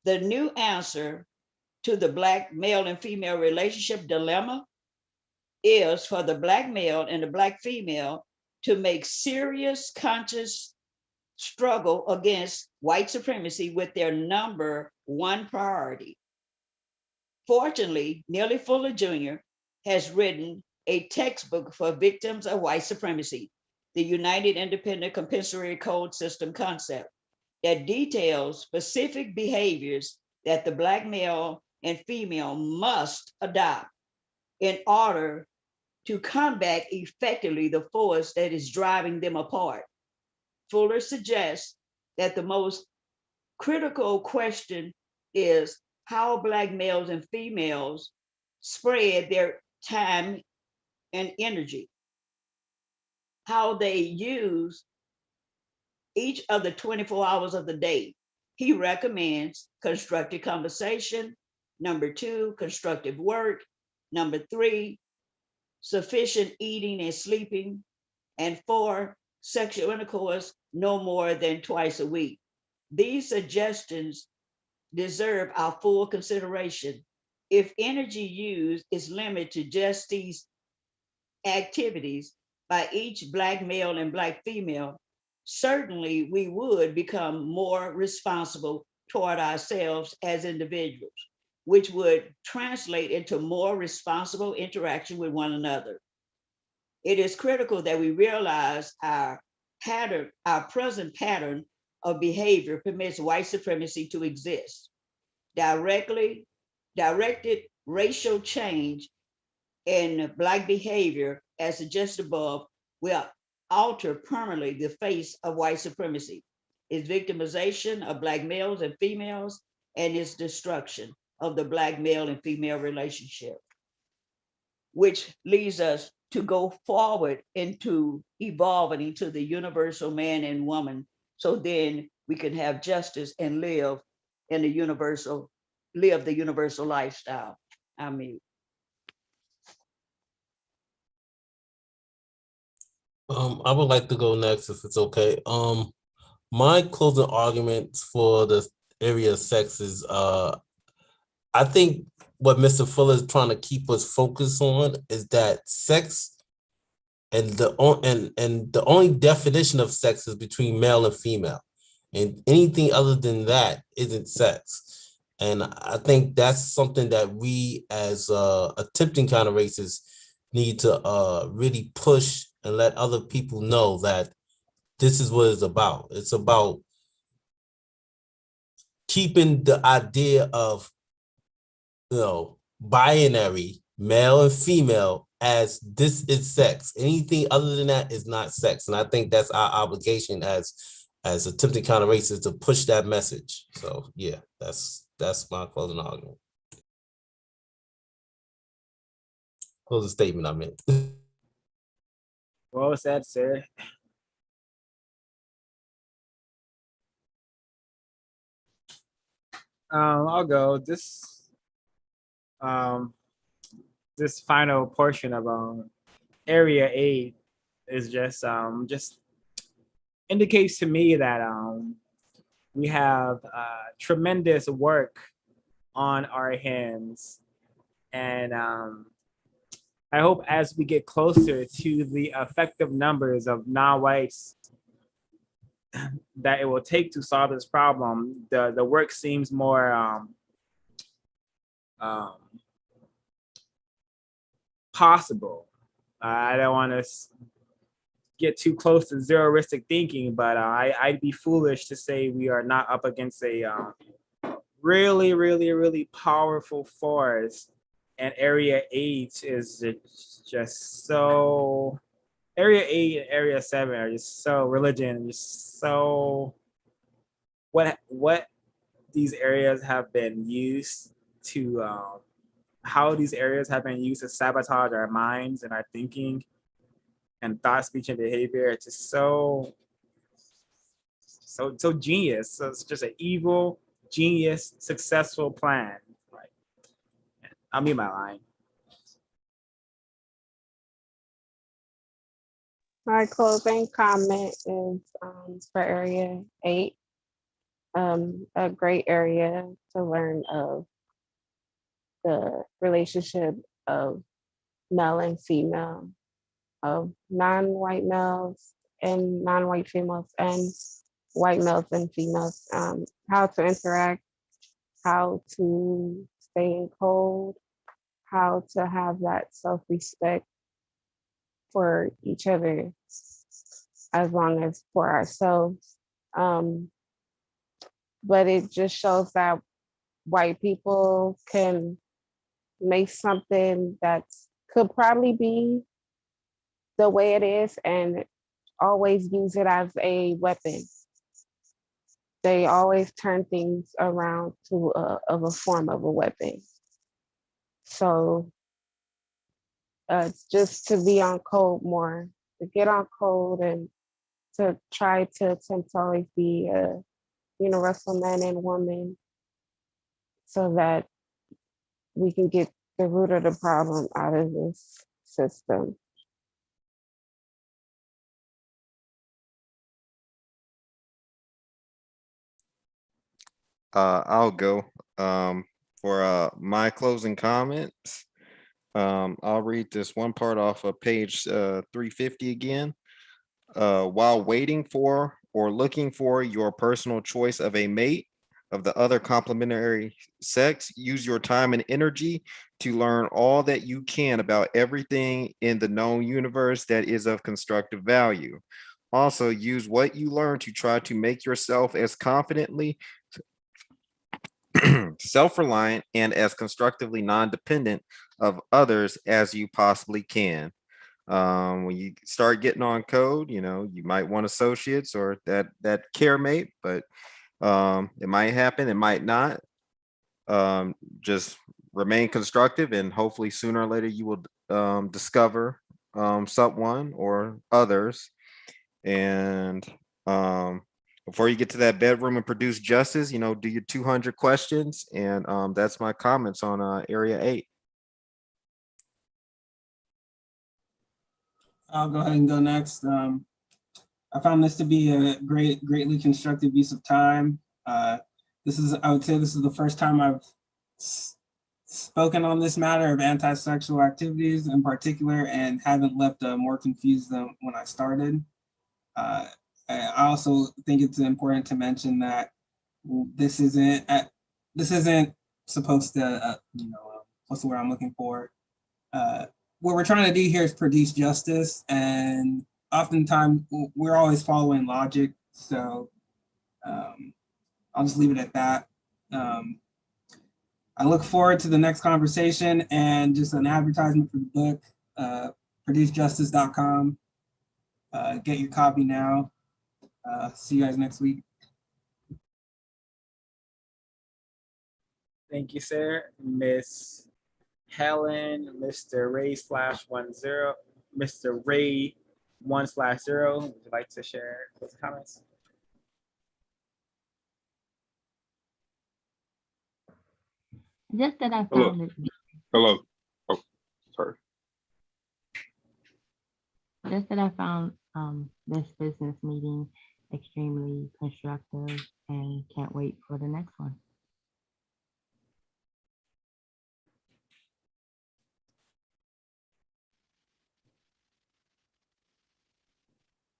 The new answer to the Black male and female relationship dilemma is for the Black male and the Black female to make serious, conscious struggle against white supremacy with their number one priority. Fortunately, Neely Fuller Jr. has written a textbook for victims of white supremacy, the United Independent Compensatory Code System concept, that details specific behaviors that the Black male and female must adopt in order to combat effectively the force that is driving them apart. Fuller suggests that the most critical question is how Black males and females spread their time and energy, how they use each of the 24 hours of the day. He recommends constructive conversation. Number 2, constructive work. Number 3, sufficient eating and sleeping. And 4, sexual intercourse no more than twice a week. These suggestions deserve our full consideration. if energy used is limited to just these activities by each Black male and Black female, certainly we would become more responsible toward ourselves as individuals, which would translate into more responsible interaction with one another. It is critical that we realize our present pattern of behavior permits white supremacy to exist. Directed racial change in Black behavior, as suggested above, will alter permanently the face of white supremacy, its victimization of Black males and females, and its destruction of the Black male and female relationship, which leads us to go forward into evolving into the universal man and woman. So then we can have justice and live the universal lifestyle. I mean, I would like to go next if it's okay. My closing arguments for the area of sex is I think what Mr. Fuller is trying to keep us focused on is that sex and the only definition of sex is between male and female, and anything other than that isn't sex. And I think that's something that we as attempting counter racists need to really push and let other people know that this is what it's about. It's about keeping the idea of, binary, male and female, as this is sex. Anything other than that is not sex. And I think that's our obligation as attempting counter racists to push that message. So yeah, that's my closing argument. Closing statement, I meant. Well said, sir. I'll go. This final portion of Area 8 is just indicates to me that we have tremendous work on our hands, and I hope as we get closer to the effective numbers of non-whites that it will take to solve this problem, the work seems more possible. I don't want to get too close to zeroistic thinking, but I'd be foolish to say we are not up against a really, really, really powerful force. And Area 8 is just so. Area 8 and Area 7 are just so religion, just so. What these areas have been used to, how these areas have been used to sabotage our minds and our thinking and thought, speech, and behavior. It's just so genius. So it's just an evil, genius, successful plan. Like, I'll mute my line. My closing comment is for Area 8, a great area to learn of the relationship of male and female, of non-white males and non-white females, and white males and females, how to interact, how to stay in code, how to have that self-respect for each other as long as for ourselves. But it just shows that white people can make something that could probably be the way it is and always use it as a weapon. They always turn things around to a form of a weapon. So just to be on code more, to get on code and to try to attempt to always be a universal man and woman so that we can get the root of the problem out of this system. I'll go. for my closing comments, I'll read this one part off of page 350 again. While waiting for or looking for your personal choice of a mate of the other complementary sex, use your time and energy to learn all that you can about everything in the known universe that is of constructive value. Also, use what you learn to try to make yourself as confidently self-reliant and as constructively non-dependent of others as you possibly can. When you start getting on code, you know, you might want associates or that care mate, but it might happen, it might not. Just remain constructive, and hopefully sooner or later you will discover someone or others. And before you get to that bedroom and produce justice, you know, do your 200 questions. And that's my comments on area 8. I'll go ahead and go next. I found this to be a greatly constructive use of time. I would say this is the first time I've spoken on this matter of anti-sexual activities in particular, and haven't left more confused than when I started. I also think it's important to mention that this isn't supposed to, what's the word I'm looking for? What we're trying to do here is produce justice, and oftentimes we're always following logic. So I'll just leave it at that. I look forward to the next conversation, and just an advertisement for the book, producejustice.com. Get your copy now. See you guys next week. Thank you, sir. Miss Helen, Mr. Ray /10, Mr. Ray 1/0. Would you like to share those comments? Just that I Hello. found it. Hello. Oh, sorry. Just that I found this business meeting extremely constructive, and can't wait for the next one.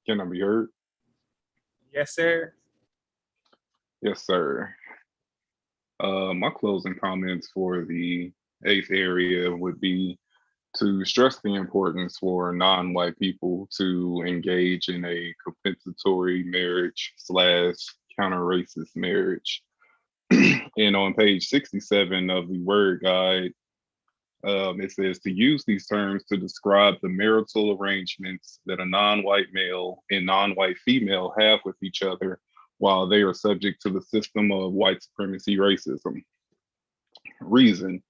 Can I be heard? Yes, sir. Yes, sir. My closing comments for the 8th area would be to stress the importance for non-white people to engage in a compensatory marriage / counter-racist marriage. And on page 67 of the word guide, it says to use these terms to describe the marital arrangements that a non-white male and non-white female have with each other while they are subject to the system of white supremacy racism. Reason: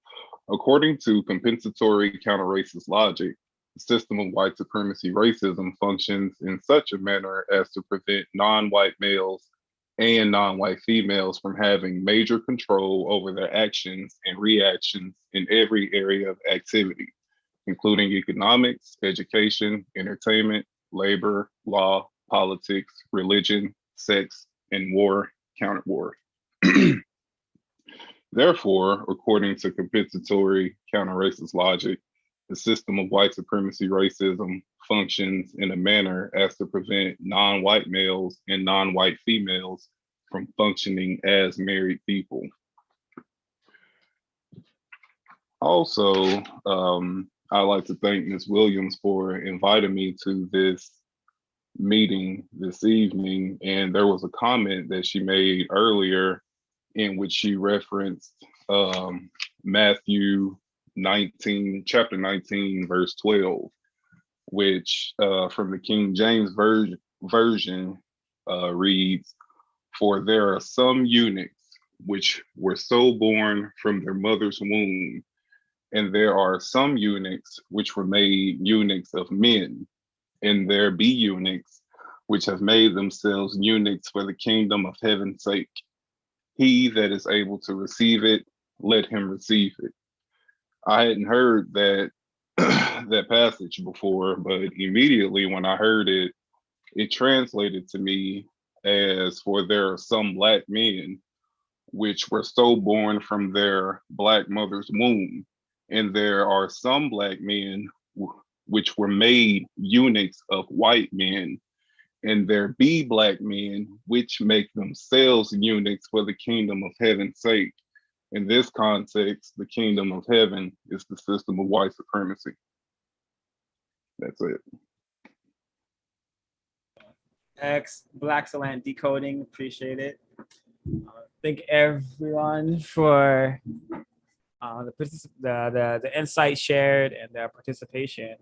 according to compensatory counter-racist logic, the system of white supremacy racism functions in such a manner as to prevent non-white males and non-white females from having major control over their actions and reactions in every area of activity, including economics, education, entertainment, labor, law, politics, religion, sex, and war, counter-war. Therefore, according to compensatory counter-racist logic, the system of white supremacy racism functions in a manner as to prevent non-white males and non-white females from functioning as married people. Also, I'd like to thank Ms. Williams for inviting me to this meeting this evening. And there was a comment that she made earlier in which she referenced Matthew 19, chapter 19, verse 12, which from the King James version reads, "For there are some eunuchs which were so born from their mother's womb, and there are some eunuchs which were made eunuchs of men, and there be eunuchs which have made themselves eunuchs for the kingdom of heaven's sake. He that is able to receive it, let him receive it." I hadn't heard that that passage before, but immediately when I heard it, it translated to me as, "For there are some black men which were so born from their Black mother's womb. And there are some Black men which were made eunuchs of white men, and there be Black men which make themselves eunuchs for the kingdom of heaven's sake. In this context, the kingdom of heaven is the system of white supremacy. That's it. Excellent decoding. Appreciate it. Thank everyone for the insight shared and their participation.